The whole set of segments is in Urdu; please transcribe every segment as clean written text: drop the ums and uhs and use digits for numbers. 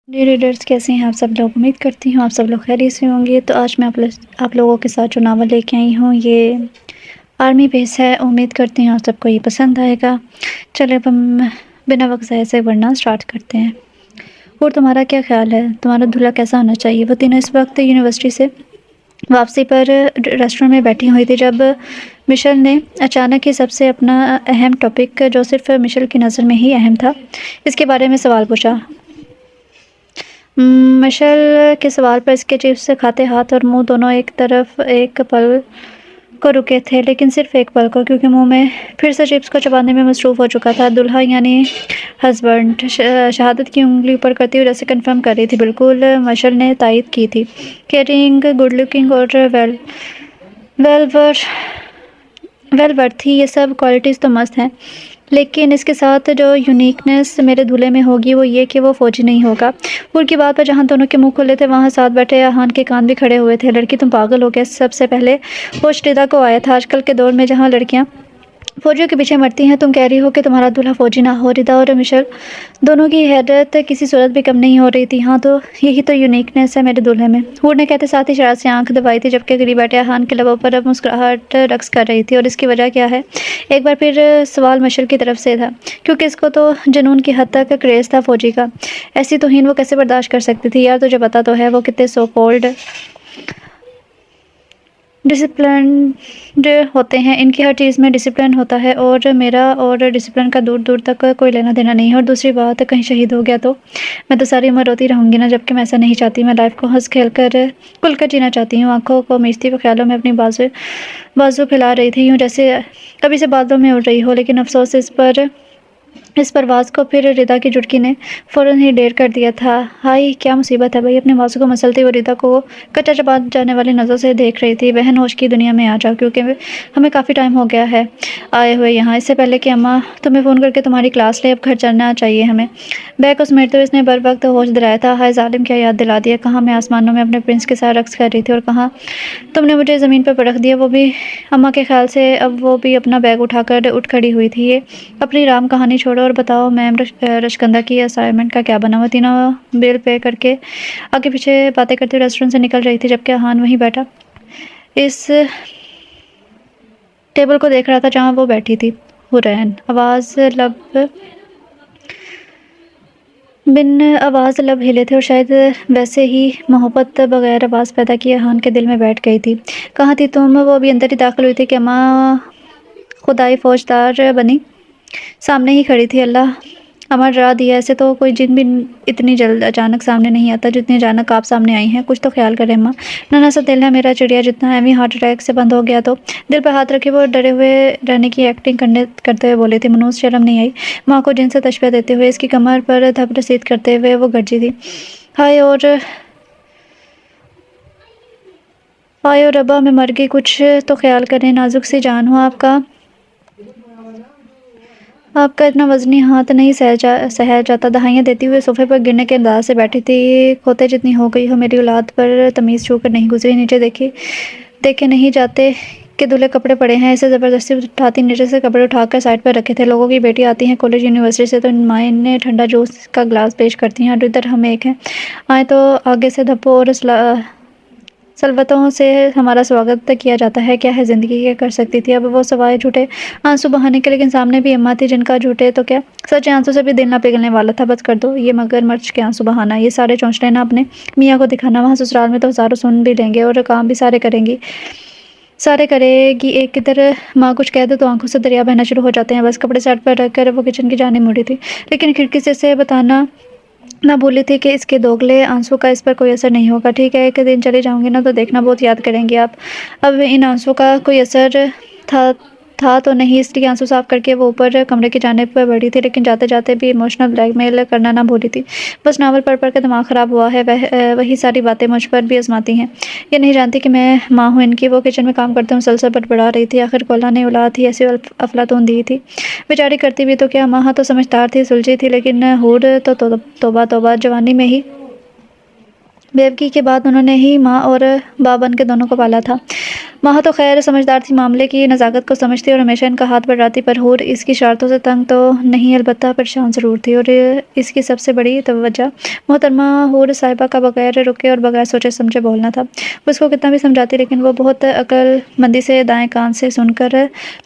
ڈی ریڈرز کیسے ہیں آپ سب لوگ؟ امید کرتی ہوں آپ سب لوگ خیریت سے ہوں گے۔ تو آج میں آپ لوگوں کے ساتھ جو ناول لے کے آئی ہوں یہ آرمی بیس ہے۔ امید کرتی ہوں آپ سب کو یہ پسند آئے گا۔ چلے اب ہم بنا وقت ضائع سے پڑھنا سٹارٹ کرتے ہیں۔ اور تمہارا کیا خیال ہے؟ تمہارا دلہا کیسا ہونا چاہیے؟ وہ تینوں اس وقت یونیورسٹی سے واپسی پر ریسٹورنٹ میں بیٹھی ہوئی تھی جب مشل نے اچانک ہی سب سے اپنا اہم ٹاپک جو صرف مشل کی نظر میں ہی اہم تھا اس کے بارے میں سوال پوچھا۔ مشل کے سوال پر اس کے چپس کھاتے ہاتھ اور منہ دونوں ایک طرف ایک پل کو رکے تھے، لیکن صرف ایک پل کو، کیونکہ منہ میں پھر سے چپس کو چبانے میں مصروف ہو چکا تھا۔ دلہا یعنی ہسبینڈ شہادت کی انگلی اوپر کرتی ہوئی جیسے کنفرم کر رہی تھی۔ بالکل، مشل نے تائید کی تھی۔ کیئرنگ، گڈ لکنگ اور ویل ورتھی، یہ سب کوالٹیز تو مست ہیں، لیکن اس کے ساتھ جو یونیکنیس میرے دولہے میں ہوگی وہ یہ کہ وہ فوجی نہیں ہوگا۔ پور کی بات پر جہاں دونوں کے منہ کھلے تھے وہاں ساتھ بیٹھے احان کے کان بھی کھڑے ہوئے تھے۔ لڑکی تم پاگل ہو گیا؟ سب سے پہلے ہوش ردا کو آیا تھا۔ آج کل کے دور میں جہاں لڑکیاں فوجیوں کے پیچھے مرتی ہیں، تم کہہ رہی ہو کہ تمہارا دلہا فوجی نہ ہو؟ ردا اور مشل دونوں کی حیرت کسی صورت بھی کم نہیں ہو رہی تھی۔ ہاں تو یہی تو یونیکنیس ہے میرے دلہے میں، ہور نے کہتے ساتھ ہی شرارت سے آنکھ دبائی تھی، جبکہ قریب بیٹھے احان کے لبوں پر اب مسکراہٹ رقص کر رہی تھی۔ اور اس کی وجہ کیا ہے؟ ایک بار پھر سوال مشل کی طرف سے تھا، کیونکہ اس کو تو جنون کی حد تک کریز تھا فوجی کا۔ ایسی توہین وہ کیسے برداشت کر سکتی تھی؟ یار تجھے پتا تو ہے وہ کتنے سو کالڈ ڈسپلنڈ ہوتے ہیں، ان کی ہر چیز میں ڈسپلن ہوتا ہے، اور میرا اور ڈسپلن کا دور دور تک کوئی لینا دینا نہیں ہے۔ اور دوسری بات، کہیں شہید ہو گیا تو میں تو ساری عمر روتی رہوں گی نا، جبکہ میں ایسا نہیں چاہتی۔ میں لائف کو ہنس کھیل کر کھل کر جینا چاہتی ہوں۔ آنکھوں کو میچتی ہوئے خیالوں میں اپنی بازو پھیلا رہی تھی، یوں جیسے ابھی سے بادلوں میں اڑ رہی ہو، لیکن افسوس اس پرواز کو پھر ردا کی جھٹکی نے فوراً ہی ڈیر کر دیا تھا۔ ہائے کیا مصیبت ہے بھائی! اپنے بازو کو مسلتی ہوئی ردا کو کچا چبا جانے والی نظروں سے دیکھ رہی تھی۔ بہن ہوش کی دنیا میں آ جاؤ، کیونکہ ہمیں کافی ٹائم ہو گیا ہے آئے ہوئے یہاں، اس سے پہلے کہ اماں تمہیں فون کر کے تمہاری کلاس لے۔ اب گھر چلنا چاہیے ہمیں۔ بیگ کو سمیٹتے ہوئے اس نے بر وقت ہوش دلایا تھا۔ ہائے ظالم، کیا یاد دلا دیا! کہاں میں آسمانوں میں اپنے پرنس کے ساتھ رقص کر رہی تھی، اور کہاں تم نے مجھے زمین پر پٹخ دیا، وہ بھی اماں کے خیال سے۔ اب وہ بھی اپنا بیگ اٹھا کر اٹھ کھڑی ہوئی تھی۔ یہ اپنی رام کہانی چھوڑو اور بتاؤ میم رشگندھا کی اسائنمنٹ کا کیا بنا؟ وہ تینوں بل پے کر کے آگے پیچھے باتیں کرتے ہوئے ریسٹورنٹ سے نکل رہی تھی، جبکہ احان وہیں بیٹھا اس ٹیبل کو دیکھ رہا تھا جہاں وہ بیٹھی تھی۔ حورین بن آواز لب ہلے تھے، اور شاید ویسے ہی محبت بغیر آواز پیدا کیے احان کے دل میں بیٹھ گئی تھی۔ کہاں تھی تم؟ وہ ابھی اندر ہی داخل ہوئی تھی کہ اماں خدائی فوجدار بنی سامنے ہی کھڑی تھی۔ اللہ، اماں ڈرا دیا! ایسے تو کوئی جن بھی اتنی جلد اچانک سامنے نہیں آتا جتنی اچانک آپ سامنے آئی ہیں۔ کچھ تو خیال کرے اماں، ننھا سا دل ہے میرا چڑیا جتنا، ایویں ہارٹ اٹیک سے بند ہو گیا تو؟ دل پر ہاتھ رکھے وہ ڈرے ہوئے رہنے کی ایکٹنگ کرتے ہوئے بولی تھی۔ منوس شرم نہیں آئی ماں کو جن سے تشبیہ دیتے ہوئے؟ اس کی کمر پر دھپ رسید کرتے ہوئے وہ گرجی تھی۔ ہائے اور ربا میں مر گئی! کچھ تو خیال کریں، نازک سی جان ہو آپ کا اتنا وزنی ہاتھ نہیں سہا جاتا۔ دہائیاں دیتی ہوئے صوفے پر گرنے کے انداز سے بیٹھی تھی۔ کھوتے جتنی ہو گئی ہو، میری اولاد پر تمیز چھو کر نہیں گزری۔ نیچے دیکھے نہیں جاتے کہ دھلے کپڑے پڑے ہیں؟ اسے زبردستی اٹھاتی نیچے سے کپڑے اٹھا کر سائڈ پر رکھے تھے۔ لوگوں کی بیٹی آتی ہیں کالج یونیورسٹی سے تو مائیں انہیں ٹھنڈا جوس کا گلاس پیش کرتی ہیں، اور ادھر ہم ایک ہیں آئے تو آگے سے دھپوں اور سلوتوں سے ہمارا سواگت کیا جاتا ہے۔ کیا ہے زندگی! کیا کر سکتی تھی اب وہ سوائے جھوٹے آنسو بہانے کے؟ لیکن سامنے بھی اماں تھی جن کا جھوٹے تو کیا سچے آنسو سے بھی دل نہ پگھلنے والا تھا۔ بس کر دو یہ مگر مرچ کے آنسو بہانا، یہ سارے چونچلے نہ اپنے میاں کو دکھانا، وہاں سسرال میں تو ہزاروں سن بھی لیں گے اور کام بھی سارے کرے گی ایک۔ ادھر ماں کچھ کہہ دے تو آنکھوں سے دریا بہنا شروع ہو جاتے ہیں۔ بس کپڑے سائڈ پر رکھ کر وہ کچن کی جانب مڑی تھی، لیکن کھڑکی سے اسے بتانا نہ بھولی تھی کہ اس کے دوگلے آنسو کا اس پر کوئی اثر نہیں ہوگا۔ ٹھیک ہے، ایک دن چلی جاؤں گی نا تو دیکھنا، بہت یاد کریں گی آپ۔ اب ان آنسو کا کوئی اثر تھا تو نہیں، اس لیے آنسو صاف کر کے وہ اوپر کمرے کی جانب بڑھی تھی، لیکن جاتے جاتے بھی ایموشنل بلیک میل کرنا نہ بھولی تھی۔ بس ناول پڑھ پڑھ کے دماغ خراب ہوا ہے، وہی ساری باتیں مجھ پر بھی آزماتی ہیں۔ یہ نہیں جانتی کہ میں ماں ہوں ان کی۔ وہ کچن میں کام کرتے مسلسل بڑبڑا رہی تھی۔ آخر کو اللہ نے اولاد ہی ایسی افلاطون دی تھی، بیچاری کرتی بھی تو کیا؟ ماں تو سمجھدار تھی، سلجھی تھی، لیکن ہور تو توبہ جوانی میں ہی بیوگی کے بعد انہوں نے ہی ماں اور باپ بن کے دونوں کو پالا تھا۔ ماہا تو خیر سمجھدار تھی، معاملے کی نزاکت کو سمجھتی اور ہمیشہ ان کا ہاتھ بڑھاتی، پر حور اس کی شرارتوں سے تنگ تو نہیں، البتہ پریشان ضرور تھی، اور اس کی سب سے بڑی وجہ محترمہ حور صاحبہ کا بغیر رکے اور بغیر سوچے سمجھے بولنا تھا۔ وہ اس کو کتنا بھی سمجھاتی لیکن وہ بہت عقل مندی سے دائیں کان سے سن کر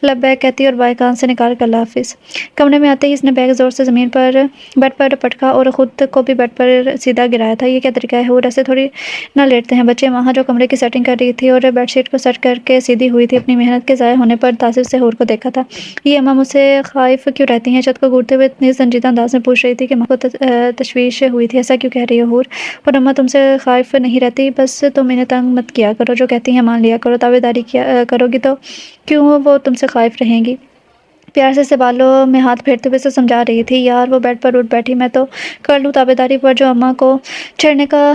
لبیک کہتی اور بائیں کان سے نکال کر اللہ حافظ۔ کمرے میں آتے ہی اس نے بیگ زور سے زمین پر بیڈ پر پٹکا اور خود کو بھی بیڈ پر سیدھا گرایا تھا۔ یہ کیا طریقہ ہے حور، ایسے تھوڑی نہ لیٹتے ہیں بچے۔ ماہا جو کمرے کی سیٹنگ کر رہی تھی اور بیڈ شیٹ کو سیٹ کر کے سیدھی ہوئی تھی، اپنی محنت کے ضائع ہونے پر تعجب سے حور کو دیکھا تھا۔ یہ اماں مجھ سے خائف کیوں رہتی ہیں؟ چھت کو گھورتے ہوئے اتنی سنجیدہ انداز میں پوچھ رہی تھی کہ ماہا کو تشویش ہوئی تھی۔ ایسا کیوں کہہ رہی ہو حور؟ اور اماں تم سے خائف نہیں رہتی، بس تم انہیں تنگ مت کیا کرو، جو کہتی ہیں مان لیا کرو، تابعداری کیا کرو گی تو کیوں وہ تم سے خائف رہیں گی؟ پیار سے بالوں میں ہاتھ پھیرتے ہوئے سے سمجھا رہی تھی۔ یار وہ بیڈ پر اٹھ بیٹھی، میں تو کر لوں تابعداری، پر جو اماں کو چھیڑنے کا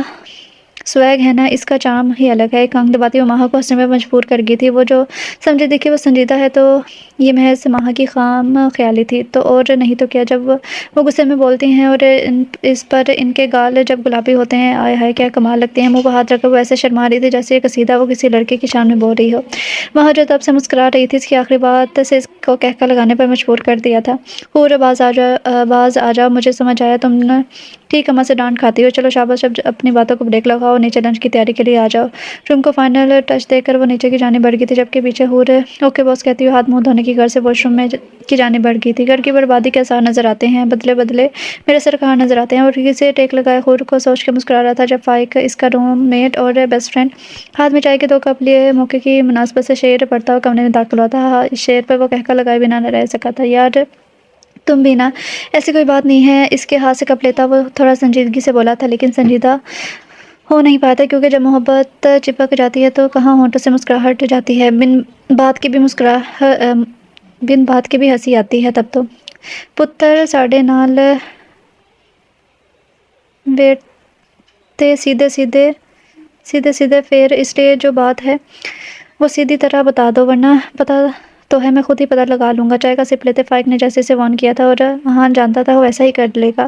سویگ ہے نا، اس کا چارم ہی الگ ہے۔ ایک آنکھ دباتی وہ ماہا کو ہنسنے میں مجبور کر گئی تھی۔ وہ جو سمجھے دیکھے وہ سنجیدہ ہے تو یہ محض ماہا کی خام خیالی تھی تو اور نہیں تو کیا۔ جب وہ غصے میں بولتی ہیں اور اس پر ان کے گال جب گلابی ہوتے ہیں، آئے ہائے کیا کمال لگتے ہیں۔ منہ پر ہاتھ رکھ کر وہ ایسے شرما رہی تھی جیسے یہ قصیدہ وہ کسی لڑکے کی شان میں بول رہی ہو۔ ماہا جو تب سے مسکرا رہی تھی، اس کی آخری بات سے اس کو قہقہ لگانے پر مجبور کر دیا تھا۔ حور باز آ جاؤ، مجھے سمجھ آیا تم ٹھیک اماں سے ڈانٹ کھاتی ہو۔ چلو شاباش، اب اپنی باتوں کو بریک لگاؤ، نیچے لنچ کی تیاری کے لیے آ جاؤ۔ روم کو فائنل ٹچ دے کر وہ نیچے کی جانب بڑھ گئی تھی، جبکہ پیچھے حور اوکے باس کہتی ہوئی ہاتھ منہ دھونے کی غرض سے واش روم کی جانب بڑھ گئی تھی۔ گھر کی بربادی کے آثار نظر آتے ہیں، بدلے بدلے میرے سرکار نظر آتے ہیں۔ وہ کھڑکی سے ٹیک لگائے حور کو سوچ کے مسکرا رہا تھا جب فائق، اس کا روم میٹ اور بیسٹ فرینڈ، ہاتھ میں چائے کے 2 کپ لیے موقع کی مناسبت سے شعر پڑھتا ہوا کمرے میں داخل ہوا تھا۔ اس شعر پر وہ قہقہ لگائے بنا نہ رہ سکا تھا۔ یار تم بھی نا، ایسی کوئی بات نہیں ہے۔ اس کے ہاتھ سے کپ لیتا وہ تھوڑا سنجیدگی سے بولا تھا، لیکن سنجیدہ ہو نہیں پاتا، کیونکہ جب محبت چپک جاتی ہے تو کہاں ہونٹوں سے مسکراہٹ جاتی ہے، بن بات کے بھی ہنسی آتی ہے۔ تب تو پتر ساڑھے نال بیٹھتے سیدھے سیدھے پھر اس لیے جو بات ہے وہ سیدھی طرح بتا دو، ورنہ پتا تو ہے میں خود ہی پتہ لگا لوں گا۔ چائے کا سپ لیتے فائق نے جیسے اسے وارن کیا تھا اور ہاں جانتا تھا وہ ایسا ہی کر لے گا۔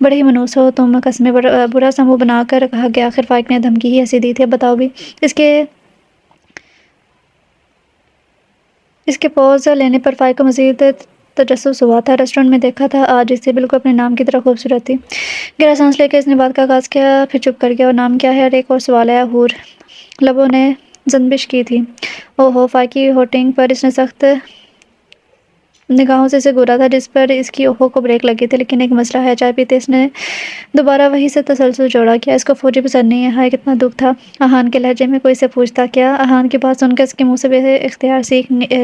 بڑے ہی منحوس ہو تم، قسمیں برا سا منہ بنا کر کہا کہ آخر فائق نے دھمکی ہی ایسی دی تھی، اب بتاؤ بھی۔ اس کے پوز لینے پر فائق کو مزید تجسس ہوا تھا۔ ریسٹورنٹ میں دیکھا تھا آج اسے، بالکل اپنے نام کی طرح خوبصورت تھی۔ گہرا سانس لے کے اس نے بات کا آغاز کیا، پھر چپ کر گیا۔ اور نام کیا ہے؟ اور ایک اور سوال آیا حور، لبوں نے جنبش کی تھی۔ او ہو، فائق کی ہوٹنگ پر اس نے سخت نگاہوں سے اسے گھورا تھا، جس پر اس کی اوہو کو بریک لگی تھی۔ لیکن ایک مسئلہ ہے، چائے پیتے اس نے دوبارہ وہی سے تسلسل جوڑا، کیا اس کو فوجی پسند نہیں ہے؟ ہائے کتنا دکھ تھا۔ احان کے لہجے میں کوئی سے پوچھتا کیا؟ احان کی بات سن کر اس کے منہ سے بے اختیار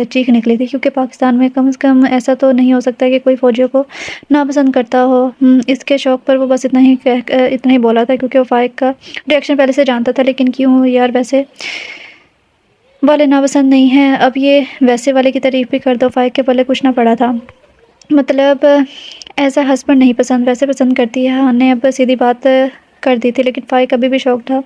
چیخ نکلی تھی، کیونکہ پاکستان میں کم از کم ایسا تو نہیں ہو سکتا کہ کوئی فوجیوں کو ناپسند کرتا ہو۔ اس کے شوق پر وہ بس اتنا ہی بولا تھا، کیونکہ وہ فائق کا ری ایکشن پہلے سے جانتا تھا۔ لیکن کیوں یار، ویسے والے ناپسند نہیں ہیں، اب یہ ویسے والے کی تعریف بھی کر دو۔ فائق کے پلے کچھ نہ پڑا تھا، مطلب ایز اے ہسبینڈ نہیں پسند، ویسے پسند کرتی ہے۔ ہاں نے اب سیدھی بات کر دی تھی، لیکن فائق ابھی بھی شوق تھا۔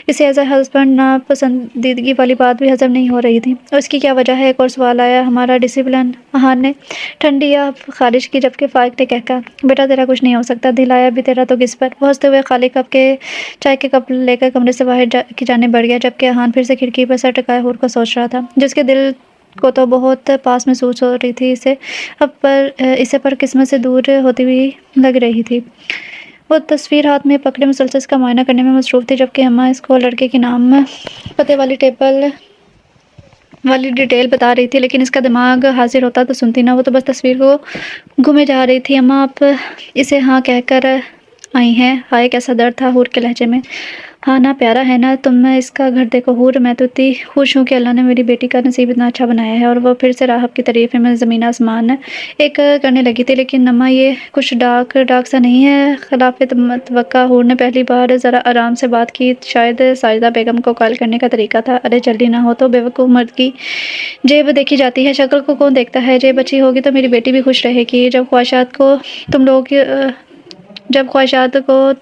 اسے ایز اے ہسبینڈ ناپسندیدگی والی بات بھی ہضم نہیں ہو رہی تھی۔ اور اس کی کیا وجہ ہے؟ ایک اور سوال آیا۔ ہمارا ڈسپلن، احان نے ٹھنڈی آنکھ خارج کی، جبکہ فائق نے کہا بیٹا تیرا کچھ نہیں ہو سکتا، دل آیا بھی تیرا تو کس پر؟ وہ ہنستے ہوئے خالی چائے کے کپ لے کر کمرے سے باہر کی جانب بڑھ گیا، جبکہ احان پھر سے کھڑکی پر سر ٹکائے حور کو سوچ رہا تھا، جس کے دل کو تو بہت پاس محسوس ہو رہی تھی، اسے پر قسمت سے دور ہوتی ہوئی لگ رہی تھی۔ وہ تصویر ہاتھ میں پکڑے مسلسل اس کا معائنہ کرنے میں مصروف تھی، جبکہ اماں اس کو لڑکے کے نام پتے والی ڈیٹیل بتا رہی تھی، لیکن اس کا دماغ حاضر ہوتا تو سنتی نہ، وہ تو بس تصویر کو گھومے جا رہی تھی۔ اماں آپ اسے ہاں کہہ کر آئی ہیں؟ ہائے کیسا درد تھا حور کے لہجے میں۔ ہاں نا، پیارا ہے نا؟ تم اس کا گھر دیکھو حور، میں تو اتنی خوش ہوں کہ اللہ نے میری بیٹی کا نصیب اتنا اچھا بنایا ہے۔ اور وہ پھر سے راہب کی تعریف میں زمین آسمان ایک کرنے لگی تھی۔ لیکن اماں یہ کچھ ڈارک سا نہیں ہے؟ خلاف توقع حور نے پہلی بار ذرا آرام سے بات کی، شاید ساجدہ بیگم کو قائل کرنے کا طریقہ تھا۔ ارے جلدی نہ ہو تو بیوقوف مرد کی جیب دیکھی جاتی ہے، شکل کو کون دیکھتا ہے؟ جیب اچھی ہوگی تو میری بیٹی بھی خوش رہے گی۔ جب خواہشات کو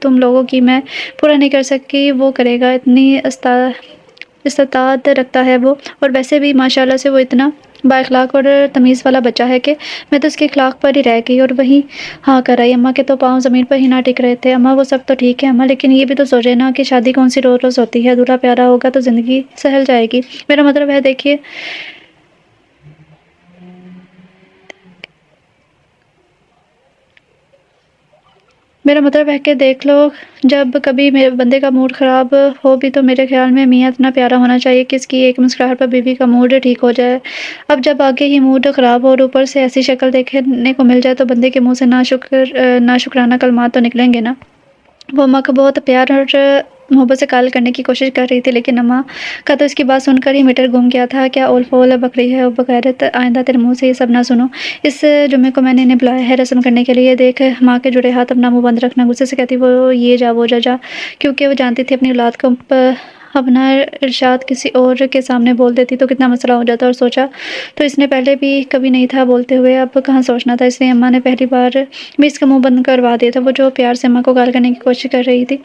تم لوگوں کی میں پورا نہیں کر سکی، وہ کرے گا، اتنی استطاعت رکھتا ہے وہ، اور ویسے بھی ماشاءاللہ سے وہ اتنا بااخلاق اور تمیز والا بچہ ہے کہ میں تو اس کے اخلاق پر ہی رہ گئی اور وہی ہاں کر آئی۔ اماں کے تو پاؤں زمین پر ہی نہ ٹک رہے تھے۔ اماں وہ سب تو ٹھیک ہے اماں، لیکن یہ بھی تو سوچے نا کہ شادی کون سی روز روز ہوتی ہے، دولہا پیارا ہوگا تو زندگی سہل جائے گی۔ میرا مطلب ہے دیکھیے میرا مطلب ہے کہ دیکھ لو، جب کبھی میرے بندے کا موڈ خراب ہو بھی تو میرے خیال میں میاں اتنا پیارا ہونا چاہیے کہ اس کی ایک مسکراہٹ پر بیوی کا موڈ ٹھیک ہو جائے۔ اب جب آگے ہی موڈ خراب ہو اور اوپر سے ایسی شکل دیکھنے کو مل جائے تو بندے کے منہ سے ناشکرانہ کلمات تو نکلیں گے نا۔ وہ اماں کو بہت پیار اور محبت سے قائل کرنے کی کوشش کر رہی تھی، لیکن اماں کا تو اس کی بات سن کر ہی میٹر گھوم گیا تھا۔ کیا اول فول بکری ہے بغیرت، آئندہ تیرے منہ سے یہ سب نہ سنوں۔ اس جمعے کو میں نے انہیں بلایا ہے رسم کرنے کے لیے۔ دیکھ ماں کے جڑے ہاتھ، اپنا منہ بند رکھنا۔ غصے سے کہتی وہ یہ جا وہ جا، کیونکہ وہ جانتی تھی اپنی اولاد کو اپنا ارشاد کسی اور کے سامنے بول دیتی تو کتنا مسئلہ ہو جاتا، اور سوچا تو اس نے پہلے بھی کبھی نہیں تھا بولتے ہوئے، اب کہاں سوچنا تھا۔ اس لیے اماں نے پہلی بار بھی اس کا منہ بند کروا دیا تھا۔ وہ جو پیار سے اماں کو گال کرنے کی کوشش کر رہی تھی،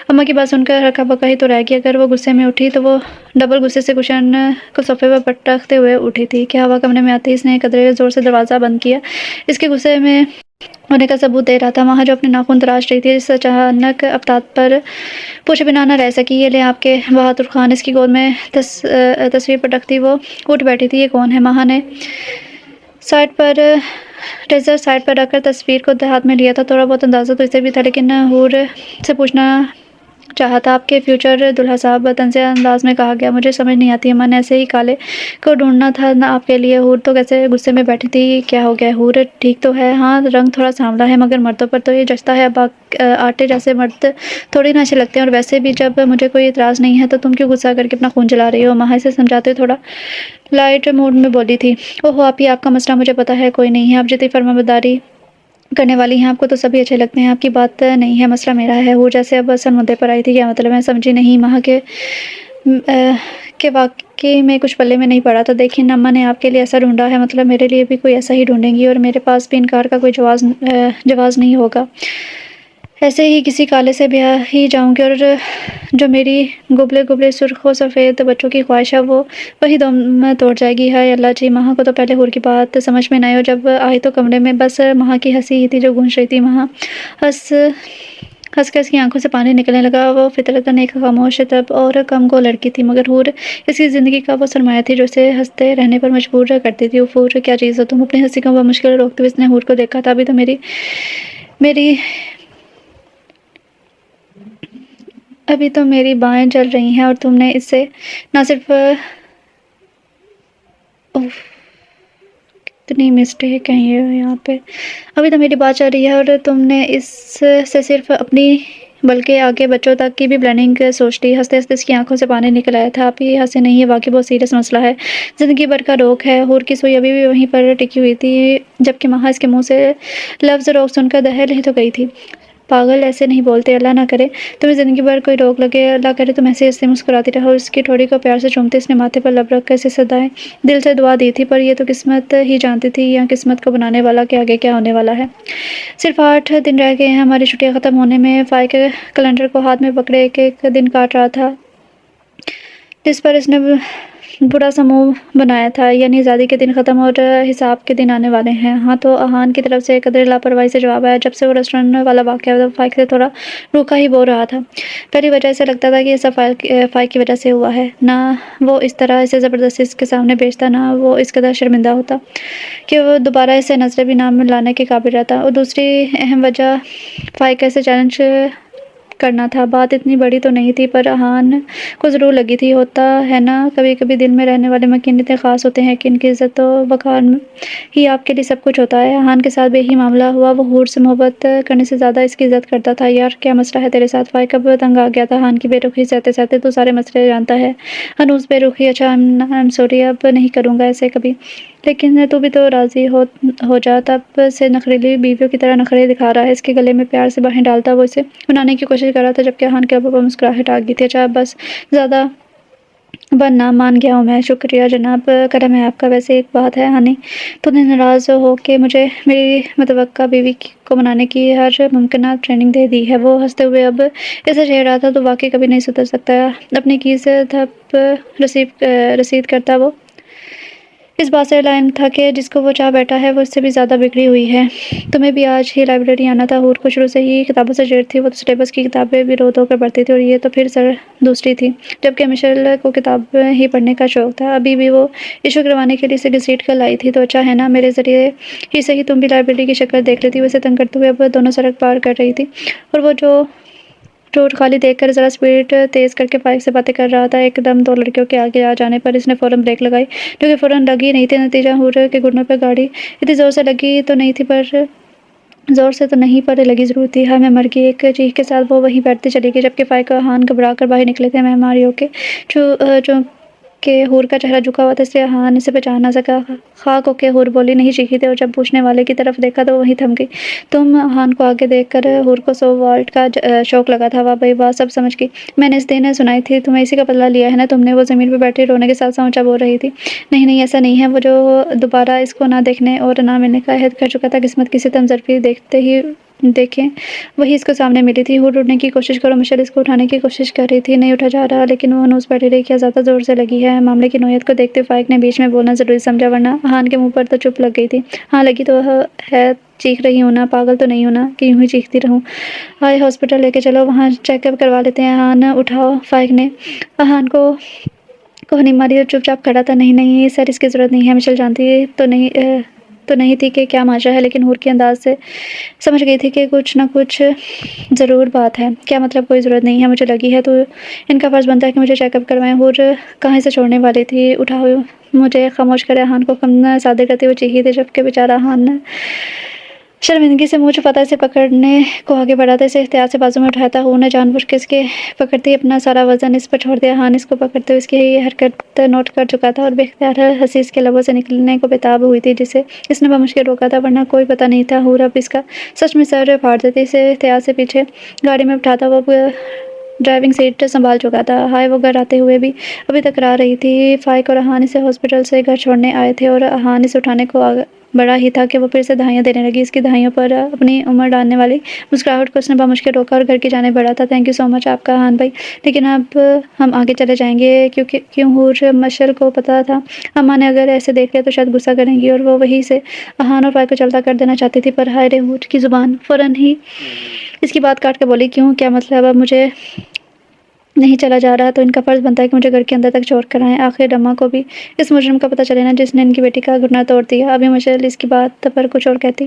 اماں کی بات سن کر ہکا بکا ہی تو رہ گئی۔ اگر وہ غصے میں اٹھی تو وہ ڈبل غصے سے گلشن کو صوفے پر پٹکتے ہوئے اٹھی تھی کہ ہوا کمرے میں آتے ہی اس نے قدرے زور سے دروازہ بند کیا۔ اس کے غصے میں ہونے کا ثبوت دے رہا تھا۔ ماں جو اپنے ناخن تراش رہی تھی، اس اچانک افطار پر پوچھے بنا نہ رہ سکی۔ یہ لیں آپ کے بہادر خان۔ اس کی گود میں تصویر پٹکتی وہ اٹھ بیٹھی تھی۔ یہ کون ہے؟ ماں نے ریزر سائڈ پر رکھ کر تصویر کو ہاتھ میں لیا تھا۔ تھوڑا بہت اندازہ تو اسے بھی تھا، لیکن حور سے پوچھنا چاہا تھا، آپ کے فیوچر دولہا صاحب؟ طنزیہ انداز میں کہا گیا۔ مجھے سمجھ نہیں آتی اماں نے ایسے ہی کالے کو ڈھونڈنا تھا نا آپ کے لیے۔ حور تو کیسے غصے میں بیٹھی تھی۔ کیا ہو گیا؟ حور ٹھیک تو ہے، ہاں رنگ تھوڑا سانولا ہے، مگر مردوں پر تو یہ جچتا ہے۔ اب آٹے جیسے مرد تھوڑی نہ اچھے لگتے ہیں، اور ویسے بھی جب مجھے کوئی اعتراض نہیں ہے تو تم کیوں غصہ کر کے اپنا خون جلا رہی ہو؟ ماں اسے سمجھاتے ہوئے تھوڑا لائٹ موڈ میں بولی تھی۔ اوہو آپی، آپ کا مسئلہ مجھے پتا ہے کوئی نہیں ہے، آپ جتنی فرمانبرداری کرنے والی ہیں آپ کو تو سبھی اچھے لگتے ہیں، آپ کی بات نہیں ہے، مسئلہ میرا ہے۔ وہ جیسے اب اصل مدعے پر آئی تھی۔ کیا مطلب ہے؟ سمجھی نہیں ماں کہ واقعی میں کچھ پلے میں نہیں پڑا تھا۔ دیکھیں اماں نے آپ کے لیے ایسا ڈھونڈا ہے، مطلب میرے لیے بھی کوئی ایسا ہی ڈھونڈیں گی، اور میرے پاس بھی انکار کا کوئی جواز نہیں ہوگا۔ ایسے ہی کسی کالے سے بیاہ ہی جاؤں گی، اور جو میری گبلے گبلے سرخ و سفید بچوں کی خواہش ہے وہ وہی دم توڑ جائے گی۔ ہائے اللہ جی! ماں کو تو پہلے حور کی بات سمجھ میں نہ آئی، اور جب آئی تو کمرے میں بس ماں کی ہنسی ہی تھی جو گونج رہی تھی۔ ماں ہنس کر اس کی آنکھوں سے پانی نکلنے لگا۔ وہ فطرتاً ایک خاموش طب اور کم گو لڑکی تھی، مگر حور اس کی زندگی کا وہ سرمایہ تھی جو اسے ہنستے رہنے پر مجبور کرتی تھی۔ اف حور کیا چیز ہو تم! اپنی ہنسی کو بمشکل روکتے ہوئے اس نے حور کو دیکھا تھا۔ ابھی تو میری بائیں جل رہی ہیں، اور تم نے اس سے نہ صرف کتنی مسٹیک ہے یہاں پہ۔ ابھی تو میری بات چل رہی ہے اور تم نے اس سے صرف اپنی بلکہ آگے بچوں تک کی بھی پلاننگ سوچ لی۔ ہنستے ہنستے اس کی آنکھوں سے پانی نکل آیا تھا۔ آپ ہی ہنسے نہیں، یہ واقعی بہت سیریس مسئلہ ہے، زندگی بھر کا روگ ہے۔ حور کی سوئی ابھی بھی وہیں پر ٹکی ہوئی تھی، جبکہ ماں اس کے منہ سے لفظ روگ سن کر دہل ہی تو گئی تھی۔ پاگل ایسے نہیں بولتے، اللہ نہ کرے تمہیں زندگی بھر کوئی روگ لگے، اللہ کرے تم ایسے ہنستے مسکراتی رہو۔ اس کی ٹھوڑی کو پیار سے چومتے اس نے ماتھے پر لب رکھ کر اسے سدائے دل سے دعا دی تھی، پر یہ تو قسمت ہی جانتی تھی یا قسمت کو بنانے والا کہ آگے کیا ہونے والا ہے۔ صرف 8 دن رہ گئے ہیں ہماری چھٹیاں ختم ہونے میں۔ فائق کیلنڈر کو ہاتھ میں پکڑے ایک ایک دن کاٹ رہا تھا جس پر اس نے برا سا منہ بنایا تھا، یعنی آزادی کے دن ختم اور حساب کے دن آنے والے ہیں۔ ہاں تو احان کی طرف سے قدرے لاپرواہی سے جواب آیا۔ جب سے وہ ریسٹورانٹ والا واقعہ ہوا فائق سے تھوڑا روکھا ہی بول رہا تھا۔ پہلی وجہ اسے لگتا تھا کہ یہ سب فائق کی وجہ سے ہوا ہے، نہ وہ اس طرح اسے زبردستی اس کے سامنے بھیجتا، نہ وہ اس قدر شرمندہ ہوتا کہ وہ دوبارہ اسے نظریں بھی نہ لانے کے قابل رہتا۔ اور دوسری اہم وجہ فائق کا اسے چیلنج کرنا تھا۔ بات اتنی بڑی تو نہیں تھی، پر احان کو ضرور لگی تھی۔ ہوتا ہے نا کبھی کبھی دل میں رہنے والے مکین اتنے خاص ہوتے ہیں کہ ان کی عزت و وقار ہی آپ کے لیے سب کچھ ہوتا ہے۔ احان کے ساتھ بھی یہی معاملہ ہوا، وہ حور سے محبت کرنے سے زیادہ اس کی عزت کرتا تھا۔ یار کیا مسئلہ ہے تیرے ساتھ؟ فائق اب تنگ آ گیا تھا احان کی بے رخی سہتے سہتے۔ تو سارے مسئلے جانتا ہے ہنوز بے رخی؟ اچھا I'm sorry، اب نہیں کروں گا ایسے کبھی، لیکن تو بھی تو راضی ہو جا۔ تب سے نخریلی بیویوں کی طرح نخرے دکھا رہا ہے۔ اس کے گلے میں پیار سے باہیں ڈالتا وہ اسے منانے کی کوشش کر رہا تھا، جبکہ احان کے ابرو پر مسکراہٹ آ گئی تھی۔ اچھا بس زیادہ بننا، مان گیا ہوں میں، شکریہ جناب، کرم ہے آپ کا۔ ویسے ایک بات ہے ہنی، تو نے ناراض ہو کے مجھے میری متوقع بیوی کو منانے کی ہر ممکنہ ٹریننگ دے دی ہے؟ وہ ہنستے ہوئے اب اسے چھیڑ رہا تھا۔ تو واقعی کبھی نہیں سدھر سکتا۔ اپنی کی سے دھپ رسید کرتا وہ اس بات سے علم تھا کہ جس کو وہ چاہ بیٹھا ہے وہ اس سے بھی زیادہ بگڑی ہوئی ہے۔ تمہیں بھی آج ہی لائبریری آنا تھا۔ حور کو شروع سے ہی کتابوں سے جیڑ تھی، وہ تو سلیبس کی کتابیں بھی رو دھو کر پڑھتی تھی اور یہ تو پھر دوسری تھی، جبکہ مشل کو کتاب ہی پڑھنے کا شوق تھا۔ ابھی بھی وہ ایشو کروانے کے لیے اسے گھسیٹ کر لائی تھی، تو اچھا ہے نا، میرے ذریعے ہی صحیح تم بھی لائبریری کی شکل دیکھ لیتی۔ ویسے تنگ کرتے ہوئے اب دونوں سڑک پار کر رہی تھی اور وہ جو روڈ خالی دیکھ کر ذرا سپیڈ تیز کر کے فائق سے باتیں کر رہا تھا۔ ایک دم دو لڑکیوں کے آگے آ جانے پر اس نے فوراً بریک لگائی، جو کہ فوراً لگی نہیں تھی۔ نتیجہ حور کے گھٹنوں پہ گاڑی اتنی زور سے لگی تو نہیں تھی، پر لگی ضرور تھی۔ ہائے میں مر گئی، ایک چیخ کے ساتھ وہ وہیں بیٹھتی چلی گئی، جبکہ فائق اور احان گھبرا کر باہر نکلے تھے۔ مہماریوں کے چونکہ حور کا چہرہ جھکا ہوا تھا اس لیے احان اسے پہچان نہ سکا۔ خاک ہو کے حور بولی، نہیں چیخی تھی، اور جب پوچھنے والے کی طرف دیکھا تو وہیں تھم گئی۔ تم؟ احان کو آگے دیکھ کر حور کو 100 والٹ کا شوق لگا تھا۔ واہ بھئی واہ، سب سمجھ گئی، میں نے اس دن سنائی تھی، تمہیں اسی کا بدلہ لیا ہے نا تم نے؟ وہ زمین پہ بیٹھی رونے کے ساتھ ساتھ اونچا بول رہی تھی۔ نہیں نہیں، ایسا نہیں ہے، وہ جو دوبارہ اس کو نہ دیکھنے اور نہ ملنے کا عہد کر چکا تھا، قسمت کی ستم ظرفی دیکھیں وہی اس کو سامنے ملی تھی۔ حور اٹھنے کی کوشش کرو، مشل اس کو اٹھانے کی کوشش کر رہی تھی، نہیں اٹھا جا رہا، لیکن وہ ہنوز بیٹھی رہی۔ کیا زیادہ زور سے لگی ہے؟ معاملے کی نوعیت کو دیکھتے ہوئے فائق نے بیچ میں بولنا ضروری سمجھا، ورنہ احان کے منہ پر تو چپ لگ گئی تھی۔ ہاں لگی تو ہے، چیخ رہی ہوں نا، پاگل تو نہیں ہوں نا کہ یوں ہی چیختی رہوں؟ آئے ہاسپٹل لے کے چلو، وہاں چیک اپ کروا لیتے ہیں۔ احان اٹھاؤ، فائق نے احان کو کوہنی ماری اور چپ چاپ کھڑا تھا۔ نہیں نہیں سر، اس کی ضرورت نہیں ہے۔ مشل جانتی تو نہیں تھی کہ کیا ماجرا ہے، لیکن حور کے انداز سے سمجھ گئی تھی کہ کچھ نہ کچھ ضرور بات ہے۔ کیا مطلب؟ کوئی ضرورت نہیں ہے، مجھے لگی ہے تو ان کا فرض بنتا ہے کہ مجھے چیک اپ کروائیں۔ حور کہاں سے چھوڑنے والی تھی؟ اٹھاؤ مجھے، خاموش کرے۔ احان کو کم صادر کرتے ہوئے چیخی تھی، جبکہ بیچارہ احان شرمندگی سے منہ چھپاتا اسے پکڑنے کو آگے بڑھا تھا، اسے احتیاط سے بازو میں اٹھایا تھا۔ حور نے جان بوجھ کے اس کے پکڑتے ہی اپنا سارا وزن اس پر چھوڑ دیا۔ احان اس کو پکڑتے ہوئے اس کی یہ حرکت نوٹ کر چکا تھا اور بے اختیار ہنسی اس کے لبوں سے نکلنے کو بےتاب ہوئی تھی، جسے اس نے بمشکل روکا تھا، ورنہ کوئی پتہ نہیں تھا حور اب اس کا سچ میں سر پھاڑ دیتی۔ اسے احتیاط سے پیچھے گاڑی میں بٹھاتا وہ ڈرائیونگ سیٹ سنبھال چکا تھا۔ ہائے، وہ گھر آتے ہوئے بھی ابھی تک کرا رہی تھی۔ فائق اور احان اسے ہاسپٹل سے گھر چھوڑنے آئے تھے اور احان اسے اٹھانے کو بڑا ہی تھا کہ وہ پھر سے دہائیاں دینے لگی۔ اس کی دہائیوں پر اپنی عمر ڈالنے والی مسکراہٹ کو اس نے بمشکل روکا اور گھر کی جانب بڑھا تھا۔ تھینک یو سو مچ آپ کا احان بھائی، لیکن اب ہم آگے چلے جائیں گے۔ کیوں؟ حور مشل کو پتہ تھا اماں نے اگر ایسے دیکھ لیا تو شاید غصہ کریں گی اور وہ وہیں سے احان اور فائق کو چلتا کر دینا چاہتی تھی، پر ہائے رے، حور کی زبان فوراً ہی اس کی بات کاٹ کے بولی، کیوں؟ کیا مطلب؟ اب مجھے نہیں چلا جا رہا تو ان کا فرض بنتا ہے کہ مجھے گھر کے اندر تک چھوڑ کر آئیں۔ آخر اماں کو بھی اس مجرم کا پتہ چلے نا جس نے ان کی بیٹی کا گھٹنا توڑ دیا۔ ابھی مشل اس کی بات پر کچھ اور کہتی،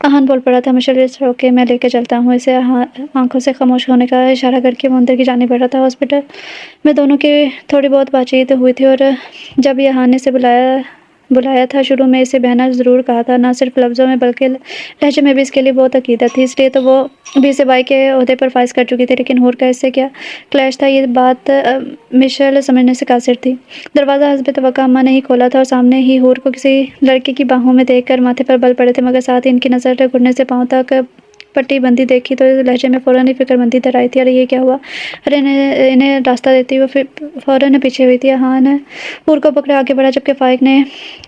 احان بول پڑا تھا، مشل اس روکے میں لے کے چلتا ہوں اسے۔ آنکھوں سے خاموش ہونے کا اشارہ کر کے وہ اندر کی جانب بڑھا تھا۔ ہاسپٹل میں دونوں کی تھوڑی بہت بات چیت ہوئی تھی، اور جب یہ احان نے اسے بلایا تھا، شروع میں اسے بہنا ضرور کہا تھا، نہ صرف لفظوں میں بلکہ لہجے میں بھی اس کے لیے بہت عقیدت تھی، اس لیے تو وہ بھی اسے بھائی کے عہدے پر فائز کر چکی تھی۔ لیکن حور کا اس سے کیا کلیش تھا، یہ بات مشل سمجھنے سے قاصر تھی۔ دروازہ حسب توقع اماں نے ہی کھولا تھا اور سامنے ہی حور کو کسی لڑکے کی باہوں میں دیکھ کر ماتھے پر بل پڑے تھے، مگر ساتھ ہی ان کی نظر گھٹنے سے پاؤں تک پٹی بندی دیکھی تو لہجے میں فوراً ہی فکر مندی در آئی تھی۔ ارے یہ کیا ہوا؟ ارے انہیں راستہ دیتی ہوئے فوراً پیچھے ہوئی تھی۔ احان حور کو پکڑے آگے بڑھا، جبکہ فائق نے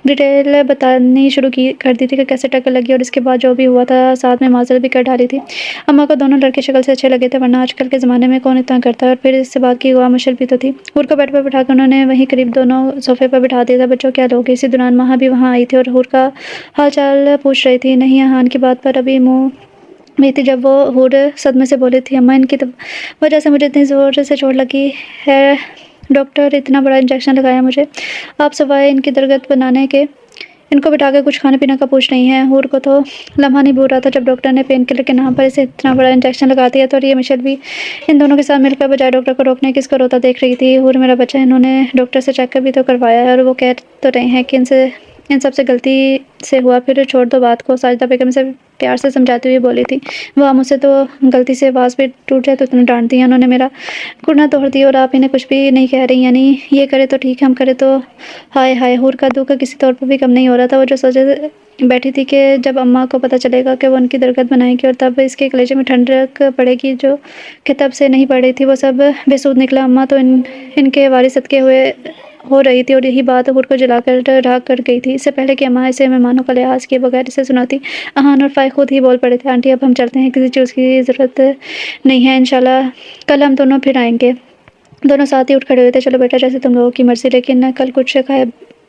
ڈیٹیل بتانی شروع کر دی تھی کہ کیسے ٹکر لگی اور اس کے بعد جو بھی ہوا تھا، ساتھ میں معذرت بھی کر ڈالی تھی۔ اماں کو دونوں لڑکے شکل سے اچھے لگے تھے، ورنہ آج کل کے زمانے میں کون اتنا کرتا ہے، اور پھر اس سے بات کی گواہ مشل بھی تو تھی۔ حور کو بیڈ پر بٹھا کر انہوں نے وہیں قریب دونوں صوفے پر بٹھا دیا تھا۔ بچوں کیا لوگ، اسی دوران مہا بھی وہاں آئی تھی اور حور کا حال چال پوچھ رہی تھی۔ نہیں، احان کی بات پر ابھی منہ میں تھی جب وہ حور صدمے سے بولی تھی، اماں ان کی وجہ سے مجھے اتنی زور سے چوٹ لگی ہے، ڈاکٹر اتنا بڑا انجیکشن لگایا مجھے، آپ سوائے ان کی درگت بنانے کے ان کو بٹھا کے کچھ کھانے پینے کا پوچھ رہی ہیں۔ حور کو تو لمحہ نہیں بھول رہا تھا جب ڈاکٹر نے پین کلر کے نام پر اسے اتنا بڑا انجیکشن لگا دیا تو، اور یہ مشل بھی ان دونوں کے ساتھ مل کر بجائے ڈاکٹر کو روکنے کے اس کو روتا دیکھ رہی تھی۔ حور میرا بچہ، انہوں نے ڈاکٹر سے چیک اپ بھی تو کروایا ہے، اور وہ کہہ تو رہے ہیں کہ ان سب سے غلطی سے ہوا، پھر چھوڑ دو بات کو۔ ساجدہ بیگم سے پیار سے سمجھاتی ہوئی بولی تھی، وہ مجھ سے تو غلطی سے آواز بھی ٹوٹ جائے تو اتنا ڈانٹتی ہیں، انہوں نے میرا گھٹنا توڑ دیا اور آپ انہیں کچھ بھی نہیں کہہ رہی، یعنی یہ کرے تو ٹھیک، ہم کرے تو ہائے ہائے۔ حور کا دکھ کسی طور پر بھی کم نہیں ہو رہا تھا، وہ جو سوچے بیٹھی تھی کہ جب اماں کو پتہ چلے گا کہ وہ ان کی درگت بنائیں گی اور تب اس کے کلیجے میں ٹھنڈک پڑے گی جو کہ تب سے نہیں پڑ رہی تھی، وہ سب بے سود نکلا۔ اماں تو ان کے وارث صدقے ہو رہی تھی، اور یہی بات حور کو جلا کر ڈھاک کر گئی تھی۔ اس سے پہلے کہ اماں اسے مہمانوں کا لحاظ کیے بغیر اسے سناتی، احان اور فائق خود ہی بول پڑے تھے، آنٹی اب ہم چلتے ہیں، کسی چیز کی ضرورت نہیں ہے، انشاءاللہ کل ہم دونوں پھر آئیں گے۔ دونوں ساتھ ہی اٹھ کھڑے ہوئے تھے، چلو بیٹا جیسے تم لوگوں کی مرضی، لیکن کل کچھ کھائے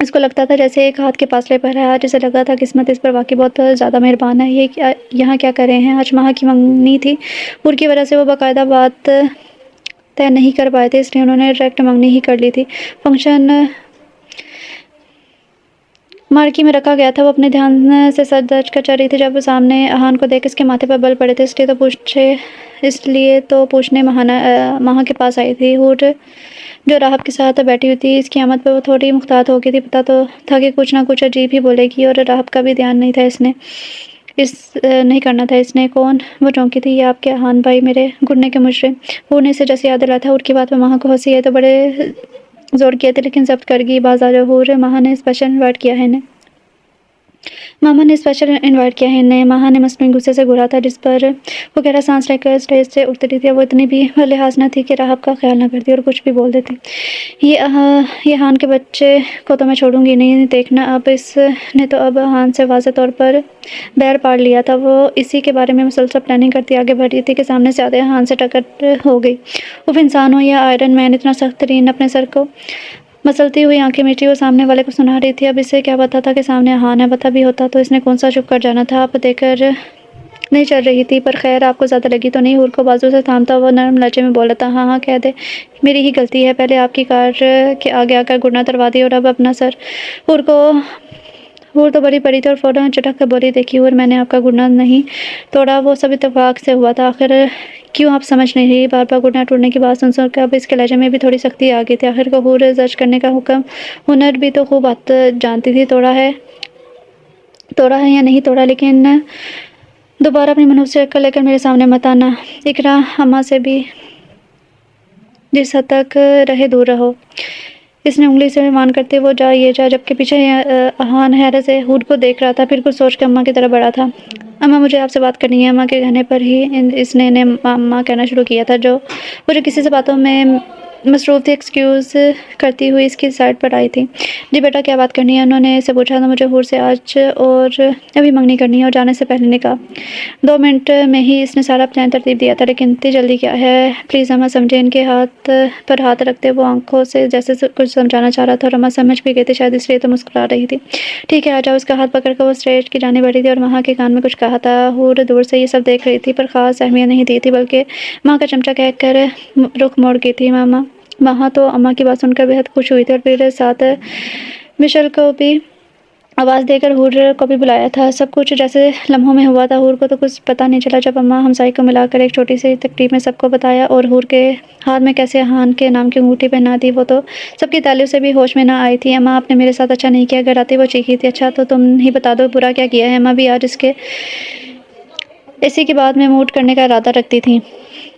اس کو لگتا تھا جیسے ایک ہاتھ کے فاصلے پر ہے، آج اسے لگا تھا قسمت اس پر واقعی بہت زیادہ مہربان ہے۔ یہاں کیا کر رہے ہیں؟ آج ماہا کی منگنی تھی، پور کی وجہ سے وہ باقاعدہ بات طے نہیں کر پائے تھے، اس لیے انہوں نے ڈائریکٹ منگنی ہی کر لی تھی۔ فنکشن مارکی میں رکھا گیا تھا، وہ اپنے دھیان سے سر درج کر چل رہی تھی جب وہ سامنے احان کو دیکھ اس کے ماتھے پر بل پڑے تھے، اس لیے تو پوچھنے ماہا کے پاس آئی تھی۔ ہور جو راہب کے ساتھ بیٹھی ہوئی تھی، اس کی آمد پر وہ تھوڑی محتاط ہو گئی تھی، پتا تو تھا کہ کچھ نہ کچھ عجیب ہی بولے گی، اور راہب کا بھی دھیان نہیں تھا، نہیں کرنا تھا اس نے۔ کون؟ وہ چونکی تھی۔ یہ آپ کے احان بھائی، میرے گھٹنے کے مجرم؟ ہور نے اسے جیسے یاد دلایا تھا۔ ہور کی بات پر ماہا کو ہنسی آئی تو بڑے زور کیا تھے، لیکن ضبط کر گئی۔ باز آ جاؤ ہور، ماہا نے اسپیشل انوائٹ کیا ہے انہیں۔ ماما نے اسپیشل انوائٹ کیا ہے انہیں۔ ماہا نے مصنوعی غصے سے گھورا تھا، جس پر وہ گہرا سانس لے کر اسٹیج سے اتری تھی۔ وہ اتنی بھی لحاظ نہ تھی کہ راہب کا خیال نہ کرتی اور کچھ بھی بول دیتی۔ یہ احان کے بچے کو تو میں چھوڑوں گی نہیں، دیکھنا اب۔ اس نے تو اب احان سے واضح طور پر بیر پاڑ لیا تھا۔ وہ اسی کے بارے میں مسلسل پلاننگ کرتی آگے بڑھ رہی تھی کہ سامنے سے آتے احان سے ٹکر ہو گئی۔ اف، انسان ہو یا آئرن مین، اتنا سخت ترین، اپنے سر کو مسلتی ہوئی آنکھیں میچی وہ سامنے والے کو سنا رہی تھی۔ اب اسے کیا پتا تھا کہ سامنے احان ہے؟ پتا بھی ہوتا تو اس نے کون سا چپ کر جانا تھا؟ آپ دیکھ کر نہیں چل رہی تھی، پر خیر آپ کو زیادہ لگی تو نہیں؟ ہور کو بازو سے تھامتا وہ نرم لہجے میں بولا تھا۔ ہاں ہاں کہہ دے، میری ہی غلطی ہے، پہلے آپ کی کار کے آگے آ کر گھٹنا تڑوا دی اور اب اپنا سر۔ ہور تو بڑی پڑی تھی اور فوراً چٹک کر بولی، دیکھیے ہور، میں نے آپ کا گھٹنا نہیں توڑا، وہ سب اتفاق سے ہوا تھا۔ آخر کیوں آپ سمجھ نہیں رہی؟ بار بار گھٹنا توڑنے کی بات سن کر اب اس کے لہجے میں بھی تھوڑی سختی آ گئی تھی۔ آخر کو ہور زجر کرنے کا ہنر بھی تو خوب جانتی تھی۔ توڑا ہے یا نہیں توڑا، لیکن دوبارہ اپنی منحوس شکل لے کر میرے سامنے مت آنا۔ اقرا اماں سے بھی جس حد تک رہے دور رہو۔ اس نے انگلی سے مان کرتے وہ جا یہ جا، جبکہ پیچھے احان حیرت سے ہور کو دیکھ رہا تھا، پھر کچھ سوچ کر اماں کی طرف بڑھا تھا۔ اماں مجھے آپ سے بات کرنی ہے۔ اماں کے کہنے پر ہی اس نے انہیں اماں کہنا شروع کیا تھا۔ وہ جو کسی سے باتوں میں مصروف تھی، ایکسکیوز کرتی ہوئی اس کی سائڈ پر آئی تھی۔ جی بیٹا، کیا بات کرنی ہے؟ انہوں نے اسے پوچھا تھا۔ مجھے ہور سے آج اور ابھی منگنی کرنی ہے، اور جانے سے پہلے نکاح۔ 2 منٹ میں ہی اس نے سارا پلان ترتیب دیا تھا، لیکن اتنی جلدی کیا ہے؟ پلیز اماں سمجھیں۔ ان کے ہاتھ پر ہاتھ رکھتے وہ آنکھوں سے جیسے کچھ سمجھانا چاہ رہا تھا، اور اماں سمجھ بھی گئی تھی، شاید اس لیے تو مسکرا رہی تھی۔ ٹھیک ہے، آ جاؤ۔ اس کا ہاتھ پکڑ کر وہ اسٹیج کی جانب بڑھی تھی اور ماہا کے کان میں کچھ کہا تھا۔ ہور دور سے یہ سب دیکھ رہی تھی، پر خاص اہمیت نہیں دی تھی، بلکہ ماں کا چمچہ کہہ کر رخ موڑ گئی تھی۔ ماہا تو اماں کی بات سن کر بے حد خوش ہوئی تھی، اور پھر ساتھ مشل کو بھی آواز دے کر ہور کو بھی بلایا تھا۔ سب کچھ جیسے لمحوں میں ہوا تھا۔ ہور کو تو کچھ پتا نہیں چلا جب اماں ہمسائی کو ملا کر ایک چھوٹی سی تقریب میں سب کو بتایا، اور ہور کے ہاتھ میں کیسے احان کے نام کی انگوٹھی پہنا دی۔ وہ تو سب کی تعلیف سے بھی ہوش میں نہ آئی تھی۔ اماں، آپ نے میرے ساتھ اچھا نہیں کیا۔ گھر آتی وہ چیخی تھی۔ اچھا تو تم ہی بتا دو، برا کیا کیا ہے؟ اماں بھی آج اسی کی بات میں موڈ کرنے کا ارادہ رکھتی تھی۔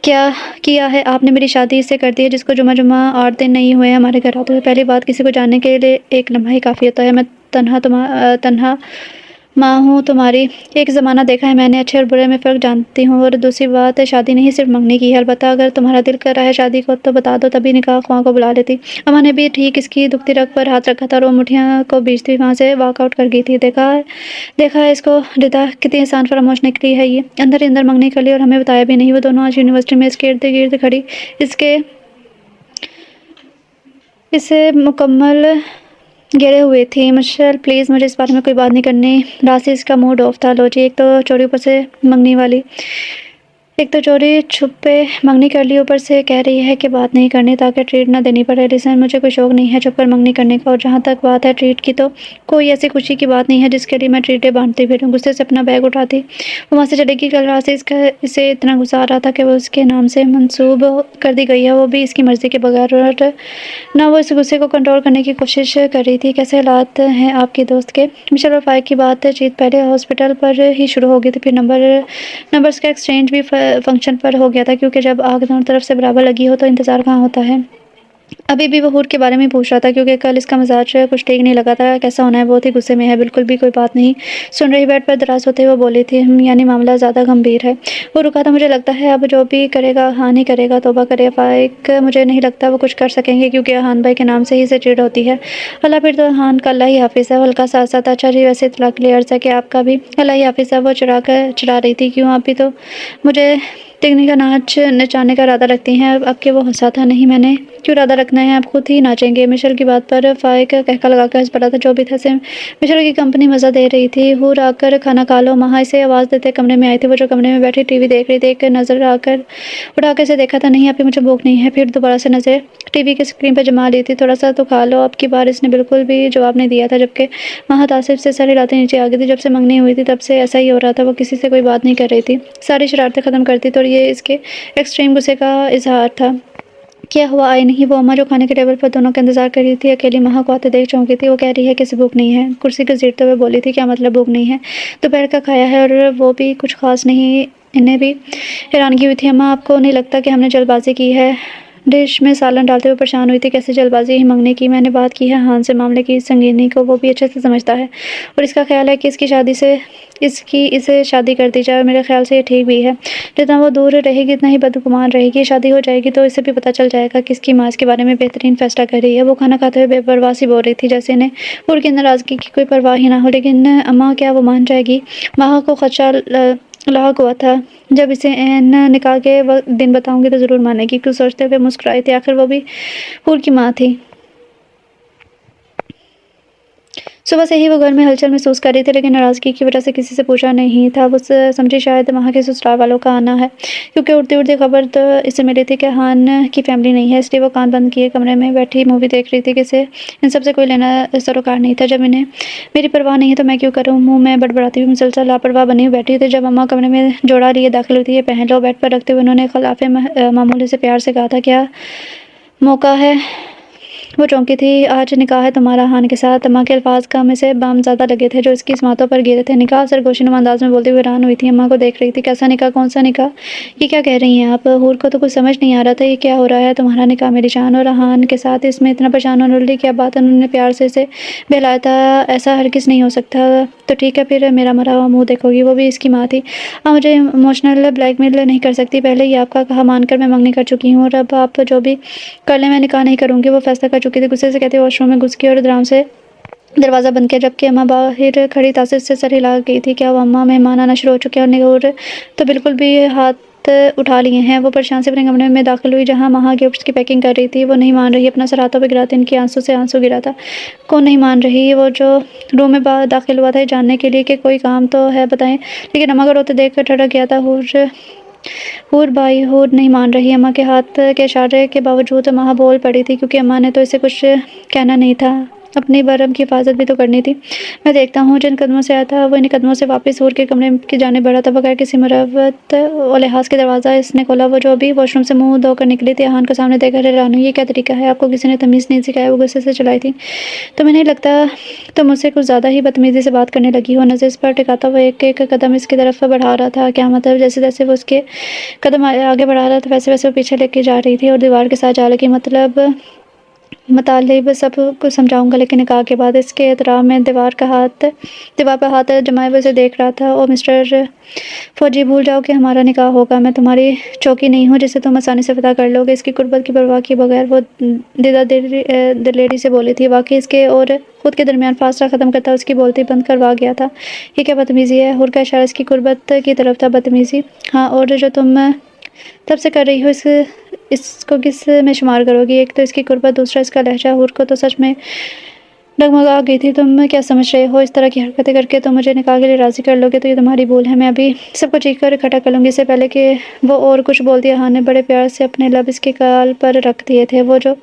کیا کیا ہے آپ نے؟ میری شادی اس سے کر دی ہے جس کو جمعہ 8 دن نہیں ہوئے ہمارے گھر آتے ہوئے۔ پہلی بات، کسی کو جاننے کے لیے ایک لمحہ ہی کافی ہوتا ہے۔ میں تنہا ماں ہوں تمہاری۔ ایک زمانہ دیکھا ہے میں نے، اچھے اور برے میں فرق جانتی ہوں۔ اور دوسری بات، شادی نہیں صرف منگنی کی ہے۔ البتہ اگر تمہارا دل کر رہا ہے شادی کو تو بتا دو، تبھی نکاح خواہ کو بلا لیتی۔ اماں نے بھی ٹھیک اس کی دکھتی رگ پر ہاتھ رکھا تھا، اور وہ مٹھیوں کو بھیجتی وہاں سے واک آؤٹ کر گئی تھی۔ دیکھا ہے اس کو ردا کتنی آسان فراموش نکلی ہے۔ یہ اندر ہی اندر منگنی کر لی اور ہمیں بتایا بھی نہیں۔ وہ دونوں آج یونیورسٹی میں اس کے ارد گرد کھڑی اسے مکمل گھیرے ہوئے تھی۔ مشل پلیز، مجھے اس بارے میں کوئی بات نہیں کرنی۔ رات سے اس کا موڈ آف تھا۔ لو جی، ایک تو چوری اوپر سے منگنی والی، ایک تو چوری چھپے منگنی کر لی، اوپر سے کہہ رہی ہے کہ بات نہیں کرنی تاکہ ٹریٹ نہ دینی پڑے۔ لسن، مجھے کوئی شوق نہیں ہے چھپ کر منگنی کرنے کا، اور جہاں تک بات ہے ٹریٹ کی تو کوئی ایسی خوشی کی بات نہیں ہے جس کے لیے میں ٹریٹیں بانٹتی پھروں۔ غصے سے اپنا بیگ اٹھاتی وہ وہاں سے چلے گی۔ کل رات سے اسے اتنا غصہ آ رہا تھا کہ وہ اس کے نام سے منسوب کر دی گئی ہے، وہ بھی اس کی مرضی کے بغیر، اور نہ وہ اس غصے کو کنٹرول کرنے کی کوشش کر رہی تھی۔ کیسے حالات ہیں آپ کی دوست کے؟ مشل اور فائق کی بات چیت پہلے ہاسپٹل پر ہی شروع ہو گئی تھی، پھر نمبرز کا ایکسچینج بھی فنکشن پر ہو گیا تھا، کیونکہ جب آگ دونوں طرف سے برابر لگی ہو تو انتظار کہاں ہوتا ہے۔ ابھی بھی وہ ہور کے بارے میں پوچھ رہا تھا، کیونکہ کل اس کا مزاج کچھ ٹھیک نہیں لگا تھا۔ کیسا ہونا ہے؟ بہت ہی غصے میں ہے۔ بالکل بھی کوئی بات نہیں سن رہی۔ بیڈ پر دراز ہوتے ہوئے بولی تھی، یعنی معاملہ زیادہ گمبھیر ہے؟ وہ رکا تھا۔ مجھے لگتا ہے اب جو بھی کرے گا احان ہی کرے گا۔ توبہ کرے فائق، مجھے نہیں لگتا وہ کچھ کر سکیں گے، کیونکہ احان بھائی کے نام سے ہی اسے چڑ ہوتی ہے۔ اللہ، پھر تو احان کا اللہ ہی حافظ ہے۔ وہ ہلکا سا ہنسا تھا۔ اچھا جی، ویسے اطلاع کے لیے عرض ہے کہ آپ کا بھی اللہ ہی حافظ ہے۔ وہ چڑھا رہی تھی، کیوں آپ بھی تو مجھے ٹکنی کا ناچ نچانے کا ارادہ رکھتی ہیں؟ اب کہ وہ ہنسا تھا، نہیں میں نے کیوں ارادہ رکھنا ہیں آپ خود ہی ناچیں گے۔ مشیل کی بات پر فائق کہکا لگا کر ہنس پڑا تھا۔ جو بھی تھا سے مشیل کی کمپنی مزہ دے رہی تھی۔ ہور آ کر کھانا کھا لو۔ ماں اسے آواز دیتے کمرے میں آئی تھی۔ وہ جو کمرے میں بیٹھی ٹی وی دیکھ رہی تھی، ایک نظر اٹھا کر اسے دیکھا تھا۔ نہیں آپی، مجھے بھوک نہیں ہے۔ پھر دوبارہ سے نظر ٹی وی کی اسکرین پر جما لی تھی۔ تھوڑا سا تو کھا لو۔ اب کی بار اس نے بالکل بھی جواب نہیں دیا تھا، جبکہ ماں تعصب سے سر ہلاتے نیچے آ گئی تھی۔ جب سے منگنی ہوئی تھی تب سے ایسا ہی ہو رہا تھا، وہ کسی سے کوئی بات نہیں کر رہی تھی، ساری شرارتیں ختم کرتی تھی، اور یہ اس کے ایکسٹریم غصے کا اظہار تھا۔ کیا ہوا، آئی نہیں؟ وہ اماں جو کھانے کے ٹیبل پر دونوں کا انتظار کر رہی تھی، اکیلی ماں کو آتے دیکھ چونکی تھی۔ وہ کہہ رہی ہے کہ اسے بھوک نہیں ہے، کرسی گھسیٹتے ہوئے بولی تھی۔ کیا مطلب بھوک نہیں ہے؟ دوپہر کا کھایا ہے، اور وہ بھی کچھ خاص نہیں۔ انہیں بھی حیرانگی ہوئی تھی۔ اماں، آپ کو نہیں لگتا کہ ہم نے جلد بازی کی ہے؟ ڈش میں سالن ڈالتے ہوئے پریشان ہوئی تھی۔ کیسے جلد بازی؟ ہی منگنے کی۔ میں نے بات کی ہے ہان سے، معاملے کی سنگینی کو وہ بھی اچھے سے سمجھتا ہے، اور اس کا خیال ہے کہ اسے شادی کر دی جائے، اور میرے خیال سے یہ ٹھیک بھی ہے۔ جتنا وہ دور رہے گی اتنا ہی بدگمان رہے گی۔ شادی ہو جائے گی تو اسے بھی پتہ چل جائے گا کہ اس کی ماں اس کے بارے میں بہترین فیصلہ کر رہی ہے۔ وہ کھانا کھاتے ہوئے بے پرواہ سی بول رہی تھی، جیسے انہیں ہور کی ناراضگی کی کوئی پرواہ ہی نہ ہو۔ لیکن اماں، کیا وہ مان جائے گی؟ ماں کو خدشہ لاحق ہوا تھا، جب اسے نکاح کے دن بتاؤں گی تو ضرور مانے گی، کچھ سوچتے ہوئے مسکرائی تھی۔ آخر وہ بھی ہور کی ماں تھی۔ صبح سے ہی وہ گھر میں ہلچل محسوس کر رہی تھی، لیکن ناراضگی کی وجہ سے کسی سے پوچھا نہیں تھا۔ وہ سمجھی شاید وہاں کے سسرال والوں کا آنا ہے، کیونکہ اڑتی خبر تو اسے ملی تھی کہ ہان کی فیملی نہیں ہے۔ اس لیے وہ کان بند کیے کمرے میں بیٹھی مووی دیکھ رہی تھی کہ اسے ان سب سے کوئی لینا سروکار نہیں تھا۔ جب انہیں میری پرواہ نہیں ہے تو میں کیوں کروں؟ منہ میں بڑبڑاتی ہوئی مسلسل لاپرواہ بنی ہوئی بیٹھی تھی۔ جب اماں کمرے میں جوڑا لیے داخل ہوئی تھی، یہ پہن لو۔ بیڈ پر رکھتے ہوئے انہوں نے خلاف معمول سے پیار سے کہا تھا، کیا موقع ہے؟ وہ چونکی تھی۔ آج نکاح ہے تمہارا ہان کے ساتھ۔ اماں کے الفاظ کم اسے بام زیادہ لگے تھے، جو اس کی سماعتوں پر گرے تھے۔ نکاح؟ سرگوشی نما انداز میں بولتی ہوئی حیران ہوئی تھی، اماں کو دیکھ رہی تھی۔ کیسا نکاح؟ کون سا نکاح؟ یہ کیا کہہ رہی ہیں آپ؟ ہور کو تو کچھ سمجھ نہیں آ رہا تھا، یہ کیا ہو رہا ہے؟ تمہارا نکاح میری جان، اور ہان کے ساتھ؟ اس میں اتنا پریشان ہونے والی کیا بات ہے؟ انہوں نے پیار سے اسے بہلایا تھا، ایسا ہرگز نہیں ہو سکتا۔ تو ٹھیک ہے، پھر میرا مرا ہوا منہ دیکھو گی۔ وہ بھی اس کی ماں تھی۔ مجھے ایموشنل بلیک میل نہیں کر سکتی، پہلے ہی آپ کا کہا مان کر میں منگنی کر چکی ہوں، اور اب آپ جو بھی کر لیں میں نکاح نہیں کروں گی۔ وہ فیصلہ کر چکی تھی۔ غصے سے کہتے واش روم میں گھس گئی اور دھڑام سے دروازہ بند کیا، جبکہ اماں باہر کھڑی تعصب سے سر ہلا گئی تھی۔ کیا ہوا اماں؟ مہمان آنا شروع ہو چکے ہیں، اور نور تو بالکل بھی ہاتھ اٹھا لیے ہیں۔ وہ پریشان سے اپنے کمرے میں داخل ہوئی، جہاں ماں گفٹس کی پیکنگ کر رہی تھی۔ وہ نہیں مان رہی، اپنا سر ہاتھوں پہ گراتی ان کے آنسو سے آنسو گرا تھا۔ کون نہیں مان رہی؟ وہ جو روم میں داخل ہوا تھا یہ جاننے کے لیے کہ کوئی کام تو ہے، بتائیں۔ لیکن اماں کو روتے دیکھ کر ٹھڑک گیا تھا۔ ہور بھائی، ہور نہیں مان رہی۔ اماں کے ہاتھ کے اشارے کے باوجود ماں بول پڑی تھی، کیونکہ اماں نے تو اسے کچھ کہنا نہیں تھا، اپنی برم کی حفاظت بھی تو کرنی تھی۔ میں دیکھتا ہوں۔ جن قدموں سے آیا تھا وہ انہی قدموں سے واپس ہور کے کمرے کی جانب بڑھا تھا، بغیر کسی مروت و لحاظ کے دروازہ اس نے کھولا۔ وہ جو ابھی واش روم سے منہ دھو کر نکلی تھی، ہان کو سامنے دیکھ کر حیران ہوئی۔ یہ کیا طریقہ ہے؟ آپ کو کسی نے تمیز نہیں سکھایا؟ وہ غصے سے چلائی تھی۔ تمہیں نہیں لگتا تم مجھ سے کچھ زیادہ ہی بدتمیزی سے بات کرنے لگی ہو؟ نظر اس پر ٹکاتا ہوا ایک ایک قدم اس کی طرف بڑھا رہا تھا۔ کیا مطلب؟ جیسے جیسے وہ اس کے قدم آگے بڑھا رہا تھا ویسے ویسے وہ پیچھے لے کے جا رہی تھی، اور دیوار کے ساتھ جا لگی۔ مطالب سب کچھ سمجھاؤں گا، لیکن نکاح کے بعد؟ اس کے اعتراف میں دیوار پہ ہاتھ جمائے ہوئے اسے دیکھ رہا تھا۔ او مسٹر فوجی، بھول جاؤ کہ ہمارا نکاح ہوگا۔ میں تمہاری چوکی نہیں ہوں جسے تم آسانی سے فتح کر لو گے۔ اس کی قربت کی پرواہ کیے بغیر وہ دیدہ دلیری سے بولی تھی۔ واقعی اس کے اور خود کے درمیان فاصلہ ختم کرتا اس کی بولتی بند کروا گیا تھا۔ یہ کیا بدتمیزی ہے؟ ہور کا اشارہ اس کی قربت کی طرف تھا۔ بدتمیزی؟ ہاں، اور جو تم تب سے کر رہی ہو اس کو کس میں شمار کرو گی؟ ایک تو اس کی قربت، دوسرا اس کا لہجہ۔ ہور کو تو سچ میں ڈگمگا گئی تھی۔ تم کیا سمجھ رہے ہو؟ اس طرح کی حرکتیں کر کے تم مجھے نکاح کے لیے راضی کر لو گے تو یہ تمہاری بھول ہے۔ میں ابھی سب کو چیخ کر اکٹھا کر لوں گی۔ اس سے پہلے کہ وہ اور کچھ بولتی، ہان نے بڑے پیار سے اپنے لب اس کے گال پر رکھ دیے تھے۔ وہ جو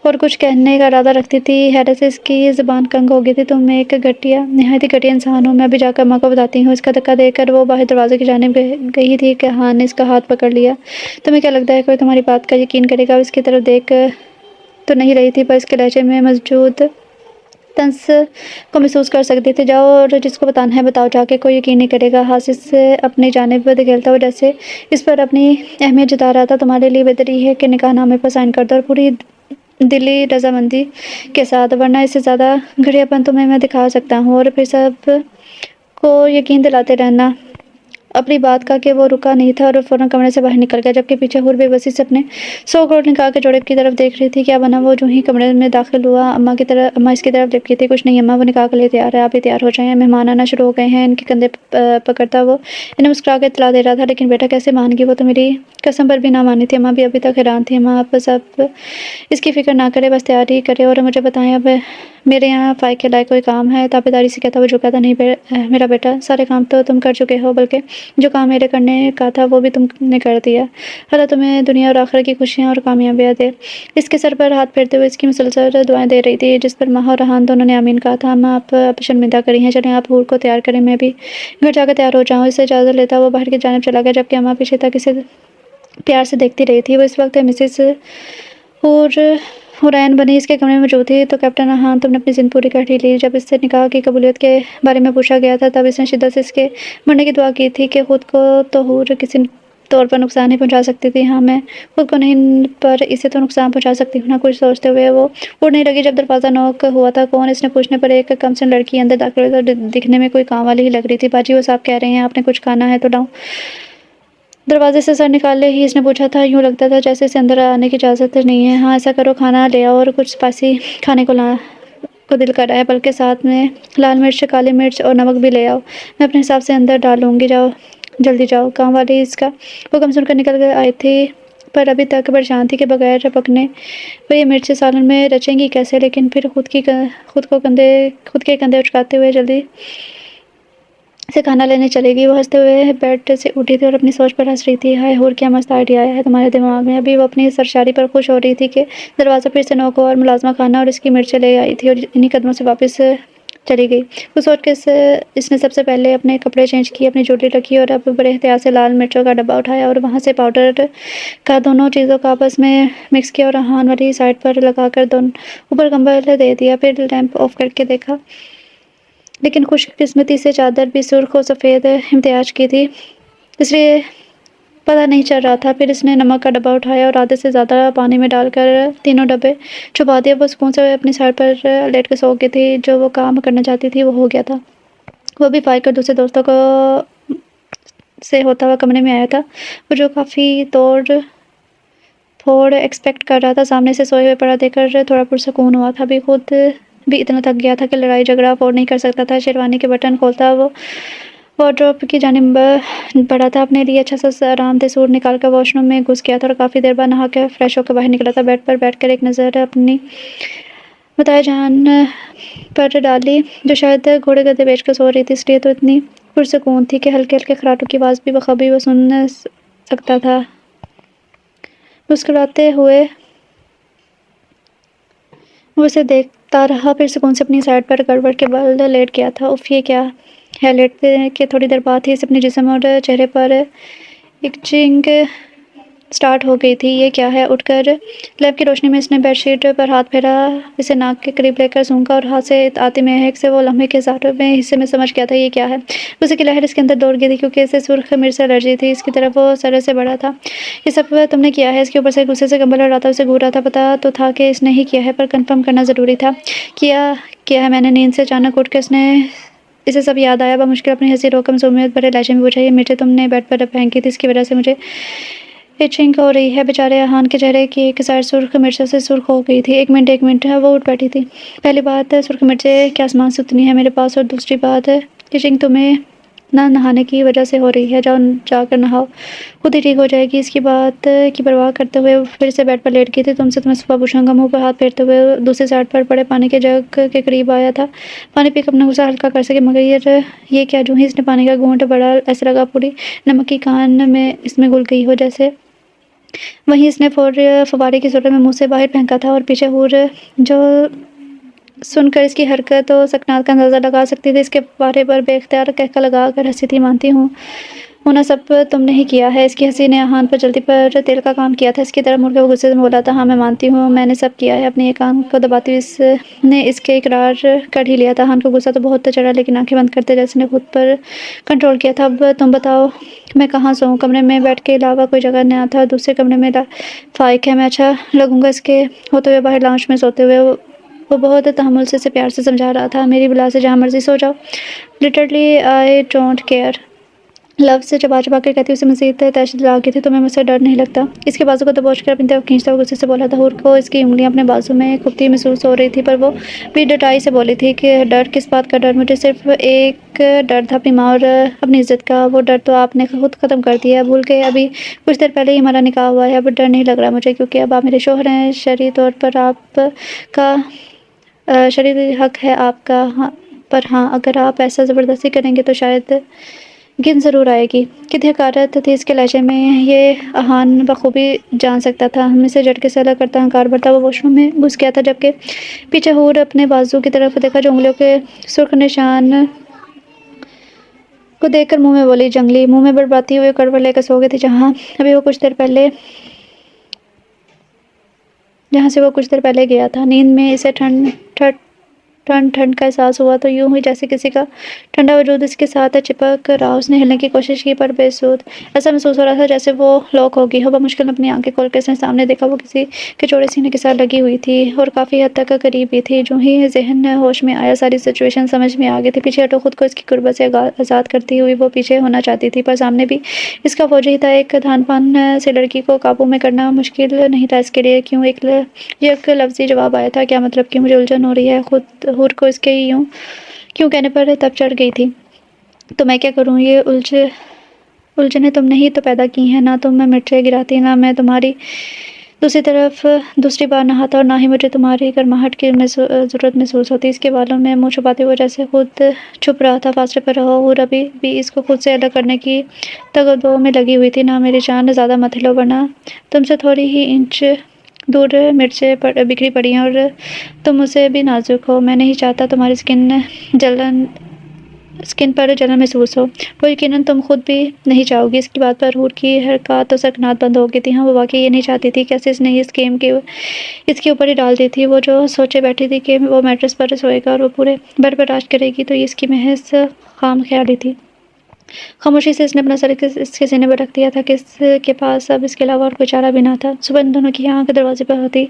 اور کچھ کہنے کا ارادہ رکھتی تھی، حیرت سے اس کی زبان کنگ ہو گئی تھی۔ تم ایک نہایت ہی گھٹیا انسان ہو۔ میں ابھی جا کر ماں کو بتاتی ہوں۔ اس کا دھکا دے کر وہ باہر دروازے کی جانب گئی تھی کہ ہان نے اس کا ہاتھ پکڑ لیا۔ تمہیں کیا لگتا ہے کوئی تمہاری بات کا یقین کرے گا؟ اس کی طرف دیکھ تو نہیں رہی تھی، پر اس کے لہجے میں موجود طنز کو محسوس کر سکتی تھی۔ جاؤ، اور جس کو بتانا ہے بتاؤ جا کے، کوئی یقین نہیں کرے گا۔ ہاتھ سے اپنی جانب دھکیلتا ہوا جیسے اس پر اپنی اہمیت جتا رہا تھا۔ تمہارے لیے بہتری ہے کہ نکاح نامے پر سائن کر دو، اور پوری دلی رضامندی کے ساتھ، ورنہ اس سے زیادہ گھٹیا پن تمہیں میں دکھا سکتا ہوں، اور پھر سب کو یقین دلاتے رہنا اپنی بات کا کہ وہ رکا نہیں تھا اور فوراً کمرے سے باہر نکل گیا، جبکہ پیچھے حور بے بسی سے اپنے 100 کروڑ نکاح کے جوڑے کی طرف دیکھ رہی تھی۔ کیا بنا؟ وہ جو ہی کمرے میں داخل ہوا اماں اس کی طرف لپکی تھی۔ کچھ نہیں اماں، وہ نکاح کے لیے تیار ہے، آپ بھی تیار ہو جائیں، مہمان آنا شروع ہو گئے ہیں۔ ان کے کندھے پکڑتا وہ انہیں مسکرا کے اطلاع دے رہا تھا، لیکن بیٹا کیسے مان گی؟ وہ تو میری قسم پر بھی نہ مانی تھی۔ اماں بھی ابھی تک حیران تھی۔ اماں آپ سب اس کی فکر نہ کرے، بس تیاری کرے اور مجھے بتائیں اب میرے یہاں فائق کے لائق کوئی کام ہے؟ تابعداری سے کہتا وہ جھکا تھا۔ نہیں میرا بیٹا، سارے کام تو تم کر چکے ہو، بلکہ جو کام میرے کرنے کا تھا وہ بھی تم نے کر دیا۔ اللہ تمہیں دنیا اور آخرت کی خوشیاں اور کامیابیاں دے۔ اس کے سر پر ہاتھ پھیرتے ہوئے اس کی مسلسل دعائیں دے رہی تھی، جس پر ماہ اور ریحان دونوں نے آمین کہا تھا۔ اماں آپ اب شرمندہ کری ہیں، چلیں آپ حور کو تیار کریں، میں بھی گھر جا کر تیار ہو جاؤں۔ اس سے اجازت لیتا وہ باہر کی جانب چلا گیا، جبکہ اماں پیچھے تک اسے پیار سے دیکھتی رہی تھی۔ وہ اس وقت مسز حورین بنی اس کے کمرے میں موجود تھی۔ تو کیپٹن ریحان، تم نے اپنی ضد پوری کر ہی لی۔ جب اس سے نکاح کی قبولیت کے بارے میں پوچھا گیا تھا، تب اس نے شدت سے اس کے مرنے کی دعا کی تھی کہ خود کو تو حور کسی طور پر نقصان نہیں پہنچا سکتی تھی۔ ہاں، میں خود کو نہیں، پر اسے تو نقصان پہنچا سکتی ہوں نا۔ کچھ سوچتے ہوئے وہ اڑنے لگی، جب دروازہ نوک ہوا تھا۔ کون؟ اس نے پوچھنے پر ایک کمسن لڑکی اندر داخل ہوئی اور دکھنے میں کوئی کام والی ہی لگ رہی تھی۔ باجی، وہ صاحب کہہ رہے ہیں آپ نے کچھ کھانا ہے تو لاؤں؟ دروازے سے سر نکالے ہی اس نے پوچھا تھا۔ یوں لگتا تھا جیسے اسے اندر آنے کی اجازت نہیں ہے۔ ہاں ایسا کرو، کھانا لے آؤ اور کچھ اسپائسی کھانے کو دل کر رہا ہے، بلکہ ساتھ میں لال مرچ، کالی مرچ اور نمک بھی لے آؤ، میں اپنے حساب سے اندر ڈال لوں گی، جاؤ جلدی جاؤ۔ کام والی اس کا حکم سن کر نکل آئی تھی، پر ابھی تک پریشان تھی کہ بغیر پکنے وہ یہ مرچیں سالن میں رچیں گی کیسے، لیکن پھر خود کے کندھے اچکاتے ہوئے جلدی سے کھانا لینے چلے گی۔ وہ ہنستے ہوئے بیڈ سے اٹھی تھی اور اپنی سوچ پر ہنس رہی تھی۔ ہائے حور، کیا مست آئیڈیا آیا ہے تمہارے دماغ میں۔ ابھی وہ اپنی سرشاری پر خوش ہو رہی تھی کہ دروازہ پھر سے نوک ہوا اور ملازمہ خانہ اور اس کی مرچیں لے آئی تھی اور انہی قدموں سے واپس چلی گئی۔ وہ سوچ کے اس نے سب سے پہلے اپنے کپڑے چینج کیے، اپنی چوٹی رکھی اور اب بڑے احتیاط سے لال مرچوں کا ڈبہ اٹھایا اور وہاں سے پاؤڈر کا دونوں چیزوں کو آپس میں مکس کیا اور ریحان والی سائڈ پر لگا کر اوپر کمبل دے دیا۔ پھر لیمپ آف کر کے دیکھا، لیکن خوش قسمتی سے چادر بھی سرخ و سفید امتزاج کی تھی، اس لیے پتہ نہیں چل رہا تھا۔ پھر اس نے نمک کا ڈبہ اٹھایا اور آدھے سے زیادہ پانی میں ڈال کر تینوں ڈبے چھپا دیا۔ وہ سکون سے اپنی سائڈ پر لیٹ کے سو گئی تھی۔ جو وہ کام کرنا چاہتی تھی وہ ہو گیا تھا۔ وہ بھی فائق اور دوسرے دوستوں سے ہوتا ہوا کمرے میں آیا تھا، وہ جو کافی تھوڑ ایکسپیکٹ کر رہا تھا۔ سامنے سے سوئے ہوئے پردہ دیکھ کر تھوڑا پرسکون ہوا تھا۔ ابھی خود بھی اتنا تھک گیا تھا کہ لڑائی جھگڑا افورڈ نہیں کر سکتا تھا۔ شیروانی کے بٹن کھولتا وہ وارڈروب کی جانب بڑھا تھا، اپنے لیے اچھا سا آرام دہ سوٹ نکال کر واش روم میں گھس گیا تھا اور کافی دیر بعد نہا کے فریش ہو کر باہر نکلا تھا۔ بیڈ پر بیٹھ کر ایک نظر اپنی متاع جان پر ڈالی، جو شاید گھوڑے گدھے بیچ کر سو رہی تھی، اس لیے تو اتنی پرسکون تھی کہ ہلکے ہلکے خراٹوں کی آواز بھی بخوبی وہ سن سکتا تھا۔ مسکراتے ہوئے وہ اسے دیکھتا رہا، پھر سکون سے اپنی سائڈ پر گڑبڑ کے بل لیٹ گیا تھا۔ اف، یہ کیا ہے؟ لیٹنے کے تھوڑی دیر بعد ہی اسے اپنے جسم اور چہرے پر اچنگ سٹارٹ ہو گئی تھی۔ یہ کیا ہے؟ اٹھ کر لیمپ کی روشنی میں اس نے بیڈ شیٹ پر ہاتھ پھیرا، اسے ناک کے قریب لے کر سونگھا اور ہاتھ سے آتی مہک سے وہ لمحے کے 1000ویں حصے میں سمجھ گیا تھا یہ کیا ہے۔ غصے کی لہر اس کے اندر دوڑ گئی تھی، کیونکہ اسے سرخ مرچ سے الرجی تھی۔ اس کی طرف وہ سر سے بڑھا تھا۔ یہ سب تم نے کیا ہے؟ اس کے اوپر سے غصے سے کمبل ہٹاتا اسے گھور رہا تھا۔ پتا تو تھا کہ اس نے ہی کیا ہے، پر کنفرم کرنا ضروری تھا۔ کیا ہے میں نے؟ نیند سے اچانک اٹھ کے اسے سب یاد آیا۔ بمشکل اپنی ہنسی روک کر معصومیت بھرے لہجے میں پوچھا، یہ مرچیں تم نے بیڈ پر پھینکی تھی، اس کی وجہ سے مجھے ایچنگ ہو رہی ہے۔ بیچارے ریحان کے چہرے کی ایک سائڈ سرخ مرچوں سے سرخ ہو گئی تھی۔ ایک منٹ، وہ اٹھ بیٹھی تھی۔ پہلی بات، سرخ مرچیں کیا آسمان سے اتنی ہیں میرے پاس، اور دوسری بات ایچنگ تمہیں نہ نہانے کی وجہ سے ہو رہی ہے، جا کر نہاؤ، خود ہی ٹھیک ہو جائے گی۔ اس کی بات کی پرواہ کرتے ہوئے وہ پھر سے بیڈ پر لیٹ گئی تھی۔ تم سے تو میں صبح پوچھوں گا۔ منہ پر ہاتھ پھیرتے ہوئے دوسری سائڈ پر پڑے پانی کے جگ کے قریب آیا تھا، پانی پی کر اپنا غصہ ہلکا کر سکے، مگر یہ کیا؟ جو ہی اس نے پانی کا گھونٹ بڑھا، ایسے لگا پوری نمک کی کان میں اس میں گھل گئی ہو جیسے وہیں اس نے فوارے کی صورت میں منہ سے باہر پھینکا تھا۔ اور پیچھے حور جو سن کر اس کی حرکت و سکنات کا اندازہ لگا سکتی تھی، اس کے بارے پر بے اختیار قہقہ لگا کر ہنسی تھی۔ مانتی ہوں ہونا سب تم نے ہی کیا ہے۔ اس کی ہنسی نے ریحان پر جلدی پر تیل کا کام کیا تھا۔ اس کی طرف مڑ کے وہ غصے سے بولا تھا، ہاں میں مانتی ہوں، میں نے سب کیا ہے۔ اپنی ایک آنکھ کو دباتی ہوئی نے اس کے اقرار کر ہی لیا تھا۔ ریحان کو غصہ تو بہت چڑھا، لیکن آنکھیں بند کرتے جیسے نے خود پر کنٹرول کیا تھا۔ اب تم بتاؤ میں کہاں سوؤں؟ کمرے میں بیڈ کے علاوہ کوئی جگہ نہ تھا۔ دوسرے کمرے میں فائق ہے، میں اچھا لگوں گا اس کے ہوتے ہوئے باہر لاؤنج میں سوتے ہوئے؟ وہ بہت تحمل سے اسے پیار سے سمجھا رہا تھا۔ میری بلا سے جہاں مرضی سو جاؤ، لٹرلی آئی ڈونٹ کیئر۔ لفظ سے چبا چبا کر کہتی، اسے مزید تشدد آگے تھی، تمہیں مجھ سے ڈر نہیں لگتا؟ اس کے بازو کو دبوچ کر اپنی طرف کھینچتا ہوا غصے سے بولا تھا۔ حور کو اس کی انگلیاں اپنے بازو میں کھپتی محسوس ہو رہی تھی، پر وہ بھی ڈٹائی سے بولی تھی کہ ڈر کس بات کا ڈر؟ مجھے صرف ایک ڈر تھا، اپنی ماں اور اپنی عزت کا۔ وہ ڈر تو آپ نے خود ختم کر دیا ہے، بھول کے ابھی کچھ دیر پہلے ہی ہمارا نکاح ہوا ہے۔ اب ڈر نہیں لگ رہا مجھے، کیونکہ اب آپ میرے شوہر ہیں۔ شرعی طور پر آپ کا شرعی حق ہے آپ کا، پر ہاں، اگر آپ ایسا زبردستی کریں گے تو شاید گن ضرور آئے گی۔ کتنی حقارت تھی اس کے لہجے میں، یہ احان بخوبی جان سکتا تھا۔ ہم سے جھٹکے سے الگ کرتا ہنکار بھرتا وہ واش روم میں گھس گیا تھا، جبکہ پیچھے حور اپنے بازو کی طرف دیکھا جو انگلیوں کے سرخ نشان کو دیکھ کر منہ میں بولی، جنگلی، منہ میں بڑبڑاتی ہوئے کروٹ لے کر سو گئی تھی جہاں سے وہ کچھ دیر پہلے گیا تھا۔ نیند میں اسے ٹھنڈ کا احساس ہوا، تو یوں ہی جیسے کسی کا ٹھنڈا وجود اس کے ساتھ چپک رہا۔ اس نے ہلنے کی کوشش کی، پر بے سود۔ ایسا محسوس ہو رہا تھا جیسے وہ لاک ہوگی ہو۔ بمشکل اپنی آنکھیں کھول کر اس نے سامنے دیکھا، وہ کسی کے چوڑے سینے کے ساتھ لگی ہوئی تھی اور کافی حد تک قریب بھی تھی۔ جو ہی ذہن ہوش میں آیا، ساری سچویشن سمجھ میں آ گئی تھی۔ پیچھے ہٹو، خود کو اس کی قربت سے آزاد کرتی ہوئی وہ پیچھے ہونا چاہتی تھی، پر سامنے بھی اس کا فوج ہی تھا۔ ایک دھان پان سی لڑکی کو قابو میں کرنا مشکل نہیں تھا اس کے لیے۔ کیوں؟ یک لفظی جواب آیا تھا، کیا مطلب کہ مجھے الجھن ہو رہی ہے؟ خود حور کو اس کے یوں کیوں کہنے پر تب چڑھ گئی تھی۔ تو میں کیا کروں؟ یہ الجھنیں تم نے ہی تو پیدا کی ہیں، نہ تم میں مرچیں گراتی، نہ میں تمہاری دوسری بار نہاتا، اور نہ ہی مجھے تمہاری گرماہٹ کی ضرورت محسوس ہوتی۔ اس کے بالوں میں منہ چھپاتے ہوئے جیسے خود چھپ رہا تھا۔ فاصلے پر رہو، حور ابھی بھی اس کو خود سے الگ کرنے کی تگ و دو میں لگی ہوئی تھی۔ نہ میری جان، زیادہ مت ہلو، ورنہ تم سے تھوڑی ہی انچ دور مرچیں بکھری پڑی ہیں اور تم مجھ سے بھی نازک ہو۔ میں نہیں چاہتا تمہاری اسکن پر جلن محسوس ہو۔ وہ یقیناً تم خود بھی نہیں چاہو گی۔ اس کی بات پر حور کی حرکات و سکنات بند ہو گئی تھی۔ ہاں، وہ واقعی یہ نہیں چاہتی تھی۔ کیسے اس نے اس گیم اس کے اوپر ہی ڈال دی تھی؟ وہ جو سوچے بیٹھی تھی کہ وہ میٹرس پر سوئے گا اور وہ پورے برداشت کرے گی، تو یہ اس کی محض خام خیالی تھی۔ خاموشی سے اس نے اپنا سر اس کے سینے پر رکھ دیا تھا کہ اس کے پاس اب اس کے علاوہ اور کوئی چارہ بھی نہ تھا۔ صبح ان دونوں کی آنکھ دروازے پر ہوتی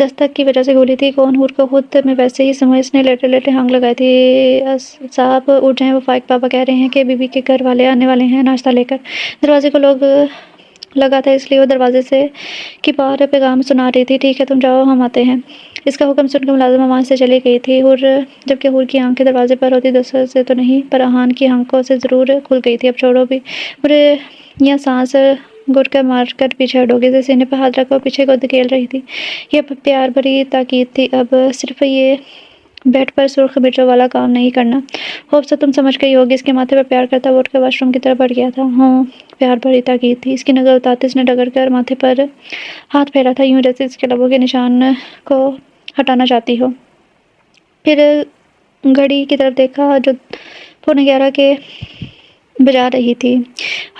دستک کی وجہ سے کھلی تھی۔ کون؟ حور کو خود میں ویسے ہی سمجھ اس نے لیٹے لیٹے ہانگ لگائی تھی۔ صاحب اٹھ جائیں، وہ فائق بابا کہہ رہے ہیں کہ بی بی کے گھر والے آنے والے ہیں ناشتہ لے کر۔ دروازے کو لگا تھا، اس لیے وہ دروازے سے کی پار پیغام سنا رہی تھی۔ ٹھیک ہے، تم جاؤ، ہم آتے ہیں۔ اس کا حکم سن کر ملازمہ وہاں سے چلی گئی تھی، جبکہ حور کی آنکھیں دروازے پر ہوتی دستک سے تو نہیں، پر احان کی آنکھوں سے ضرور کھل گئی تھی۔ اب چھوڑو بھی مجھے، یا سانس گھٹکا مار کر پیچھے ہٹو گے؟ سینے پر ہاتھ رکھ کر پیچھے کو دھکیل رہی تھی۔ یہ پیار بھری تاکید تھی۔ اب صرف یہ بیڈ پر سرخ مرچوں والا کام نہیں کرنا۔ خوب سے تم سمجھ گئی ہوگی۔ اس کے ماتھے پر پیار کرتا وہ اٹھ کر واش روم کی طرف بڑھ گیا تھا۔ ہاں، پیار بھری تاکید تھی۔ اس کی نظر اتارتے اس نے ڈگر کر ماتھے پر ہاتھ پھیرا تھا، یوں جیسے اس کے لبوں کے نشان کو ہٹانا چاہتی ہو۔ پھر گھڑی کی طرف دیکھا جو 11:15 کے بجا رہی تھی۔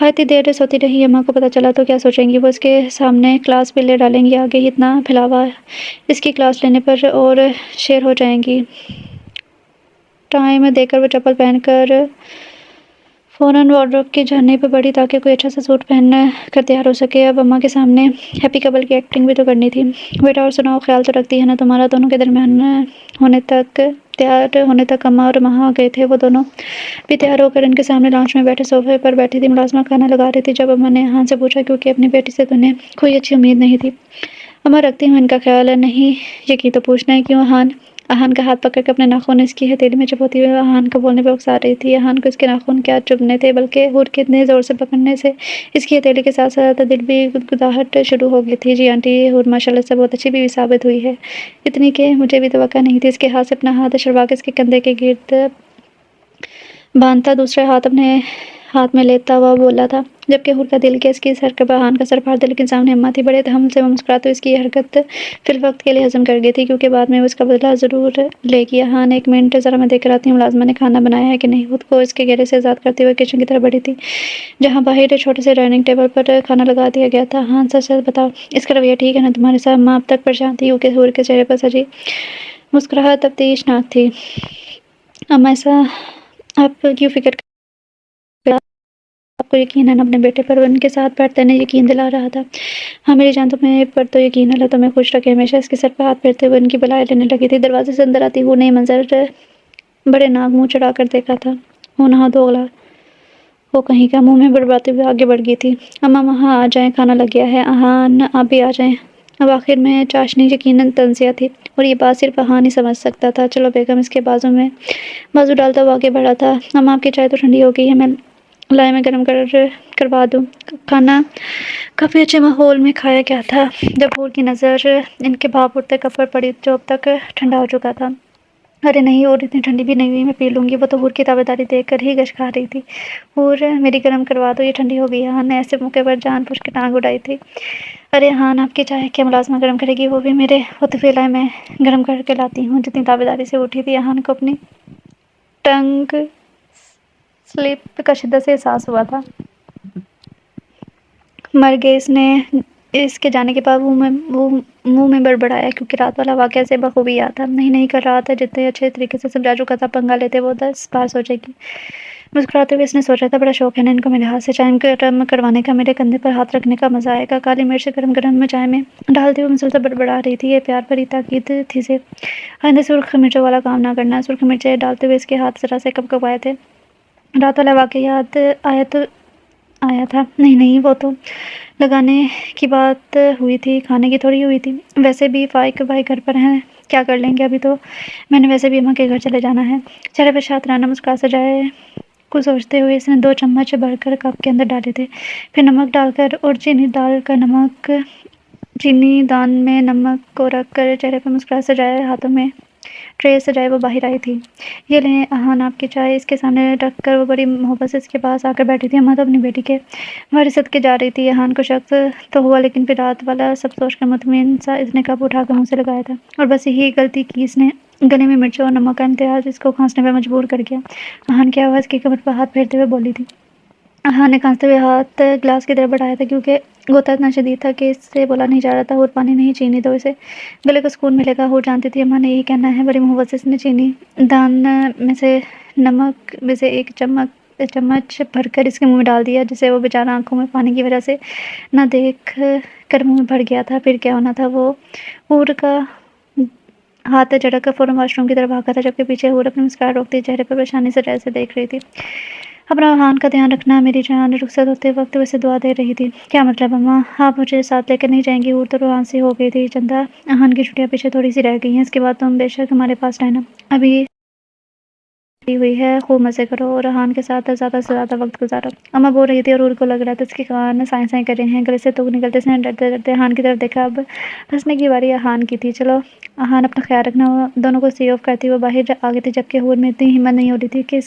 ہاں، اتنی دیر سوتی رہی، اماں کو پتہ چلا تو کیا سوچیں گی؟ وہ اس کے سامنے کلاس بھی لے ڈالیں گی، آگے ہی اتنا پھیلاوا اس کی کلاس لینے پر، اور شیر ہو جائیں گی۔ ٹائم دیکھ کر وہ چپل پہن کر فوراً وارڈروب کی جھرنے پہ بڑھی تاکہ کوئی اچھا سا سوٹ پہن کر تیار ہو سکے۔ اب اماں کے سامنے ہیپی کپل کی ایکٹنگ بھی تو کرنی تھی۔ بیٹا، اور سناؤ، خیال تو رکھتی ہے نا تمہارا؟ دونوں کے درمیان تیار ہونے تک اماں اور ماں آ گئے تھے۔ وہ دونوں بھی تیار ہو کر ان کے سامنے لاؤنج میں بیٹھے صوفے پر بیٹھی تھی۔ ملازمہ کھانا لگا رہی تھی جب اماں نے احان سے پوچھا، کیونکہ اپنی بیٹی سے تو انہیں کوئی اچھی امید نہیں تھی۔ اماں، رکھتی ہوں ان کا خیال۔ نہیں یقین تو پوچھنا ہے کیوں؟ احان کا ہاتھ پکڑ کر اپنے ناخن اس کی ہتھیلی میں چبوتی ہوئی احان کو بولنے پر اکسا رہی تھی۔ احان کو اس کے ناخن کیا چبھنے تھے، بلکہ حور کے اتنے زور سے پکڑنے سے اس کی ہتھیلی کے ساتھ ساتھ دل بھی گدگداہٹ شروع ہو گئی تھی۔ جی آنٹی، حور ماشاءاللہ سے بہت اچھی بیوی ثابت ہوئی ہے، اتنی کہ مجھے بھی توقع نہیں تھی۔ اس کے ہاتھ سے اپنا ہاتھ چھڑوا کے اس کے کندھے کے گرد باندھتا دوسرے ہاتھ اپنے ہاتھ میں لیتا ہوا بولا تھا، جبکہ حور کا دل کہ اس کی سر پر احان کا سر پھاڑ دے، لیکن سامنے اماں تھی۔ بڑے تحمل سے وہ مسکراتے ہوئے اس کی یہ حرکت فی الوقت کے لیے ہضم کر گئی تھی، کیونکہ بعد میں وہ اس کا بدلہ ضرور لے گی۔ احان، ایک منٹ ذرا میں دیکھ کر آتی ہوں ملازمہ نے کھانا بنایا ہے کہ نہیں۔ خود کو اس کے گھیرے سے آزاد کرتے ہوئے کچن کی طرف بڑھی تھی، جہاں باہر چھوٹے سے ڈائننگ ٹیبل پر کھانا لگا دیا گیا تھا۔ احان، سچ سچ بتاؤ، اس کا رویہ ٹھیک ہے نا تمہارے ساتھ؟ اماں اب تک پریشان تھی، کیونکہ حور کے چہرے پر سجی مسکراہٹ تفتیش ناک تھی۔ اماں، ایسا آپ کیوں فکر آپ کو یقین ہے نا اپنے بیٹے پر؟ ان کے ساتھ بیٹھتے نے یقین دلا رہا تھا۔ ہاں میری جان، تمہیں پر تو یقین ہے، اللہ تمہیں خوش رکھے ہمیشہ۔ اس کے سر پر ہاتھ پھیرتے ہوئے ان کی بلائیں لینے لگی تھی۔ دروازے سے اندر آتی حور نے یہ منظر بڑے ناگ منہ چڑھا کر دیکھا تھا۔ ہونہار دوگلا وہ کہیں کا منہ میں بڑبڑاتے ہوئے آگے بڑھ گئی تھی۔ اماں وہاں آ جائیں، کھانا لگ گیا ہے۔ احان آپ بھی آ جائیں۔ اب آخر میں چاشنی یقیناً تنزیہ تھی اور یہ بات صرف احان ہی سمجھ سکتا تھا۔ چلو بیگم اس کے بازو میں بازو ڈالتا ہوا آگے بڑھا تھا۔ اماں آپ کی چائے تو ٹھنڈی ہو گئی ہے، میں گرم کروا دوں۔ کھانا کافی اچھے ماحول میں کھایا گیا تھا۔ جب حور کی نظر ان کے بھاپ اٹھتے کپ پر پڑی جو اب تک ٹھنڈا ہو چکا تھا۔ ارے نہیں، اور اتنی ٹھنڈی بھی نہیں ہوئی، میں پی لوں گی۔ وہ تو حور کی تابعداری دیکھ کر ہی گش کھا رہی تھی۔ حور میری گرم کروا دو، یہ ٹھنڈی ہو گئی ہے۔ احان نے ایسے موقع پر جان بوجھ کے ٹانگ اڑائی تھی۔ ارے احان، آپ کی چائے کیا ملازمہ گرم کرے گی؟ وہ بھی میرے ہوتے ہوئے لائے، میں گرم کر کے لاتی ہوں۔ جتنی تابعداری سے اٹھی تھی، احان کو اپنی ٹنگ سلپ کا شدت سے احساس ہوا تھا۔ مر گئے اس کے جانے کے بعد وہ منہ میں بڑبڑایا کیونکہ رات والا واقعہ سے بخوبی یاد تھا۔ نہیں کر رہا تھا، جتنے اچھے طریقے سے سمجھا چکا تھا، پنگا لیتے وہ 10 بار سوچے گی۔ مسکراتے ہوئے اس نے سوچا تھا، بڑا شوق ہے نا ان کو میرے ہاتھ سے چائے گرم کروانے کا، میرے کندھے پر ہاتھ رکھنے کا مزہ آئے گا۔ کالی مرچ گرم چائے میں ڈالتے ہوئے مسلسل بڑبڑا رہی تھی۔ یہ پیار بھری تاکید تھی سے آئندہ سرخ مرچوں والا کام نہ کرنا۔ سرخ مرچیں ڈالتے ہوئے اس کے ہاتھ ذرا سے کپکپائے تھے۔ رات والا واقعہ یاد آیا تھا۔ نہیں، وہ تو لگانے کی بات ہوئی تھی، کھانے کی تھوڑی ہوئی تھی۔ ویسے بھی فائق بھائی گھر پر ہیں، کیا کر لیں گے؟ ابھی تو میں نے ویسے بھی اماں کے گھر چلے جانا ہے۔ چہرے پر شاطرانہ مسکراہٹ سجائے کچھ سوچتے ہوئے اس نے 2 چمچ بھر کر کپ کے اندر ڈالے تھے، پھر نمک ڈال کر اور چینی دان میں نمک کو رکھ کر چہرے پر مسکراہٹ سجائے ہاتھوں میں ٹرے سجائے وہ باہر آئی تھی۔ یہ لیں احان آپ کی چائے۔ اس کے سامنے رکھ کر وہ بڑی محبت سے اس کے پاس آ کر بیٹھی تھی۔ اماں تو اپنی بیٹی کے وارث صدقے جا رہی تھی۔ احان کو شک تو ہوا، لیکن پھر رات والا سب سوچ کر مطمئن سا اس نے کپ اٹھا کر منہ سے لگایا تھا، اور بس یہی غلطی کی اس نے۔ گلے میں مرچوں اور نمک کا امتزاج اس کو کھانسنے پر مجبور کر گیا۔ احان کی آواز کی کمر پر ہاتھ پھیرتے ہوئے بولی تھی۔ احان نے کھانستے ہوئے ہاتھ گلاس کی طرف بڑھایا تھا کیونکہ غوطہ اتنا شدید تھا کہ اس سے بولا نہیں جا رہا تھا۔ اور پانی نہیں، چینی دو، اسے گلے کو سکون ملے گا۔ حور جانتی تھی اماں نے یہی کہنا ہے۔ بڑی محبت سے اس نے چینی دان میں سے نمک میں سے 1 چمچ بھر کر اس کے منہ میں ڈال دیا، جسے وہ بیچارہ آنکھوں میں پانی کی وجہ سے نہ دیکھ کر منہ میں بھر گیا تھا۔ پھر کیا ہونا تھا؟ وہ حور کا ہاتھ جھٹک کر فوراً واش روم کی طرف بھاگا تھا، جبکہ پیچھے حور اپنی مسکراہٹ روکتے چہرے پر پریشانی سے جیسے دیکھ رہی تھی۔ اپنا احان کا دھیان رکھنا میری جان۔ رخصت ہوتے وقت وہ اسے دعا دے رہی تھی۔ کیا مطلب اماں؟ آپ مجھے ساتھ لے کر نہیں جائیں گی؟ حور تو روحان سی ہو گئی تھی۔ چندہ احان کی چھٹیاں پیچھے تھوڑی سی رہ گئی ہیں، اس کے بعد تم بے شک ہمارے پاس رہنا۔ ابھی ہوئی ہے، خوب مزے کرو اور احان کے ساتھ زیادہ سے زیادہ وقت گزارو۔ اماں بول رہی تھی اور حور کو لگ رہا تھا اس کے کان سائیں کر رہے ہیں۔ گلے سے تھوک نکلتے اس نے ڈرتے ڈرتے احان کی طرف دیکھا۔ اب ہنسنے کی باری احان کی تھی۔ چلو احان، اپنا خیال رکھنا۔ دونوں کو سی آف کرتی وہ باہر آ گئی تھی، جبکہ حور میں اتنی ہمت نہیں ہو رہی تھی کہ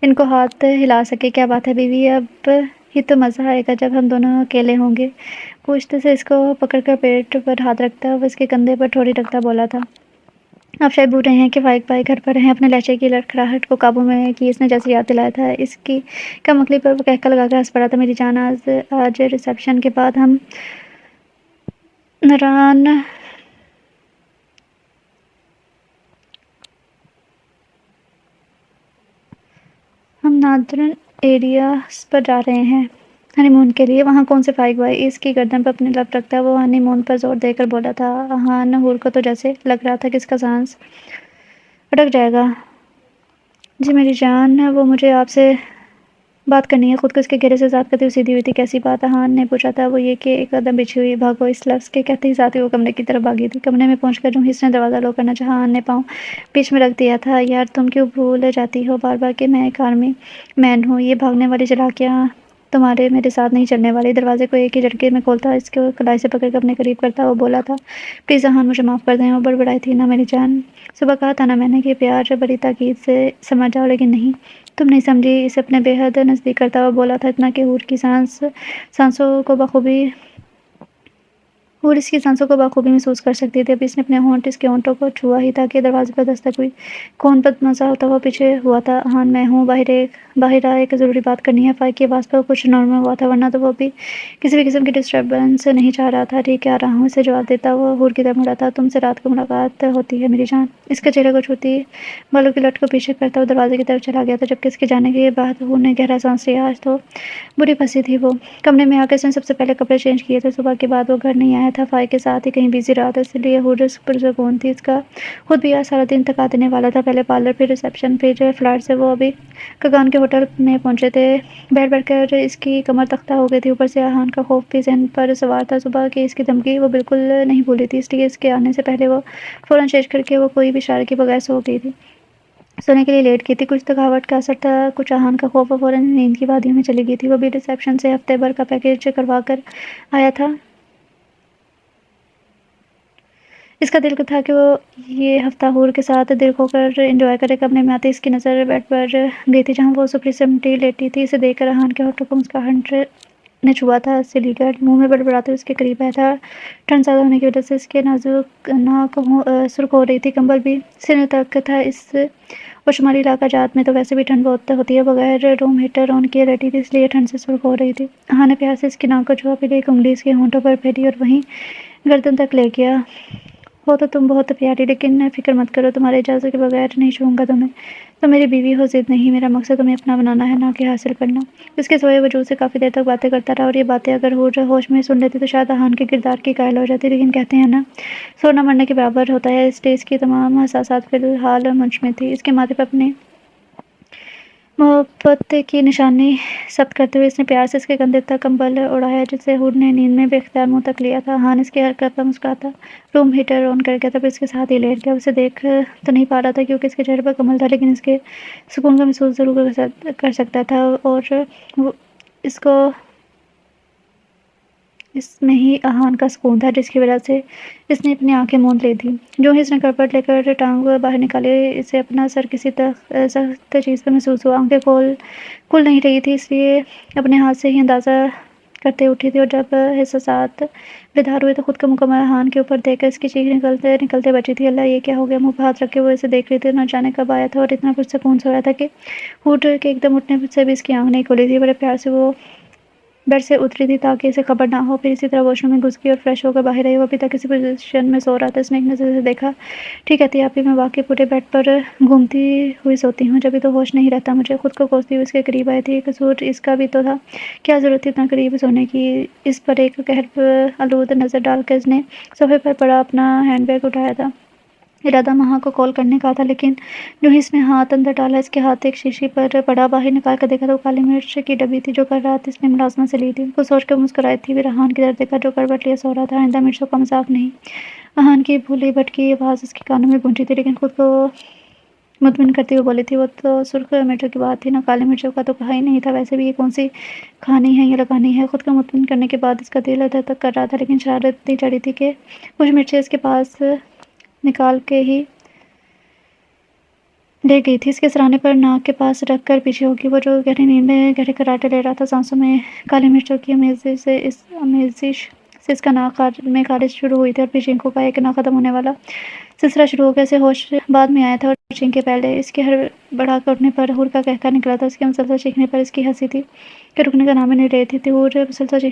ان کو ہاتھ ہلا سکے۔ کیا بات ہے بیوی، اب ہی تو مزہ آئے گا جب ہم دونوں اکیلے ہوں گے۔ پوچھتے سے اس کو پکڑ کر پیٹ پر ہاتھ رکھتا وہ اس کے کندھے پر ٹھوڑی رکھتا بولا تھا، آپ شاید بھول رہے ہیں کہ فائق بھائی گھر پر ہیں۔ اپنے لہجے کی لڑکھڑاہٹ کو قابو میں کی اس نے جیسے یاد دلایا تھا اس کی کم عقلی پر وہ کہکا لگا کر ہنس پڑا تھا۔ میری جان، آج ریسیپشن کے بعد ہم ناردرن ایریاز پر جا رہے ہیں ہنی مون کے لیے۔ وہاں کون سے فائق بھائی؟ اس کی گردن پر اپنی لپ رکھتا وہ ہنی مون پر زور دے کر بولا تھا احان۔ حور کو تو جیسے لگ رہا تھا کہ اس کا سانس اٹک جائے گا۔ جی میری جان، وہ مجھے آپ سے بات کرنی ہے۔ خود کو اس کے گھیرے سے آزاد کرتے ہوئے سیدھی ہوئی تھی۔ کیسی بات؟ احان نے پوچھا تھا۔ وہ یہ کہ ایک قدم پیچھے ہوئی۔ بھاگو، اس لفظ کے کہتے ہی ساتھ ہی وہ کمرے کی طرف بھاگی تھی۔ کمرے میں پہنچ کر جو ہی اس نے دروازہ لو کرنا چاہا، احان نے پاؤں بیچ میں رکھ دیا تھا۔ یار تم کیوں بھول جاتی ہو بار بار کہ میں ایک آرمی مین ہوں؟ یہ بھاگنے والی چالاکیاں میرے ساتھ نہیں چلنے والی۔ دروازے کو ایک ہی جھٹکے میں کھولتا، اس کو کلائی سے پکڑ کر اپنے قریب کرتا وہ بولا تھا، پلیز احان، مجھے معاف کر دیں۔ وہ بڑبڑائی تھی، نہ میری جان، صبح کہا تھا نا میں نے کہ پیار بڑی تاکید سے سمجھ جاؤ، لیکن نہیں، تم نہیں سمجھی۔ اسے اپنے بے حد نزدیک کرتا وہ بولا تھا، اتنا کہ حور اس کی سانسوں کو بخوبی محسوس کر سکتی تھی۔ ابھی اس نے اپنے ہونٹ اس کے ہونٹوں کو چھوا ہی تھا کہ دروازے پر دستک ہوئی۔ کون بدمزہ ہوتا ہوا پیچھے ہوا تھا۔ احان میں ہوں، باہر آ، ایک ضروری بات کرنی ہے۔ فائق کی آواز پر کچھ نرم ہوا تھا، ورنہ تو وہ بھی کسی بھی قسم کی ڈسٹربنس نہیں چاہ رہا تھا۔ ٹھیک ہے، آ رہا ہوں، اسے جواب دیتا وہ حور کی طرف مڑا تھا۔ تم سے رات کو ملاقات ہوتی ہے میری جان۔ اس کے چہرے کو چھوتی بالوں کی لٹ کو پیچھے کرتا وہ دروازے کی طرف چلا گیا تھا، جبکہ اس کے جانے کے بعد حور نے گہرا سانس لیا۔ آج تو بری پھنسی تھی وہ۔ کمرے میں آ کر اس نے سب سے پہلے کپڑے چینج کیے تھے۔ صبح کے بعد وہ گھر نہیں آیا تھا، فائق کے ساتھ ہی کہیں بزی رہا تھا، اس لیے ہور پرسکون تھی۔ اس کا خود بھی آج سارا دن تھکا دینے والا تھا، پہلے پارلر پھر ریسیپشن پھر فلائٹ سے وہ ابھی کگان کے ہوٹل میں پہنچے تھے۔ بیٹھ کر اس کی کمر تختہ ہو گئی تھی، اوپر سے آہان کا خوف بھی ذہن پر سوار تھا۔ صبح کی اس کی دھمکی وہ بالکل نہیں بھولی تھی، اس لیے اس کے آنے سے پہلے وہ فوراً چینج کر کے وہ کوئی بھی اشارے کے بغیر سو گئی تھی، سونے کے لیے لیٹ گئی تھی۔ کچھ تھکاوٹ کا اثر تھا، کچھ آہان کا خوف، وہ فوراً نیند کی وادیوں میں چلی گئی تھی۔ وہ بھی ریسیپشن سے ہفتے بھر کا پیکیج کروا کر آیا تھا۔ اس کا دل تھا کہ وہ یہ ہفتہ ہور کے ساتھ دل کھو کر انجوائے کرے۔ کمرے میں آتے اس کی نظر بیڈ پر گئی تھی جہاں وہ سپری سمٹی لیٹی تھی۔ اسے دیکھ کر آہان کے ہونٹوں کو مسکراہٹ نے چھوا تھا۔ سلی کا منہ میں بڑبڑاتے ہوئے اس کے قریب آیا تھا۔ ٹھنڈ زیادہ ہونے کی وجہ سے اس کے نازک ناک سرخ ہو رہی تھی، کمبل بھی سینے تک تھا۔ اور شمالی علاقہ جات میں تو ویسے بھی ٹھنڈ بہت ہوتی ہے، بغیر روم ہیٹر آن کیے لیٹی تھی، اس لیے ٹھنڈ سے سرخ ہو رہی تھی۔ آہان نے پیار سے اس کی ناک کو چھوا، پھر ایک انگلی اس کے ہونٹوں پر پھیری اور وہیں گردن تک لے گیا۔ ہو تو تم بہت پیاری، لیکن فکر مت کرو، تمہارے اجازت کے بغیر نہیں چھوؤں گا تمہیں۔ تم میری بیوی ہو، ضد نہیں، میرا مقصد تمہیں اپنا بنانا ہے، نہ کہ حاصل کرنا۔ اس کے سوئے وجود سے کافی دیر تک باتیں کرتا رہا، اور یہ باتیں اگر ہور ہوش میں سن لیتی تو شاید آہان کے کردار کی قائل ہو جاتی، لیکن کہتے ہیں نا، سونا مرنے کے برابر ہوتا ہے، اس لیے اس کی تمام احساسات فی الحال منجمد تھی۔ اس کے ماتھے پر اپنی محبت کی نشانی ثبت کرتے ہوئے اس نے پیار سے اس کے کندھے تک کمبل اڑایا جسے ہور نے نیند میں بے اختیار منہ تک لیا تھا۔ آہان اس کی حرکت پر مسکراتا، روم ہیٹر آن کر گیا تھا، پھر اس کے ساتھ ہی لیٹ گیا۔ اسے دیکھ تو نہیں پا رہا تھا کیونکہ اس کے چہرے پر کمل تھا، لیکن اس کے سکون کا محسوس ضرور کر سکتا تھا، اور اس کو اس میں ہی آہان کا سکون تھا، جس کی وجہ سے اس نے اپنی آنکھیں موند لی تھیں۔ جو ہی اس نے کرپٹ لے کر ٹانگ باہر نکالی، اسے اپنا سر کسی سخت چیز پر محسوس ہوا۔ آنکھیں کھل نہیں رہی تھی، اس لیے اپنے ہاتھ سے ہی اندازہ کرتے اٹھی تھی، اور جب احساسات بیدار ہوئے تو خود کو مکمل آہان کے اوپر دیکھ کر اس کی چیخ نکلتے بچی تھی۔ اللہ، یہ کیا ہو گیا؟ منہ پہ ہاتھ رکھ کے وہ اسے دیکھ رہی تھی، نہ جانے کب آیا تھا اور اتنا پرسکون سویا تھا کہ ہور کے ایک دم اٹھنے سے بھی اس کی آنکھ نہیں کھلی تھی۔ بڑے پیار سے وہ بیڈ سے اتری تھی تاکہ اسے خبر نہ ہو، پھر اسی طرح واش روم میں گھس گئی اور فریش ہو کر باہر آئی۔ وہ ابھی تک اسی پوزیشن میں سو رہا تھا۔ اس نے ایک نظر سے دیکھا، ٹھیک کہتی ہے آپی، میں واقعی پورے بیڈ پر گھومتی ہوئی سوتی ہوں، جبھی تو ہوش نہیں رہتا مجھے۔ خود کو کوستی ہوئی اس کے قریب آئی تھی، قصور اس کا بھی تو تھا، کیا ضرورت تھی اتنا قریب سونے کی؟ اس پر ایک قہر آلود نظر ڈال کر اس نے صوفے پر پڑا اپنا ہینڈ بیگ اٹھایا تھا۔ ارادہ مہا کو کال کرنے کا تھا، لیکن جو ہی اس نے ہاتھ اندر ڈالا، اس کے ہاتھ ایک شیشی پر پڑا۔ باہر نکال کر دیکھا تو وہ کالی مرچ کی ڈبی تھی جو کل رات اس نے ملازمت سے لی تھی۔ کچھ سوچ کر مسکرائی تھی، پھر آہان کی طرف دیکھا جو کروٹ لیے سو رہا تھا۔ آئندہ مرچوں کا مذاق نہیں۔ آہان کی بھولی بھٹکی آواز اس کے کانوں میں گونجی تھی، لیکن خود کو مطمئن کرتی ہوئی بولی تھی، وہ تو سرخ مرچوں کی بات تھی نا، کالی مرچوں کا تو کہا ہی نہیں تھا، ویسے بھی یہ کون سی کھانی ہے یا لگانی ہے؟ خود کو مطمئن کرنے کے بعد اس کا دل ادھر تک کر رہا تھا، لیکن شرارت اتنی چڑھی تھی کہ کچھ مرچیں اس کے پاس نکال کے ہی لے گئی تھی، اس کے سرانے پر ناک کے پاس رکھ کر پیچھے ہوگی۔ وہ جو گہری نیند میں گہرے کراٹے لے رہا تھا، سانسوں میں کالی مرچوں کی آمیزش سے اس کا ناک میں خارش شروع ہوئی تھی، اور پھر چینکوں کا ایک نہ ختم ہونے والا سلسلہ شروع ہو گیا۔ اسے ہوش بعد میں آیا تھا، اور چینکیں پہلے۔ اس کے ہڑبڑا کر اٹھنے پر ہور کا قہقہ نکلا تھا، اس کے مسلسل چیخنے پر اس کی ہنسی تھی کہ رکنے کا نام ہی نہیں لے رہی تھی۔ ہور مسلسل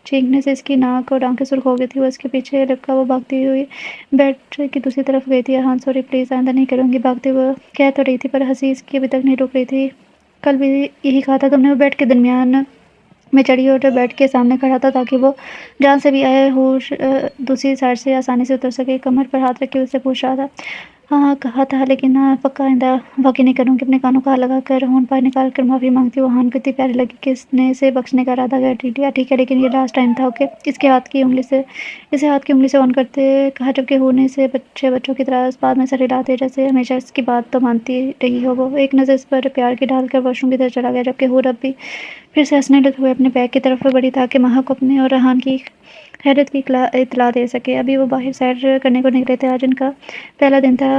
چیخنے سے اس کی ناک اور آنکھیں سرخ ہو گئی تھی۔ وہ اس کے پیچھے لپکا وہ بھاگتی ہوئی بیڈ کی دوسری طرف گئی تھی۔ آہان سوری، پلیز آئندہ نہیں کروں گی، بھاگتے وہ کہہ تو رہی تھی، پر ہنسی اس کی ابھی تک نہیں رک رہی تھی۔ کل بھی یہی کہا تھا تم نے۔ وہ بیڈ کے درمیان میں چڑھی اور بیڈ کے سامنے کھڑا تھا تاکہ وہ جہاں سے بھی آئے ہور دوسری سائڈ سے آسانی سے اتر سکے۔ کمر پر ہاتھ رکھے اس سے پوچھ رہا تھا، ہاں کہا تھا، لیکن پکا آئندہ واقعی نہیں کروں گی۔ اپنے کانوں کا ہاتھ لگا کر ہون باہر نکال کر معافی مانگتی وہ آہان کو اتنی پیاری لگی کہ اس نے اسے بخشنے کا ارادہ کر لیا۔ ٹھیک ہے، لیکن یہ لاسٹ ٹائم تھا، اوکے؟ اسے ہاتھ کی انگلی سے آن کرتے کہا، جبکہ ہور نے اسے بچوں کی طرح اس بات میں سر ہلا دیا جیسے ہمیشہ اس کی بات تو مانتی رہی ہو۔ وہ ایک نظر اس پر پیار کی ڈال کر واش روم کی طرف چلا گیا، جبکہ ہور اب بھی پھر سے ہنسنے ہوئے اپنے بیگ کی طرف بڑھی تاکہ مہا کو اپنے اور آہان کی خیریت کی اطلاع دے سکے۔ ابھی وہ باہر سیر کرنے کو نکلے تھے۔ آج ان کا پہلا دن تھا۔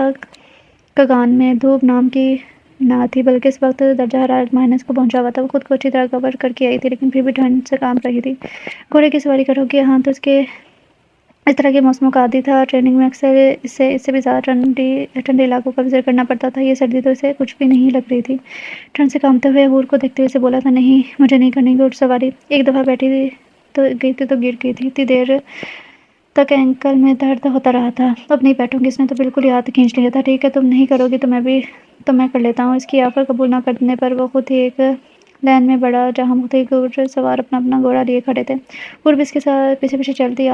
کگان میں دھوپ نام کی نہ تھی، بلکہ اس وقت درجہ حرارت مائنس کو پہنچا ہوا تھا۔ وہ خود کو اچھی طرح کور کر کے آئی تھی، لیکن پھر بھی ٹھنڈ سے کانپ رہی تھی۔ گھوڑے کی سواری کرو گی؟ آہان تو اس طرح کے موسموں کا عادی تھا، ٹریننگ میں اکثر اسے اس سے بھی زیادہ ٹھنڈے علاقوں کا وزٹ کرنا پڑتا تھا۔ یہ سردی تو اسے کچھ بھی نہیں لگ رہی تھی۔ ٹھنڈ سے کانپتے ہوئے ہور کو دیکھتے ہوئے اسے بولا تھا، نہیں، مجھے نہیں کرنی گھوڑ سواری۔ ایک دفعہ بیٹھی تو گئی تھی تو گر گئی تھی، اتنی دیر تک اینکل میں درد ہوتا رہا تھا۔ اب نہیں بیٹھوں گی۔ اس نے تو بالکل ہی ہاتھ کھینچ لیا تھا۔ ٹھیک ہے، تم نہیں کرو گی تو میں کر لیتا ہوں۔ اس کی آفر قبول نہ کرنے پر وہ خود ہی ایک لین میں بڑھا جہاں مختلف گھوڑ سوار اپنا گھوڑا لیے کھڑے تھے۔ ہور بھی اس کے ساتھ پیچھے پیچھے چلتی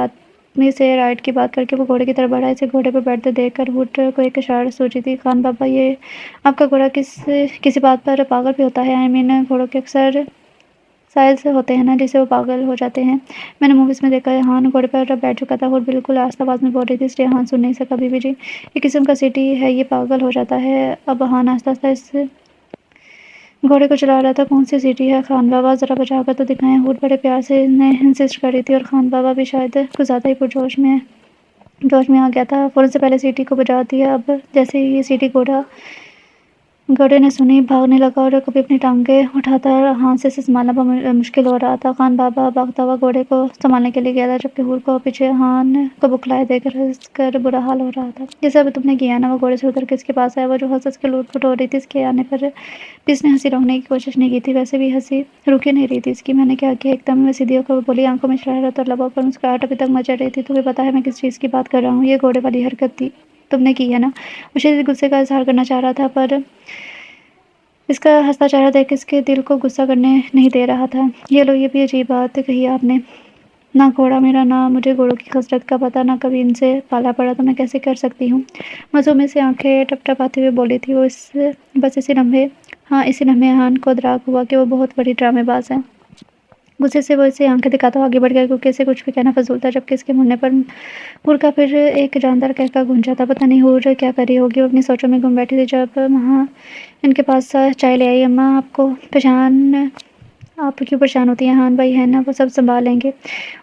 اپنی سے رائٹ کی بات کر کے وہ گھوڑے کی طرف بڑھا۔ اسے گھوڑے پر بیٹھتے دیکھ کر ہورٹ کو ایک اشارہ سوچی تھی۔ خان بابا، یہ آپ کا گھوڑا کسی بات پر پاگل بھی ہوتا ہے؟ گھوڑوں کے اکثر سائلز ہوتے ہیں نا جسے وہ پاگل ہو جاتے ہیں۔ میں نے موویز میں دیکھا ہے۔ ہان گھوڑے پر بیٹھ چکا تھا اور بالکل آہستہ آواز میں بول رہی تھی، اس لیے ہان سن نہیں سکا۔ بی بی جی، یہ قسم کا سٹی ہے، یہ پاگل ہو جاتا ہے۔ اب ہان آہستہ آہستہ اس گھوڑے کو چلا رہا تھا۔ کون سی سٹی ہے خان بابا؟ ذرا بجا کر تو دکھائیں۔ ہورٹ بڑے پیار سے انسسٹ کر رہی تھی اور خان بابا بھی شاید کچھ زیادہ ہی پرجوش میں آ گیا تھا۔ فوراً سے پہلے سیٹی کو بجا دیا۔ اب جیسے ہی یہ سیٹی گھوڑے نے سنی، بھاگنے لگا اور کبھی اپنی ٹانگیں اٹھاتا۔ ہان سے اسے سنبھالنا مشکل ہو رہا تھا۔ خان بابا بھاگتا ہوا گھوڑے کو سنبھالنے کے لیے گیا تھا، جبکہ ہورٹ کو پیچھے ہان کو بکھلائے دیکھ ہنس کر برا حال ہو رہا تھا۔ جیسے ابھی تم نے کیا نا۔ وہ گھوڑے سے اتر کے اس کے پاس آیا، وہ جو ہنس کے لوٹ پوٹ ہو رہی تھی۔ اس کے آنے پر بھی اس نے ہنسی روکنے کی کوشش نہیں کی تھی، ویسے بھی ہنسی رک ہی نہیں رہی تھی اس کی۔ میں نے کیا کیا؟ ایک دم سیدھی ہو کر بولی، آنکھوں میں شرارت اور لبوں پر مسکراہٹ ابھی تک مچل رہی تھی۔ تمہیں پتہ ہے میں کس چیز کی بات کر رہا ہوں؟ یہ گھوڑے والی حرکت تم نے کی ہے نا۔ وہ شدید غصے کا اظہار کرنا چاہ رہا تھا، پر اس کا ہنستا چہرہ دیکھ اس کے دل کو غصہ کرنے نہیں دے رہا تھا۔ یہ لو، یہ بھی عجیب بات کہی آپ نے۔ نہ گھوڑا میرا، نہ مجھے گھوڑوں کی خسرت کا پتہ، نہ کبھی ان سے پالا پڑا، تو میں کیسے کر سکتی ہوں؟ معصومی سے آنکھیں ٹپٹپاتے ہوئے بولی تھی وہ۔ بس اسی لمحے ہان کو ادراک ہوا کہ وہ بہت بڑی ڈرامے باز ہے۔ غصے سے وہ اسے آنکھیں دکھاتا ہوا آگے بڑھ گیا، کیونکہ اسے کچھ بھی کہنا فضول تھا، جبکہ اس کے منہ پر ہور کا پھر ایک جاندار قہقہ گونجا تھا۔ پتہ نہیں ہور کیا کر رہی ہوگی۔ وہ اپنی سوچوں میں گم بیٹھی تھی جب وہاں ان کے پاس چائے لے آئی۔ اماں، آپ کیوں پریشان ہوتی ہیں؟ ہان بھائی ہیں نا، وہ سب سنبھال لیں گے۔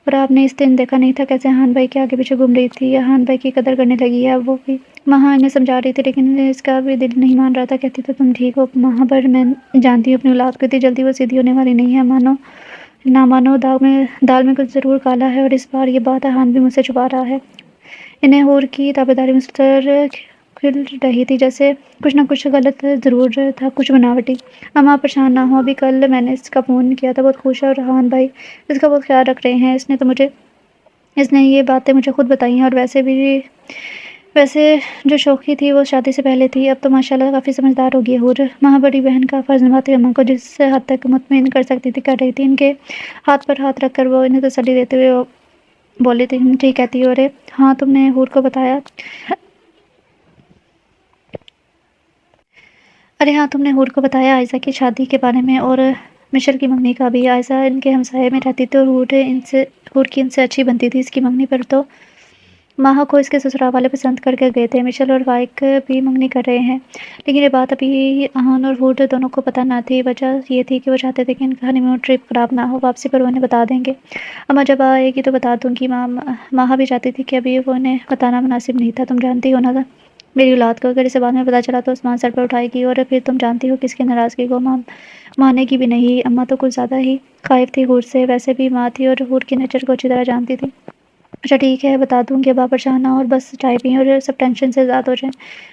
اور آپ نے اس دن دیکھا نہیں تھا کیسے ہان بھائی کے آگے پیچھے گھوم رہی تھی؟ ہان بھائی کی قدر کرنے لگی ہے اب وہ بھی۔ ماں انہیں سمجھا رہی تھی، لیکن اس کا بھی دل نہیں مان رہا تھا۔ کہتی تو تم ٹھیک ہو ماں، پر میں جانتی ہوں اپنی اولاد کو اتنی جلدی وہ سیدھی ہونے والی نہیں ہے۔ نہ مانو، دال میں کچھ ضرور کالا ہے، اور اس بار یہ بات ہان بھی مجھ سے چھپا رہا ہے۔ انہیں ہور کی تابعداری مسلسل کھل رہی تھی، جیسے کچھ نہ کچھ غلط ضرور تھا، کچھ بناوٹی۔ اماں پریشان نہ ہو، ابھی کل میں نے اس کا فون کیا تھا، بہت خوش ہے، اور ہان بھائی اس کا بہت خیال رکھ رہے ہیں۔ اس نے یہ باتیں مجھے خود بتائی ہیں، اور ویسے جو شوخی تھی وہ شادی سے پہلے تھی، اب تو ماشاءاللہ کافی سمجھدار ہو گئی ہے ہور۔ ماں بڑی بہن کا فرض نبھاتی اماں کو جس حد تک مطمئن کر سکتی تھی کر رہی تھی۔ ان کے ہاتھ پر ہاتھ رکھ کر وہ انہیں تسلی دیتے ہوئے بولی تھی، ٹھیک کہتی ہو رے؟ ہاں، تم نے ہور کو بتایا؟ تم نے ہور کو بتایا عائشہ کی شادی کے بارے میں، اور مشل کی منگنی کا بھی؟ عائشہ ان کے ہمسائے میں رہتی تھی اور ہور کی ان سے اچھی بنتی تھی۔ اس کی منگنی پر تو ماہ کو اس کے سسرال والے پسند کر کے گئے تھے۔ مشل اور فائق بھی منگنی کر رہے ہیں، لیکن یہ بات ابھی ہان اور ہور دونوں کو پتہ نہ تھی۔ وجہ یہ تھی کہ وہ چاہتے تھے کہ ان کا ہنی مون ٹرپ خراب نہ ہو، واپسی پر وہ انہیں بتا دیں گے۔ اماں جب آئے گی تو بتا دوں گی۔ ماہ بھی چاہتی تھی کہ ابھی وہ انہیں بتانا مناسب نہیں تھا۔ تم جانتی ہو نا میری اولاد کو، اگر اسے بعد میں پتہ چلا تو آسمان سر پر اٹھائے گی، اور پھر تم جانتی ہو کہ اس کی ناراضگی کو مانے گی بھی نہیں۔ اماں تو کچھ زیادہ ہی خائف تھی ہور سے، ویسے بھی ماں تھی اور ہور کی نیچر کو اچھی طرح جانتی تھی۔ اچھا ٹھیک ہے، بتا دوں گی۔ اب آپ پریشان نہ ہو اور بس چائے پئیں اور سب ٹینشن سے آزاد ہو جائیں۔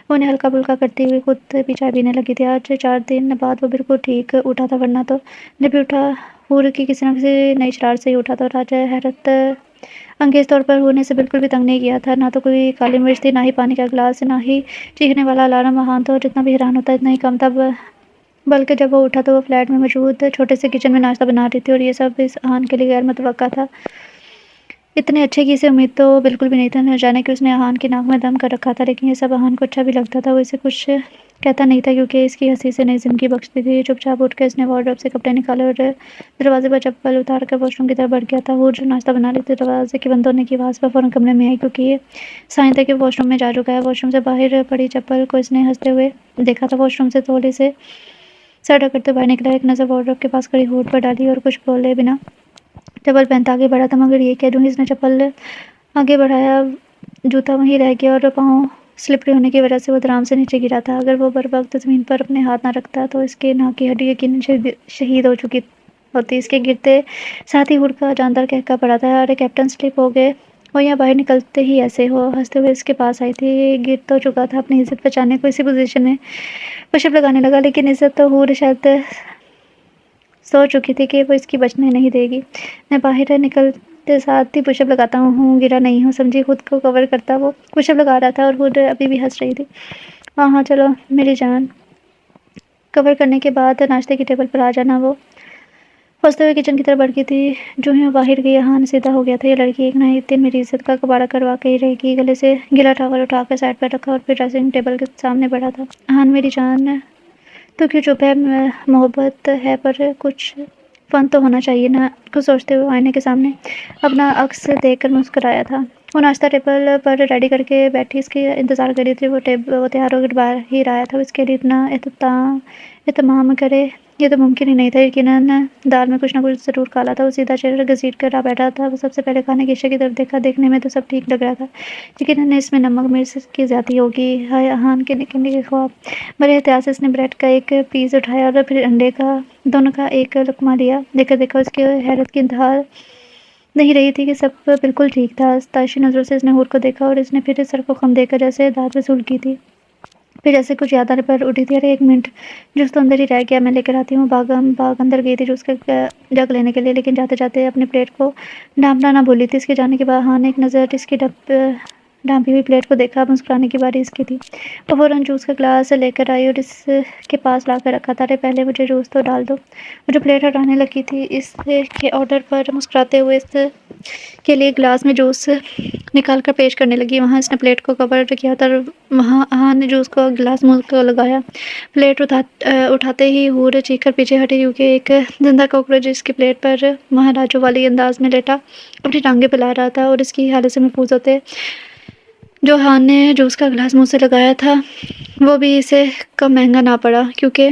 وہ انہیں ہلکا پھلکا کرتی ہوئی خود بھی چائے پینے لگی تھی۔ آج 4 دن بعد وہ بالکل ٹھیک اٹھا تھا، ورنہ تو جب بھی اٹھا ہور کی کسی نہ کسی نئی شرارت سے ہی اٹھا تھا، اور آج حیرت انگیز طور پر ہور نے اسے بالکل بھی تنگ نہیں کیا تھا۔ نہ تو کوئی کالی مرچ تھی، نہ ہی پانی کا گلاس، نہ ہی چیخنے والا الارم۔ ہان تو جتنا بھی حیران ہوتا اتنا ہی کم تھا، بلکہ جب وہ اٹھا تو وہ فلیٹ میں موجود چھوٹے سے کچن میں ناشتہ بنا رہی تھی، اور یہ سب اس ہان کے لیے غیر متوقع تھا۔ اتنے اچھے کی اسے امید تو بالکل بھی نہیں تھی، نہ جانے کہ اس نے ہان کی ناک میں دم کر رکھا تھا، لیکن یہ سب ہان کو اچھا بھی لگتا تھا۔ وہ اسے کچھ کہتا نہیں تھا، کیونکہ اس کی ہنسی سے نئی زندگی بخشتی تھی۔ چپ چاپ اٹھ کر اس نے وارڈروب سے کپڑے نکالے اور دروازے پر چپل اتار کر واش روم کی طرف بڑھ گیا تھا۔ ہور جو ناشتہ بنا رہی تھی، دروازے کے بند ہونے کی آواز پر فوراً کمرے میں آئی، کیونکہ یہ سائن تھا کہ وہ واش روم میں جا چکا ہے۔ واش روم سے باہر پڑی چپل کو اس نے ہنستے ہوئے دیکھا تھا۔ واش روم سے تھوڑے سے سر ڈھکتے باہر نکلا، ایک نظر وارڈروب کے پاس کھڑی ہور پر ڈالی اور کچھ بولے بنا چپل پہنتا آگے بڑھا تھا، مگر یہ کیا، جو ہی اس نے چپل آگے بڑھایا جوتا وہیں رہ گیا، اور پاؤں سلپری ہونے کی وجہ سے وہ آرام سے نیچے گرا تھا۔ اگر وہ بر وقت زمین پر اپنے ہاتھ نہ رکھتا تو اس کے ناک کی ہڈی یقیناً شہید ہو چکی ہوتی۔ اس کے گرتے ساتھ ہی ہور کا جاندار قہقہ پڑا تھا، ارے کیپٹن سلپ ہو گئے وہ یہاں باہر نکلتے ہی ایسے ہو۔ ہنستے ہوئے اس کے پاس آئی تھی، گر تو چکا تھا، اپنی عزت بچانے کو اسی پوزیشن میں پش اپ لگانے لگا، لیکن عزت تو ہور شاید سوچ چکی تھی کہ وہ اس کی بچنے نہیں دے گی۔ میں باہر نکلتے ساتھ ہی پش اپ لگاتا ہوں، گرا نہیں ہوں، سمجھی؟ خود کو کور کرتا وہ پش اپ لگا رہا تھا، اور ہور ابھی بھی ہنس رہی تھی۔ ہاں چلو میری جان، کور کرنے کے بعد ناشتے کی ٹیبل پر آ جانا۔ وہ ہنستے ہوئے کچن کی طرف بڑھ گئی تھی۔ جو ہی وہ باہر گئی ہان سیدھا ہو گیا تھا۔ یہ لڑکی ایک نہ ایک دن میری عزت کا کباڑہ کروا کے ہی رہے گی۔ گلے سے گلا اٹھا کر سائڈ پر رکھا اور پھر ڈریسنگ ٹیبل کے سامنے بڑھا تھا۔ ہان میری جان، تو کیوں چپ ہے؟ محبت ہے پر کچھ فن تو ہونا چاہیے نا، کچھ سوچتے ہوئے آئینے کے سامنے اپنا عکس دیکھ کر مسکرایا تھا۔ وہ ناشتہ ٹیبل پر ریڈی کر کے بیٹھی اس کی انتظار کر رہی تھی۔ وہ تیار ہو کر باہر آیا تھا۔ اس کے لیے اتنا اہتمام کرے یہ تو ممکن ہی نہیں تھا۔ یقیناً دال میں کچھ نہ کچھ ضرور کالا تھا۔ وہ سیدھا چہرہ گھسیٹ کر آ بیٹھا تھا۔ وہ سب سے پہلے کھانے کی اشیاء کی طرف دیکھا۔ دیکھنے میں تو سب ٹھیک لگ رہا تھا، یقیناً اس میں نمک مرچ کی زیادتی ہوگی۔ ہائے ہان کے نکے نکے خواب! بڑے احتیاط سے اس نے بریڈ کا ایک پیس اٹھایا اور پھر انڈے کا، دونوں کا ایک لقمہ لیا۔ دیکھا اس کی حیرت کی انتہا نہیں رہی تھی کہ سب بالکل ٹھیک تھا۔ ستائشی نظروں سے اس نے حور کو دیکھا اور اس نے پھر سر کو خم دے کر جیسے داد وصول کی تھی، پھر جیسے کچھ یاد آنے پر اٹھی تھی۔ ارے ایک منٹ، جوس تو اندر ہی رہ گیا، میں لے کر آتی ہوں۔ باغ اندر گئی تھی جوس کا جگ لینے کے لیے، لیکن جاتے جاتے اپنی پلیٹ کو ڈھانپنا نہ بھولی تھی۔ اس کے جانے کے بعد ہان نے ایک نظر اس کی ڈھانپی ہوئی پلیٹ کو دیکھا۔ اب مسکرانے کی باری اس کی تھی۔ وہ فوراً جوس کا گلاس لے کر آئی اور اس کے پاس لا کر رکھا تھا۔ ارے پہلے مجھے جوس تو ڈال دو۔ وہ جو پلیٹ ہٹانے لگی تھی اس کے آرڈر پر مسکراتے ہوئے اس کے لیے گلاس میں جوس نکال کر پیش کرنے لگی۔ وہاں اس نے پلیٹ کو کور کیا تھا اور وہاں ہان نے جوس کا گلاس منہ کو لگایا۔ پلیٹ اٹھاتے ہی حور چیخ کر پیچھے ہٹی کیونکہ ایک زندہ کاکروچ اس کی پلیٹ پر مہاراجوں والی انداز میں لیٹا اپنی ٹانگیں پھیلا رہا تھا اور اس کی حالت سے محفوظ ہوتے جو ہان نے جوس کا گلاس منہ سے لگایا تھا وہ بھی اسے کم مہنگا نہ پڑا، کیونکہ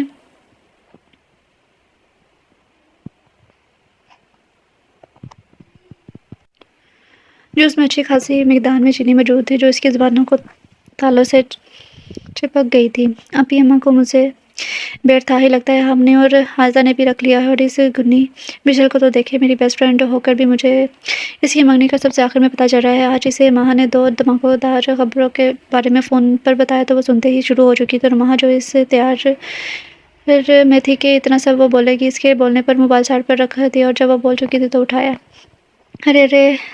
جوس میں اچھی خاصی مقدار میں چینی موجود تھی جو اس کی زبانوں کو تالوں سے چپک گئی تھی۔ ابھی اماں کو مجھ سے بیٹھ تھا ہی لگتا ہے ہم نے، اور حائزہ نے بھی رکھ لیا ہے۔ اور اس گنی بشل کو تو دیکھے، میری بیسٹ فرینڈ ہو کر بھی مجھے اس کی منگنی کا سب سے آخر میں پتہ چل رہا ہے۔ آج اسے ماہ نے 2 دھماکےدار خبروں کے بارے میں فون پر بتایا تو وہ سنتے ہی شروع ہو چکی تھی، اور ماہ جو اس تیار میں تھی کہ اتنا سب وہ بولے گی، اس کے بولنے پر موبائل سائڈ پر رکھ دیا اور جب وہ بول چکی تھی تو اٹھایا۔ ارے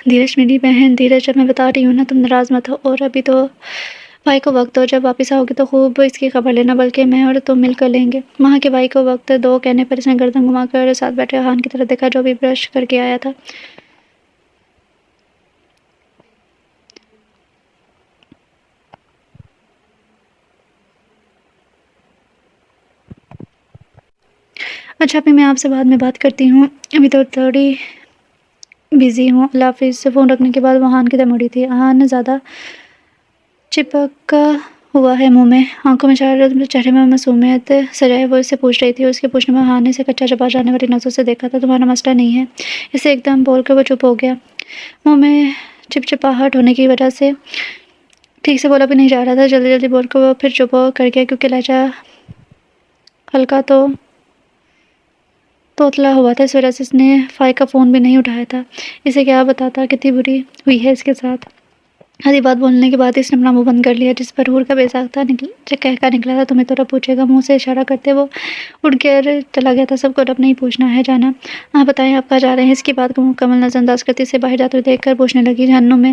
دھیرج میری بہن، دھیرج، جب میں بتا رہی ہوں نا، تم ناراض مت ہو، اور ابھی تو بھائی کو وقت دو، جب واپس آؤ گے تو خوب اس کی خبر لینا، بلکہ میں اور تم مل کر لیں گے۔ ماہ کے بھائی کو وقت دو کہنے پر اس نے گردن گھما کر ساتھ بیٹھے ہان کی طرف دیکھا جو ابھی برش کر کے آیا تھا۔ اچھا ابھی میں آپ سے بعد میں بات کرتی ہوں، ابھی تو تھوڑی بزی ہوں، اللہ حافظ۔ فون رکھنے کے بعد وہ ہان کی طرف مڑی تھی۔ ہان زیادہ چپکا ہوا ہے منہ میں، آنکھوں میں چہرے میں معصومیت سجائے وہ اس سے پوچھ رہی تھی، اور اس کے پوچھنے میں ہان نے اسے کچا چبا جانے والی نظروں سے دیکھا تھا۔ تمہارا مسئلہ نہیں ہے؟ اسے ایک دم بول کر وہ چپ ہو گیا، منہ میں چپچپاہٹ ہونے کی وجہ سے ٹھیک سے بولا بھی نہیں جا رہا تھا۔ جلدی بول کر وہ پھر چپ کر گیا، کیونکہ لہجہ ہلکا تو توتلا ہوا تھا، اس وجہ سے اس نے فائق کا فون بھی نہیں اٹھایا تھا۔ اسے کیا بتاتا کتنی بری ہوئی ہے اس کے ساتھ۔ آدھی بات بولنے کے بعد اس نے اپنا منہ بند کر لیا، جس پر حور کا بے ساختہ کہکا نکلا تھا، تمہیں تو رب پوچھے گا۔ منہ سے اشارہ کرتے وہ اٹھ کر چلا گیا تھا۔ سب کو رب نہیں پوچھنا ہے جانا۔ آپ بتائیں آپ کہاں جا رہے ہیں؟ اس کی بات کو مکمل نظر انداز کرتی اسے باہر جاتے ہوئے دیکھ کر پوچھنے لگی۔ جہنم میں،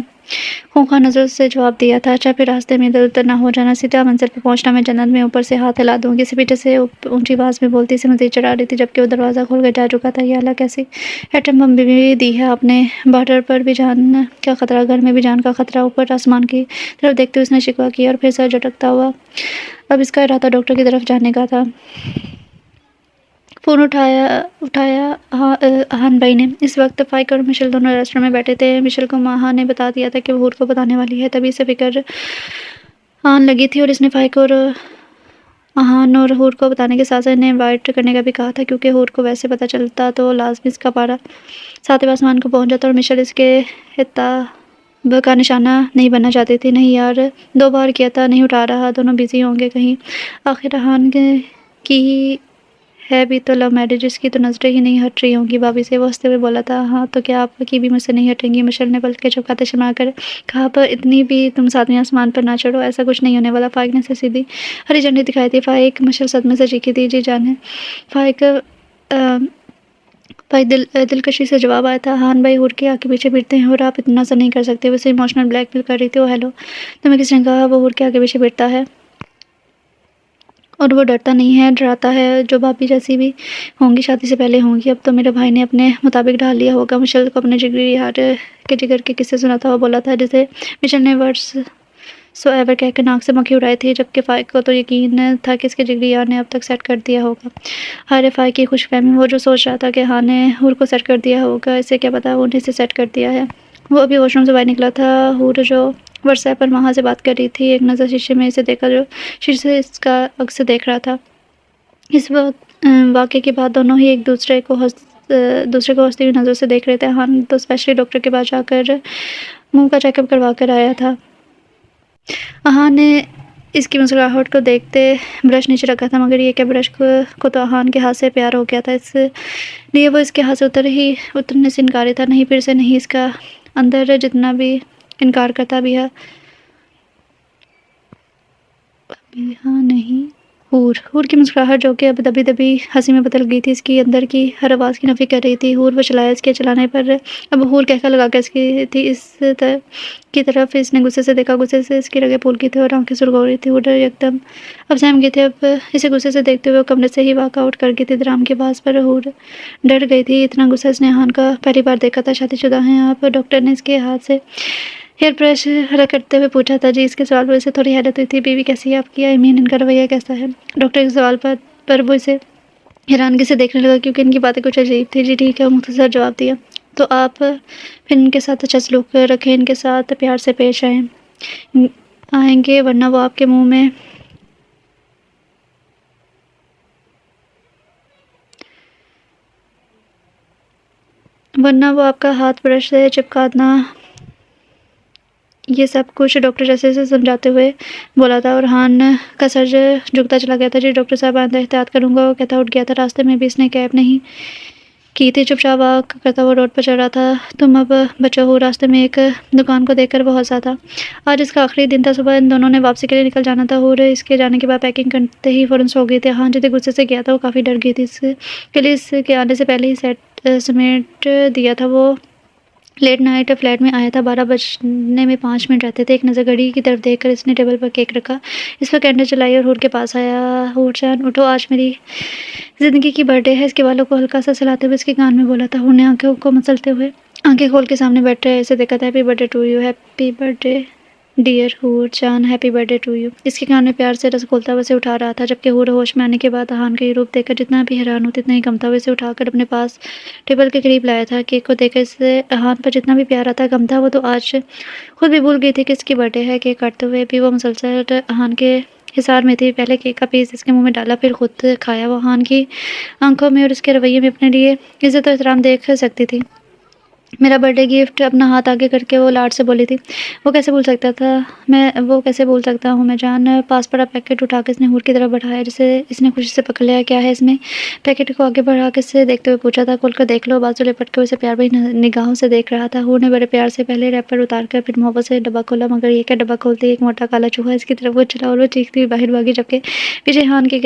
خونخوار نظروں سے جواب دیا تھا۔ اچھا پھر راستے میں ادھر ادھر نہ ہو جانا، سیدھا منزل پہ پہنچنا، میں جنت میں اوپر سے ہاتھ ہلا دوں گی۔ اسے پیچھے سے اونچی آواز میں بولتی اسے مزید چڑھا رہی تھی، جبکہ وہ دروازہ کھول کر جا چکا تھا۔ یہ اللہ کیسی ایٹم بم بھی دی ہے آپ نے، بارڈر پر بھی جان کا خطرہ، گھر میں بھی جان کا خطرہ۔ اوپر آسمان کی طرف دیکھتے ہوئے اس نے شکوہ کیا اور پھر سر جھٹکتا ہوا۔ اب اس کا ارادہ ڈاکٹر کی طرف جانے کا تھا۔ فون اٹھایا ہان بھائی نے۔ اس وقت فائق اور مشل دونوں ریسٹورنٹ میں بیٹھے تھے۔ مشل کو ماہ نے بتا دیا تھا کہ وہ حور کو بتانے والی ہے، تبھی اسے فکر آن لگی تھی، اور اس نے فائق اور ہان اور حور کو بتانے کے ساتھ ساتھ انہیں انوائٹ کرنے کا بھی کہا تھا، کیونکہ حور کو ویسے پتہ چلتا تو لازمی اس کا پارا ساتویں آسمان کو پہنچ جاتا، اور مشل اس کے خطاب کا نشانہ نہیں بننا چاہتی تھی۔ نہیں یار، 2 بار کیا تھا، نہیں اٹھا رہا، دونوں بزی ہوں گے کہیں۔ آخر ہان کی ہے بھی تو لو میرج، اس کی تو نظریں ہی نہیں ہٹ رہی ہوں گی بھابھی سے۔ وہ ہنستے ہوئے بولا تھا۔ ہاں تو کیا آپ کی بھی مجھ سے نہیں ہٹیں گی؟ مشل نے پلکیں جھپکاتے شرما کر کہا۔ پر اتنی بھی تم ساتویں آسمان پر نہ چڑھو، ایسا کچھ نہیں ہونے والا۔ فائق نے اسے سیدھی ہری جھنڈی دکھائی تھی۔ فائق، مشل صدمے سے چیخی تھی، جی جانے۔ فائق دلکشی سے جواب آیا تھا۔ ہان بھائی حور کے آگے پیچھے پھرتے ہیں اور آپ اتنا سا نہیں کر سکتے۔ وہ اسے ایموشنل بلیک میل کر رہی تھی۔ او ہیلو، تمہیں کس نے کہا وہ حور کے آگے پیچھے پھرتا ہے؟ اور وہ ڈرتا نہیں ہے، ڈراتا ہے، جو بھابھی جیسی بھی ہوں گی شادی سے پہلے ہوں گی۔ اب تو میرے بھائی نے اپنے مطابق ڈھال لیا ہوگا۔ مشل کو اپنے جگری یار کے جگر کے قصے سناتا ہوا بولا تھا، جسے مشل نے ورڈز سو ایور کہہ کر ناک سے مکھی اڑائی تھی، جبکہ فائق کو تو یقین تھا کہ اس کے جگری یار نے اب تک سیٹ کر دیا ہوگا۔ ہارے فائق کی خوش فہمی، وہ جو سوچ رہا تھا کہ ہاں نے حور کو سیٹ کر دیا ہوگا، اسے کیا پتا وہ انہیں سے سیٹ کر دیا ہے۔ وہ ابھی واش روم سے باہر نکلا تھا، حور جو واٹس ایپ پر وہاں سے بات کر رہی تھی، ایک نظر شیشے میں اسے دیکھا جو شیشے سے اس کا عکس دیکھ رہا تھا۔ اس واقعے کے بعد دونوں ہی ایک دوسرے کو ہنستی ہوئی نظروں سے دیکھ رہے تھے۔ ہاں تو اسپیشلی ڈاکٹر کے پاس جا کر منہ کا چیک اپ کروا کر آیا تھا۔ احان نے اس کی مسکراہٹ کو دیکھتے برش نیچے رکھا تھا، مگر یہ کہ برش کو تو احان کے ہاتھ سے پیار ہو گیا تھا، اس لیے وہ اس کے ہاتھ سے اترنے سے انکاری تھا۔ نہیں، پھر سے نہیں، اس کا اندر جتنا بھی انکار کرتا بھی ہے۔ ہاں نہیں، حور کی مسکراہٹ جو کہ اب دبی دبی ہنسی میں بدل گئی تھی، اس کی اندر کی ہر آواز کی نفی کر رہی تھی۔ حور وہ چلایا، اس کے چلانے پر اب حور کہکا لگا کر اس کی طرف اس نے غصے سے دیکھا، غصے سے اس کی رگیں پھول گئی تھی اور آنکھیں سرخ ہو رہی تھی۔ حور یکدم اب سہم گئی تھی، اب اسے غصے سے دیکھتے ہوئے وہ کمرے سے ہی واک آؤٹ کر گئی تھی۔ درام کی آواز پر حور ڈر گئی تھی، اتنا غصہ اس نے احان کا پہلی بار دیکھا تھا۔ شادی شدہ ہیں آپ؟ ڈاکٹر نے اس کے ہاتھ سے ہیئر برش رگڑتے ہوئے پوچھا تھا۔ جی، اس کے سوال پر اسے تھوڑی حیرت ہوئی تھی۔ بیوی کیسی ہے آپ کی؟ آئی مین ان کا رویہ کیسا ہے؟ ڈاکٹر کے سوال پر وہ اسے حیرانگی سے دیکھنے لگا، کیونکہ ان کی باتیں کچھ عجیب تھی۔ جی ٹھیک ہے، وہ مختصر جواب دیا۔ تو آپ پھر ان کے ساتھ اچھا سلوک رکھیں، ان کے ساتھ پیار سے پیش آئیں گے، ورنہ وہ آپ کے منہ میں ورنہ وہ آپ کا ہاتھ برش سے چپکا دنا۔ یہ سب کچھ ڈاکٹر جیسے سے سمجھاتے ہوئے بولا تھا، اور احان کا سر جھکتا چلا گیا تھا۔ جی ڈاکٹر صاحب، آئندہ احتیاط کروں گا، وہ کہتا اٹھ گیا تھا۔ راستے میں بھی اس نے کیب نہیں کی تھی، چپ چاپ واک کرتا وہ روڈ پر چل رہا تھا۔ تم اب بچو ہو، راستے میں ایک دکان کو دیکھ کر وہ ہنسا تھا۔ آج اس کا آخری دن تھا، صبح ان دونوں نے واپسی کے لیے نکل جانا تھا۔ حور اس کے جانے کے بعد پیکنگ کرتے ہی فوراً سو گئی تھی۔ احان جتنے غصے سے گیا تھا وہ کافی ڈر گئی تھی، اس کے لیے اس کے آنے سے پہلے ہی سیٹ سمیٹ دیا تھا۔ وہ لیٹ نائٹ فلیٹ میں آیا تھا، 12 بجنے میں 5 منٹ رہتے تھے۔ ایک نظر گھڑی کی طرف دیکھ کر اس نے ٹیبل پر کیک رکھا، اس پر کینڈل جلائی اور حور کے پاس آیا۔ حور جان اٹھو، آج میری زندگی کی برتھ ڈے ہے، اس کے بالوں کو ہلکا سا سلاتے ہوئے اس کے کان میں بولا تھا۔ حور نے آنکھوں کو مسلتے ہوئے آنکھیں کھول کے سامنے بیٹھے اسے دیکھا تھا۔ Happy birthday to you, happy birthday dear Hoor جان، happy birthday to you, اس کے کان میں پیار سے رس کھولتا ہوا اسے اٹھا رہا تھا۔ جبکہ حور ہوش میں آنے کے بعد احان کا یہ روپ دیکھ کر جتنا بھی حیران ہوتی اتنا ہی کم تھا۔ وہ اسے اٹھا کر اپنے پاس ٹیبل کے قریب لایا تھا۔ کیک کو دیکھ کر اسے احان پر جتنا بھی پیار آتا کم تھا۔ وہ تو آج خود بھی بھول گئی تھی کہ اس کی برتھ ڈے ہے۔ کیک کاٹتے ہوئے بھی وہ مسلسل احان کے حصار میں تھی، پہلے کیک کا پیس اس کے منہ میں ڈالا، پھر خود کھایا۔ وہ احان کی آنکھوں میں اور اس کے رویے میں اپنے لیے عزت و احترام دیکھ سکتی تھی۔ میرا برتھ ڈے گفٹ، اپنا ہاتھ آگے کر کے وہ لاڈ سے بولی تھی۔ وہ کیسے بھول سکتا ہوں میں جان۔ پاس پڑا پیکٹ اٹھا کے اس نے حور کی طرف بڑھایا، جسے اس نے خوشی سے پکڑ لیا۔ کیا ہے اس میں؟ پیکٹ کو آگے بڑھا کے اسے دیکھتے ہوئے پوچھا تھا۔ کھول کر دیکھ لو، بازو لپٹ کے اسے پیار بھری نگاہوں سے دیکھ رہا تھا۔ حور نے بڑے پیار سے پہلے ریپر اتار کر پھر محبت سے ڈبہ کھولا، مگر یہ کہ ڈبہ کھولتے ہی ایک موٹا کالا چوہا اس کی طرف چلا اور وہ چیختی ہوئی باہر بھاگی، جبکہ پیچھے احان کے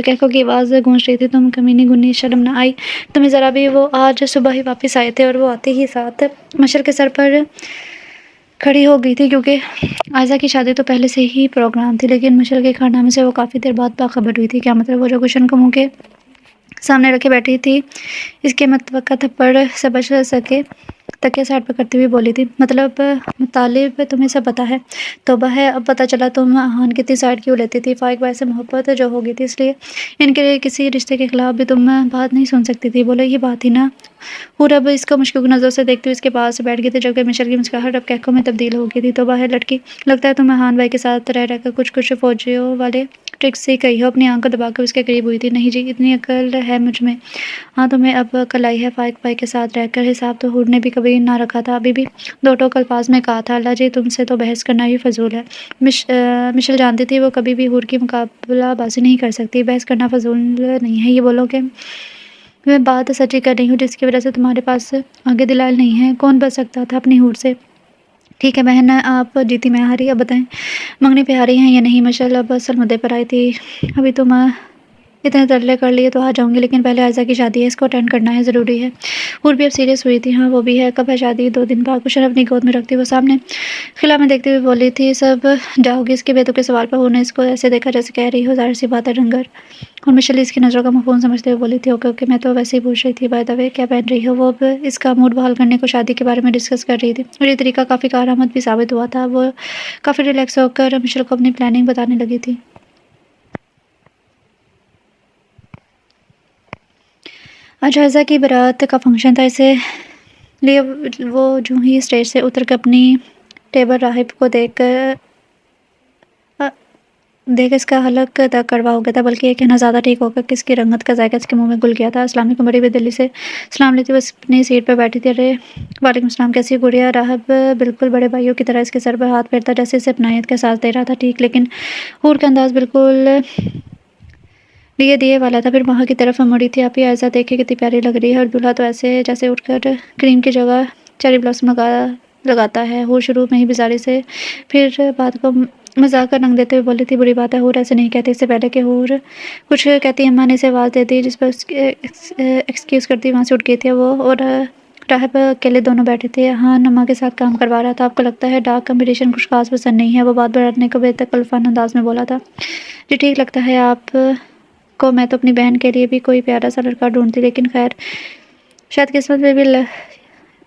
کہکوں کی آواز گونج رہی تھی۔ تم کمینی گنی، شرم نہ آئی تمہیں ذرا بھی؟ وہ آج صبح ہی واپس آئے تھے اور وہ آتے ہی ساتھ مشل کے سر پر کھڑی ہو گئی تھی، کیونکہ عائزہ کی شادی تو پہلے سے ہی پروگرام تھی، لیکن مشل کے کارنامے سے وہ کافی دیر بعد باخبر ہوئی تھی۔ کیا مطلب؟ وہ جو گلشن کو منہ کے سامنے رکھے بیٹھی تھی، اس کے متوقع تھپڑ سے بچ سکے تکیہ سائڈ پر کرتی ہوئی بولی تھی۔ مطالب تمہیں سب پتہ ہے؟ توبہ ہے، اب پتہ چلا تم احان کتنی سائڈ کیوں لیتی تھی۔ فائق بھائی سے محبت جو ہو گئی تھی، اس لیے ان کے کسی رشتے کے خلاف بھی تم بات نہیں سن سکتی تھی۔ بولو یہ بات ہی نا۔ حور اب اس کو مشکوک نظروں سے دیکھتی ہوئی اس کے پاس بیٹھ گئی تھی، جبکہ مشل کی مسکراہٹ اب کہکوں میں تبدیل ہو گئی تھی۔ توبہ ہے لڑکی، لگتا ہے تم احان بھائی کے ساتھ رہ کر کچھ فوجیوں والے ٹرکس سیکھ گئی ہو۔ اپنی آنکھ کو دبا کر اس کے قریب ہوئی تھی۔ نہیں جی، اتنی عقل ہے مجھ میں۔ ہاں تمہیں اب عقل آئی ہے۔ فائق بھائی کے ساتھ رہ کر حساب تو حور نے بھی کبھی نہ رکھا تھا۔ ابھی بھی دو ٹوک الفاظ میں کہا تھا، اللہ جی تم سے تو بحث کرنا ہی فضول ہے۔ مشل جانتی تھی وہ کبھی بھی حور کی مقابلہ بازی نہیں کر سکتی۔ بحث کرنا فضول نہیں ہے، یہ بولو کہ میں بات سچی کر رہی ہوں، جس کی وجہ سے تمہارے پاس آگے دلائل نہیں ہے۔ کون بچ سکتا تھا اپنی حور سے؟ ٹھیک ہے بہن، آپ جیتی میں ہاری، اب بتائیں منگنی پہ ہاری ہیں یا نہیں؟ مشل اب اصل مدعے پر آئی تھی۔ ابھی تم اتنے ترلے کر لیے تو آ جاؤں گی، لیکن پہلے عائزہ کی شادی ہے، اس کو اٹینڈ کرنا ہے، ضروری ہے۔ اور بھی اب سیریس ہوئی تھی۔ ہاں وہ بھی ہے، کب ہے شادی؟ 2 دن بعد۔ کشن اپنی گود میں رکھتی وہ سامنے خلا میں دیکھتے ہوئے بولی تھی، سب جاؤ گی؟ اس کے بیتو کے سوال پر انہوں نے اس کو ایسے دیکھا جیسے کہہ رہی ہو ظاہر سی بات ہے ڈنگر، اور مشلی اس کی نظروں کا مفہوم سمجھتے ہوئے بولی تھی، اوکے اوکے، میں تو ویسے ہی پوچھ رہی تھی، بائی دا وے کیا پہن رہی ہو؟ وہ اب اس کا موڈ بحال کرنے کو شادی کے بارے میں ڈسکس کر رہی تھی، اور یہ طریقہ کافی کارآمد بھی ثابت ہوا تھا۔ وہ کافی ریلیکس ہو کر مشل کو اپنی پلاننگ بتانے لگی تھی۔ آج عائزہ کی بارات کا فنکشن تھا، اسے لیے وہ جو ہی اسٹیج سے اتر کر اپنی ٹیبل راہب کو دیکھ اس کا حلق تک کڑوا ہو گیا تھا، بلکہ یہ کہنا زیادہ ٹھیک ہوگا کہ اس کی رنگت کا ذائقہ اس کے منہ میں گھل گیا تھا۔ السلام علیکم، بڑی بے دلی سے سلام لیتی وہ اپنی سیٹ پر بیٹھی تھی۔ ارے وعلیکم السلام، کیسی ہو گڑیا؟ راہب بالکل بڑے بھائیوں کی طرح اس کے سر پر ہاتھ پھیرتا جیسے اسے اپنائیت کا احساس دے رہا تھا۔ ٹھیک، لیکن حور کا انداز بالکل لیے دیے والا تھا۔ پھر وہاں کی طرف مڑی تھی، آپ ہی عائزہ دیکھیں کتنی پیاری لگ رہی ہے، اور دولہا تو ایسے جیسے اٹھ کر کریم کی جگہ چیری بلاسم لگاتا ہے۔ حور شروع میں ہی بیزاری سے پھر بات کو مذاق کا رنگ دیتے ہوئے بولی تھی، بری بات ہے، حور ایسے نہیں کہتی۔ اس سے پہلے کہ حور کچھ کہتی اماں نے اسے آواز دے دی، جس پر ایکسکیوز کرتی وہاں سے اٹھ گئی تھی وہ، اور راہب اکیلے دونوں بیٹھے تھے۔ ہاں اماں کے ساتھ کام کروا رہا تھا، آپ کو لگتا ہے ڈارک کمبینیشن کچھ خاص پسند نہیں ہے؟ وہ بات بڑھانے کو بے تکلفانہ انداز میں بولا تھا۔ جی ٹھیک لگتا ہے آپ کو، میں تو اپنی بہن کے لیے بھی کوئی پیارا سا لڑکا ڈھونڈتی، لیکن خیر شاید قسمت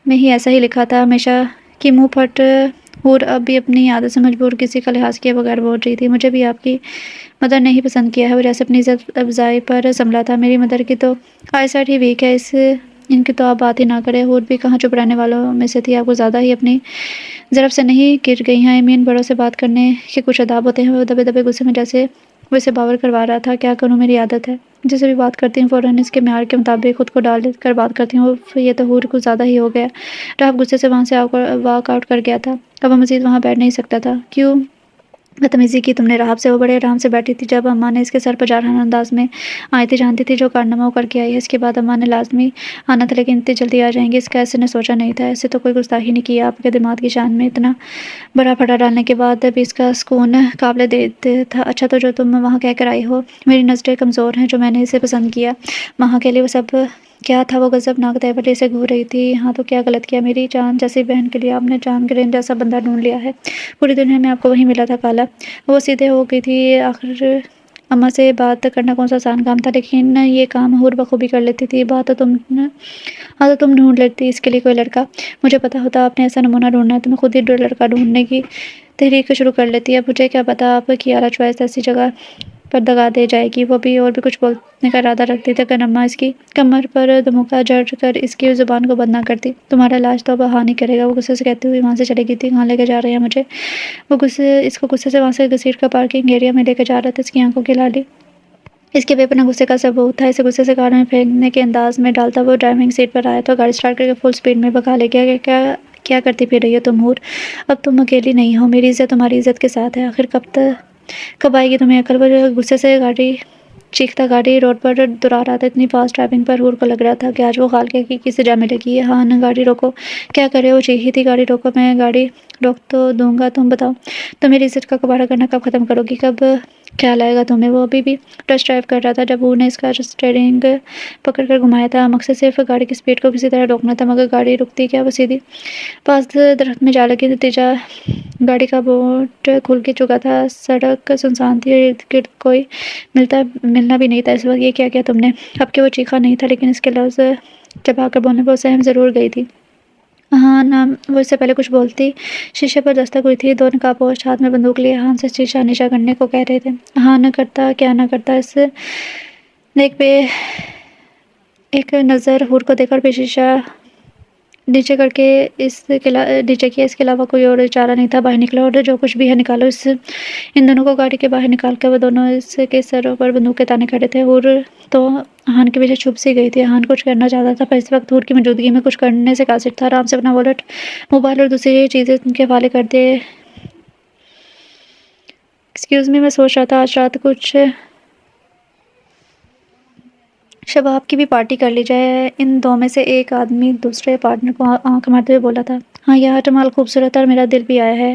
میں ہی ایسا ہی لکھا تھا۔ ہمیشہ کی منہ پھٹ حور اب بھی اپنی عادت سے مجبور کسی کا لحاظ کیے بغیر بول رہی تھی، مجھے بھی آپ کی مدر نے ہی پسند کیا ہے، وہ جیسے اپنی عزت افزائی پر سنبھلا تھا۔ میری مدر کی تو آئی سائٹ ہی ویک ہے، ان کی تو آپ بات ہی نہ کریں۔ حور بھی کہاں چپ رہنے والوں میں سے تھی، آپ کو زیادہ ہی اپنی ضرب سے نہیں گر گئی ہیں؟ امین بڑوں سے بات کرنے کے کچھ آداب ہوتے ہیں۔ وہ دبے دبے غصے میں جیسے وہ اسے باور کروا رہا تھا۔ کیا کروں، میری عادت ہے، جسے بھی بات کرتی ہوں فوراً اس کے معیار کے مطابق خود کو ڈال کر بات کرتی ہوں۔ یہ تو حور کچھ زیادہ ہی ہو گیا۔ راہب غصے سے وہاں سے واک آؤٹ کر گیا تھا، اب وہ مزید وہاں بیٹھ نہیں سکتا تھا۔ کیوں بدتمیزی کی تم نے راہب سے؟ وہ بڑے آرام سے بیٹھی تھی جب اماں نے اس کے سر پر جارحانہ انداز میں آئی تھی، جانتی تھی جو کارنامہ وہ کر کے آئی ہے، اس کے بعد اماں نے لازمی آنا تھا، لیکن اتنی جلدی آ جائیں گے اس کا ایسے نے سوچا نہیں تھا۔ ایسے تو کوئی گستاخی نہیں کی، آپ کے دماغ کی شان میں اتنا بڑا پھٹا ڈالنے کے بعد بھی اس کا سکون قابل دید تھا۔ اچھا تو جو تم وہاں کہہ کر آئی ہو، میری نظریں کمزور ہیں، جو میں نے اسے پسند کیا وہاں کے لیے وہ سب کیا تھا؟ وہ غضبناک تہویے سے گھور رہی تھی۔ ہاں تو کیا غلط کیا؟ میری جان جیسی بہن کے لیے آپ نے جان گرین جیسا بندہ ڈھونڈ لیا ہے، پوری دنیا میں آپ کو وہی ملا تھا کالا۔ وہ سیدھے ہو گئی تھی، آخر اماں سے بات کرنا کون سا آسان کام تھا، لیکن یہ کام حور بخوبی کر لیتی تھی۔ بات تو تم ڈھونڈ لیتی اس کے لیے کوئی لڑکا، مجھے پتا ہوتا آپ نے ایسا نمونہ ڈھونڈنا ہے تو میں خود ہی لڑکا ڈھونڈنے کی تحریک شروع کر لیتی۔ اب مجھے کیا پتا آپ کی اعلیٰ چوائس ایسی جگہ پر دگا دے جائے گی۔ وہ بھی اور بھی کچھ بولنے کا ارادہ رکھتی تھی، اگر اماں اس کی کمر پر دھموکا جڑ کر اس کی زبان کو بند نہ کرتی، تمہارا علاج تو اب ہاں نہیں کرے گا۔ وہ غصے سے کہتی ہوئی وہاں سے چلی گئی تھی۔ کہاں لے کے جا رہے ہیں مجھے؟ وہ اس کو غصے سے وہاں سے گھسیٹ کر پارکنگ ایریا میں لے کے جا رہا تھا۔ اس کی آنکھوں کی لالی اس کے بے پناہ غصے کا ثبوت تھا۔ اسے غصے سے کار میں پھینکنے کے انداز میں ڈالتا وہ ڈرائیونگ سیٹ پر آیا تو گاڑی سٹارٹ کر کے فل سپیڈ میں بھگا لے گیا۔ کیا کرتی پھر رہی ہو تم حور؟ اب تم اکیلی نہیں ہو، میری عزت تمہاری عزت کے ساتھ ہے۔ آخر کب آئے گی تمہیں عقل؟ وہ غصے سے چیختا گاڑی روڈ پر دوڑا رہا تھا، اتنی فاسٹ ڈرائیونگ پر حور کو لگ رہا تھا کہ آج وہ خالقہ کی کس سزا ملے گی۔ ہاں نا گاڑی روکو، کیا کر رہے ہو؟ چیخی تھی گاڑی روکو، میں گاڑی روک تو دوں گا، تم بتاؤ تم میری عزت کا کباڑہ کرنا کب ختم کرو گی؟ کب خیال آئے گا تمہیں؟ وہ ابھی بھی ٹچ ڈرائیو کر رہا تھا جب حور نے اس کا اسٹیئرنگ پکڑ کر گھمایا تھا۔ مقصد صرف گاڑی کی سپیڈ کو کسی طرح روکنا تھا، مگر گاڑی رکتی کیا، وہ سیدھی پاس درخت میں جا لگی۔ نتیجہ گاڑی کا بونٹ کھل کے چکا تھا، سڑک سنسان تھی، ارد گرد کوئی ملنا بھی نہیں تھا اس وقت۔ یہ کیا کیا تم نے؟ اب کہ وہ چیخا نہیں تھا، لیکن اس کے لفظ چبا کر بولنے پر سہم ضرور گئی تھی۔ ہاں نا، وہ اس سے پہلے کچھ بولتی شیشے پر دستک ہوئی تھی۔ دو نقابپوش ہاتھ میں بندوق لیے ہاں سے شیشہ نیچا کرنے کو کہہ رہے تھے۔ ہاں نہ کرتا، کیا نہ کرتا؟ اس نے ایک نظر حور کو دیکھا اور پھر شیشہ نیچے کر کے نیچے کیا، اس کے علاوہ کوئی اور چارہ نہیں تھا۔ باہر نکلا اور جو کچھ بھی ہے نکالو۔ ان دونوں کو گاڑی کے باہر نکال کر وہ دونوں اس کے سروں پر بندوق کے تانے کھڑے تھے۔ حور تو ہان کے پیچھے چھپ سی گئی تھی۔ ہان کچھ کرنا چاہتا تھا پر اس وقت حور کی موجودگی میں کچھ کرنے سے قاصر تھا۔ آرام سے اپنا والٹ، موبائل اور دوسری چیزیں ان کے حوالے کر دے۔ ایکسکیوز می، میں سوچ رہا تھا آج رات کچھ شباب کی بھی پارٹی کر لی جائے۔ ان دو میں سے ایک آدمی دوسرے پارٹنر کو آنکھ مارتے ہوئے بولا تھا۔ ہاں یہ احتمال خوبصورت ہے اور میرا دل بھی آیا ہے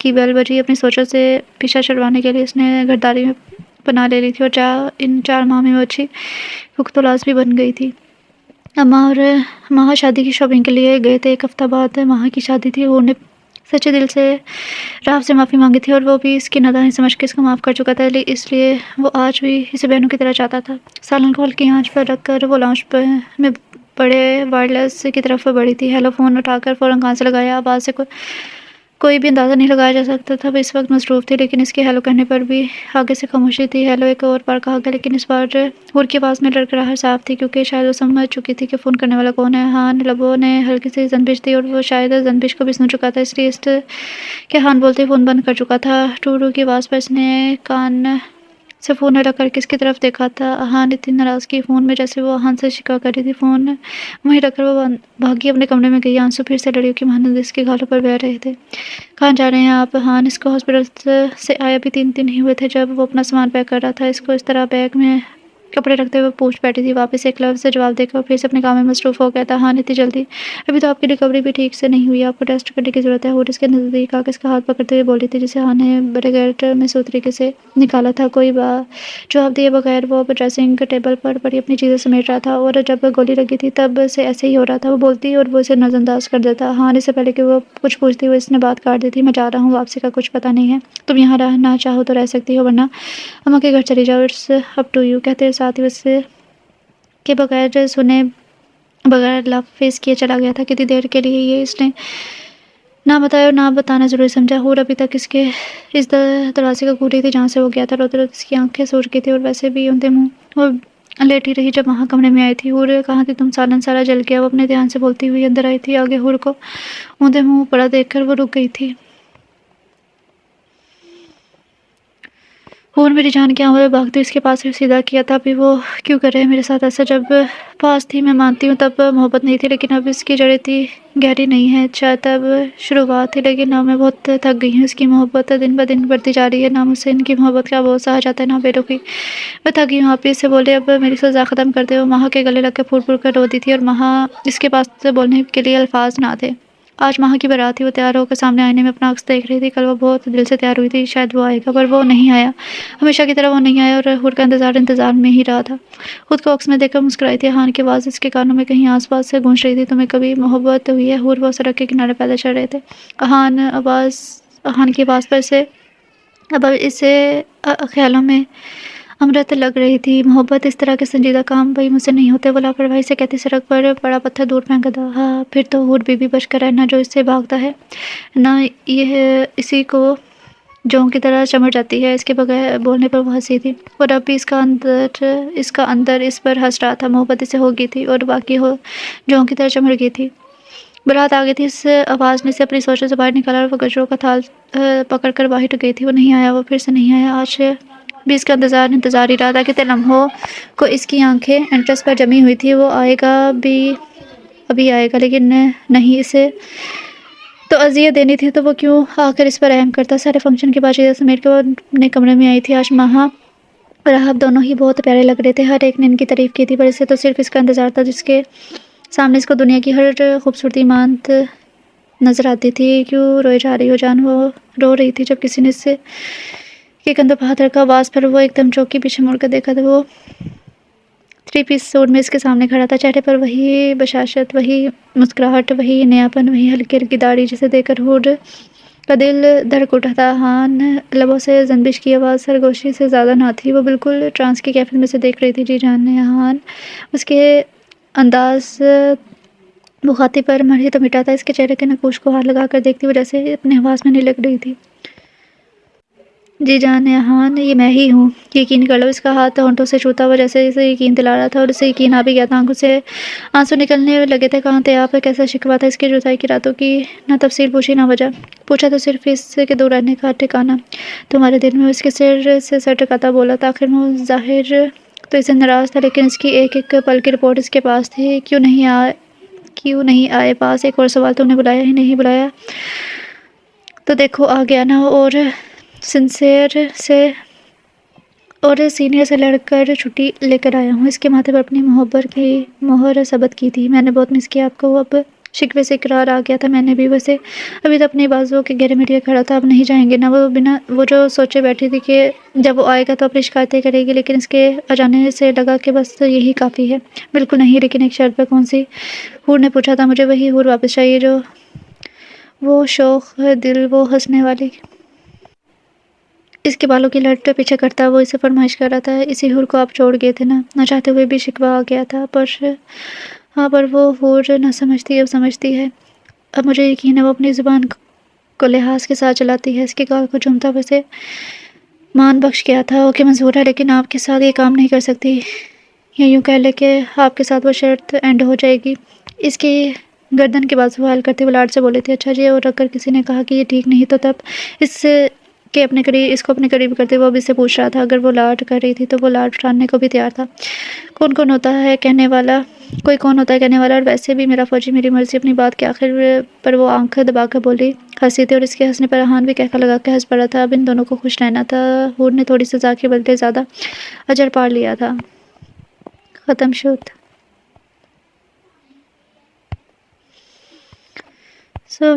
کی بیل بجی۔ اپنی سوچوں سے پیچھا چھڑوانے کے لیے اس نے گھرداری میں پناہ لے لی تھی اور ان 4 ماہ میں وہ اچھی پختولاز بھی بن گئی تھی۔ اماں اور ماہا شادی کی شاپنگ کے لیے گئے تھے۔ 1 ہفتہ بعد ماہا کی شادی تھی۔ وہ نے سچے دل سے راف سے معافی مانگی تھی اور وہ بھی اس کی نادانی سمجھ کے اس کو معاف کر چکا تھا، اس لیے وہ آج بھی اسے بہنوں کی طرح چاہتا تھا۔ سالن کو ہلکی آنچ پر رکھ کر وہ لاؤنج میں بڑے وائرلیس کی طرف بڑھی تھی۔ ہیلو فون اٹھا کر فوراً کان سے لگایا۔ آواز سے کوئی بھی اندازہ نہیں لگایا جا سکتا تھا وہ اس وقت مصروف تھی، لیکن اس کے ہیلو کہنے پر بھی آگے سے خاموشی تھی۔ ہیلو ایک اور بار کہا گیا، لیکن اس بار حور کی آواز میں لڑکھڑاہٹ صاف تھی، کیونکہ شاید وہ سمجھ چکی تھی کہ فون کرنے والا کون ہے۔ ہان لبوں نے ہلکی سی زنبش دی اور وہ شاید زنبش کو بھی سن چکا تھا، اس لیے اس کے ہان بولتے فون بند کر چکا تھا۔ ٹو ٹو کی آواز پر اس نے کان سے فون رکھ کر کس کی طرف دیکھا تھا۔ ہان اتنی ناراضگی فون میں جیسے وہ ہان سے شکوہ کر رہی تھی۔ فون وہیں رکھ کر وہ بھاگی اپنے کمرے میں گئی۔ آنسو پھر سے لڑیوں کی مانند اس کے گالوں پر بہہ رہے تھے۔ کہاں جا رہے ہیں آپ؟ ہان اس کو ہاسپٹل سے آئے ابھی 3 دن نہیں ہوئے تھے جب وہ اپنا سامان پیک کر رہا تھا۔ اس کو اس طرح بیگ میں کپڑے رکھتے ہوئے پوچھ بیٹھی تھی۔ واپس ایک لفظ سے جواب دے کر پھر سے اپنے کام میں مصروف ہو گیا تھا۔ ہان اتنی جلدی؟ ابھی تو آپ کی ریکوری بھی ٹھیک سے نہیں ہوئی، آپ کو ٹیسٹ کرنے کی ضرورت ہے۔ حور اس کے نزدیک آ کے اس کا ہاتھ پکڑتے ہوئے بولی تھی، جسے ہان نے بریگیٹ میں سوئی طریقے سے نکالا تھا۔ کوئی جواب دیے بغیر وہ ڈریسنگ ٹیبل پر پڑی اپنی چیزیں سمیٹ رہا تھا، اور جب گولی لگی تھی تب سے ایسے ہی ہو رہا تھا۔ وہ بولتی اور وہ اسے نظر انداز کر دیتا۔ ہان اس سے پہلے کہ وہ کچھ پوچھتی وہ اس نے بات کاٹ دی تھی۔ میں جا رہا ہوں، واپسی کا کچھ پتہ نہیں ہے۔ تم یہاں رہنا چاہو تو رہ سکتی ہو، ورنہ اماں کے گھر چلی جاؤ، اٹس اپ ٹو یو، کہتے ساتھ ہی اس کے بغیر سنے بغیر لفظ کیے چلا گیا تھا۔ کتنی دیر کے لیے یہ اس نے نہ بتایا اور نہ بتانا ضروری سمجھا۔ حور ابھی تک اس دروازے کو گھور رہی تھی جہاں سے وہ گیا تھا۔ روتے روتے اس کی آنکھیں سوج گئی تھی اور ویسے بھی اندھے منہ وہ لیٹی رہی جب وہاں کمرے میں آئی تھی۔ حور کہاں تھی تم؟ سالن سارا جل گیا، وہ اپنے دھیان سے بولتی ہوئی اندر آئی تھی۔ آگے حور کو اندھے منہ پڑا دیکھ کر وہ رک گئی تھی۔ حور میری جان کیا ہوا؟ بھاگتی اس کے پاس سے سیدھا کیا تھا۔ ابھی وہ کیوں کر رہے میرے ساتھ ایسا؟ جب پاس تھی میں مانتی ہوں تب محبت نہیں تھی، لیکن اب اس کی جڑیں اتنی گہری نہیں ہے۔ شاید تب شروعات تھی، لیکن اب میں بہت تھک گئی ہوں۔ اس کی محبت دن بہ دن بڑھتی جا رہی ہے، نہ مجھ سے ان کی محبت کا بوجھ سہا جاتا ہے، نہ بے رخی۔ میں تھک گئی ہوں، آپ اس سے بولے اب میری سزا ختم کر دے۔ وہ ماہا کے گلے لگ کے پھوٹ پھوٹ کر روتی تھی اور ماہا اس کے پاس بولنے کے لیے الفاظ نہ تھے۔ آج ماہا کی بارات تھی۔ وہ تیار ہو کر سامنے آئینے میں اپنا عکس دیکھ رہی تھی۔ کل وہ بہت دل سے تیار ہوئی تھی، شاید وہ آئے گا، پر وہ نہیں آیا۔ ہمیشہ کی طرح وہ نہیں آیا اور حور کا انتظار میں ہی رہا تھا۔ خود کو عکس میں دیکھ کر مسکرائی تھی۔ ہان کی آواز اس کے کانوں میں کہیں آس پاس سے گونج رہی تھی۔ تمہیں کبھی محبت ہوئی ہے؟ حور وہ سڑک کے کنارے پیدل چل رہے تھے۔ ہان کی آواز پر اب اسے خیالوں میں امرت لگ رہی تھی۔ محبت اس طرح کے سنجیدہ کام بھائی مجھ سے نہیں ہوتے، وہ لاپرواہی سے کہتی۔ سڑک پر بڑا پتھر دور پھینک دیا۔ پھر تو حور بی بچ کر رہنا، جو اس سے بھاگتا ہے نہ یہ اسی کو جونک کی طرح چمٹ جاتی ہے۔ اس کے بغیر بولنے پر وہ ہنسی تھی، اور اب بھی اس کا اندر اس پر ہنس رہا تھا۔ محبت اسے ہو گئی تھی اور باقی جونک کی طرح چمٹ گئی تھی۔ بارات آ گئی تھی۔ اس آواز نے اسے اپنی سوچوں سے باہر نکالا اور وہ گجروں کا تھال پکڑ کر باہر گئی تھی۔ وہ نہیں آیا، وہ پھر سے نہیں آیا۔ آج بھی اس کا انتظار ہی رہا تھا۔ کتنے لمحوں کو اس کی آنکھیں انٹرسٹ پر جمی ہوئی تھی۔ وہ آئے گا ابھی آئے گا، لیکن نہیں، اسے تو اذیت دینی تھی تو وہ کیوں آ کر اس پر رحم کرتا۔ سارے فنکشن کی بات چیزیں سمیٹ کے وہ اپنے کمرے میں آئی تھی۔ آج ماہا اور راہب دونوں ہی بہت پیارے لگ رہے تھے۔ ہر ایک نے ان کی تعریف کی تھی، پر اسے تو صرف اس کا انتظار تھا، جس کے سامنے اس کو دنیا کی ہر خوبصورتی ماند نظر آتی تھی۔ کیوں روئے جا رہی ہو جان؟ وہ رو رہی تھی جب کسی نے اس کے کندھوں پر ہاتھ رکھا۔ آواز پر وہ ایک دم چونکی، پیچھے مڑ کر دیکھا تو وہ 3 پیس سوٹ میں اس کے سامنے کھڑا تھا۔ چہرے پر وہی بشاشت، وہی مسکراہٹ، وہی نیاپن، وہی ہلکی ہلکی داڑھی، جسے دیکھ کر حور کا دل دھڑک اٹھا تھا۔ ہان لبوں سے زنبش کی آواز سرگوشی سے زیادہ نہ تھی۔ وہ بالکل ٹرانس کی کیفیت میں سے دیکھ رہی تھی۔ جی جان ہان اس کے انداز مخاطب پر مرحی تو مٹا تھا۔ اس کے چہرے کے نقوش کو ہاتھ لگا کر دیکھتی وہ جیسے اپنے حواس میں نہیں لگ رہی تھی۔ جی جان ہان، یہ میں ہی ہوں، یقین کر لو۔ اس کا ہاتھ ہونٹوں سے چھوتا ہوا جیسے اسے یقین دلا رہا تھا، اور اسے یقین آ بھی گیا تھا۔ آنکھوں سے آنسو نکلنے لگے تھے۔ کہاں تھے آپ؟ کیسا شکوہ تھا؟ اس کی جدائی کی راتوں کی نہ تفصیل پوچھی نہ وجہ پوچھا، تو صرف اس کے دور رہنے کا ٹھکانہ تمہارے دل میں۔ اس کے سر سے سر ٹکراتا بولا تھا۔ آخر میں ظاہر تو اسے ناراض تھا، لیکن اس کی ایک ایک پل کی رپورٹ اس کے پاس تھی۔ کیوں نہیں آئے پاس؟ ایک اور سوال، تم نے بلایا ہی نہیں؟ بلایا تو دیکھو آ گیا نا، اور سینئر سے لڑ کر چھٹی لے کر آیا ہوں۔ اس کے ماتھے پر اپنی محبت کی مہر ثبت کی تھی۔ میں نے بہت مس کیا آپ کو۔ اب شکوے سے اقرار آ گیا تھا میں نے بھی ویسے ابھی تو اپنی بازوؤں کے گھیرے میں لیے کھڑا تھا، اب نہیں جائیں گے نہ وہ جو سوچے بیٹھی تھی کہ جب وہ آئے گا تو اپنی شکایتیں کرے گی، لیکن اس کے آ جانے سے لگا کہ بس یہی کافی ہے۔ بالکل نہیں، لیکن ایک شرط پہ۔ کون سی؟ حور نے پوچھا تھا۔ مجھے وہی حور واپس چاہیے جو وہ شوخ دل، وہ ہنسنے والی، اس کے بالوں کی لٹ پیچھے کرتا وہ اسے فرمائش کر رہا تھا۔ اسی حور کو آپ چھوڑ گئے تھے نا؟ نہ چاہتے ہوئے بھی شکوہ آ گیا تھا۔ پر وہ حور نہ سمجھتی، اب سمجھتی ہے۔ اب مجھے یقین ہے وہ اپنی زبان کو لحاظ کے ساتھ چلاتی ہے۔ اس کے گال کو چومتا ویسے مان بخش گیا تھا۔ اوکے، منظور ہے، لیکن آپ کے ساتھ یہ کام نہیں کر سکتی، یا یوں کہہ لے کہ آپ کے ساتھ وہ شرط اینڈ ہو جائے گی۔ اس کی گردن کے بازو حائل کرتے ہوئے لاڈ سے بولے تھے۔ اچھا جی، اور اگر کسی نے کہا کہ یہ ٹھیک نہیں تو تب اس کو اپنے قریب کرتے وہ اب اس سے پوچھ رہا تھا۔ اگر وہ لاڈ کر رہی تھی تو وہ لاڈ اٹھانے کو بھی تیار تھا۔ کون ہوتا ہے کہنے والا، اور ویسے بھی میرا فوجی میری مرضی۔ اپنی بات کے آخر پر وہ آنکھ دبا کر بولی، ہنسی تھی، اور اس کے ہنسنے پر ریحان بھی کہکا لگا کے ہنس پڑا تھا۔ اب ان دونوں کو خوش رہنا تھا۔ حور نے تھوڑی سزا کے بدلے زیادہ اجر پا لیا تھا۔ ختم شد۔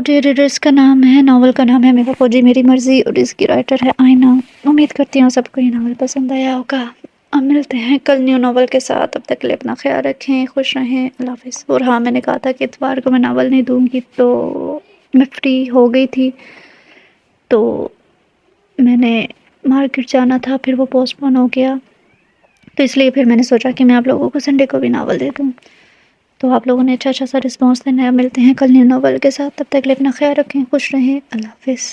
ڈیئر ریڈرز، کا نام ہے، ناول کا نام ہے میرا فوجی میری مرضی، اور اس کی رائٹر ہے آئینہ۔ امید کرتی ہوں سب کو یہ ناول پسند آیا ہوگا۔ اب ملتے ہیں کل نیو ناول کے ساتھ، تب تک کے لیے اپنا خیال رکھیں، خوش رہیں، اللہ حافظ۔ اور ہاں، میں نے کہا تھا کہ اتوار کو میں ناول نہیں دوں گی، تو میں فری ہو گئی تھی، تو میں نے مارکیٹ جانا تھا، پھر وہ پوسٹ پون ہو گیا، تو اس لیے پھر میں نے سوچا کہ میں آپ لوگوں کو سنڈے کو بھی ناول دے دوں۔ تو آپ لوگوں نے اچھا سا رسپانس دینا ہے۔ ملتے ہیں کل نیو ناول کے ساتھ، تب تک کے لیے اپنا خیال رکھیں، خوش رہیں، اللہ حافظ۔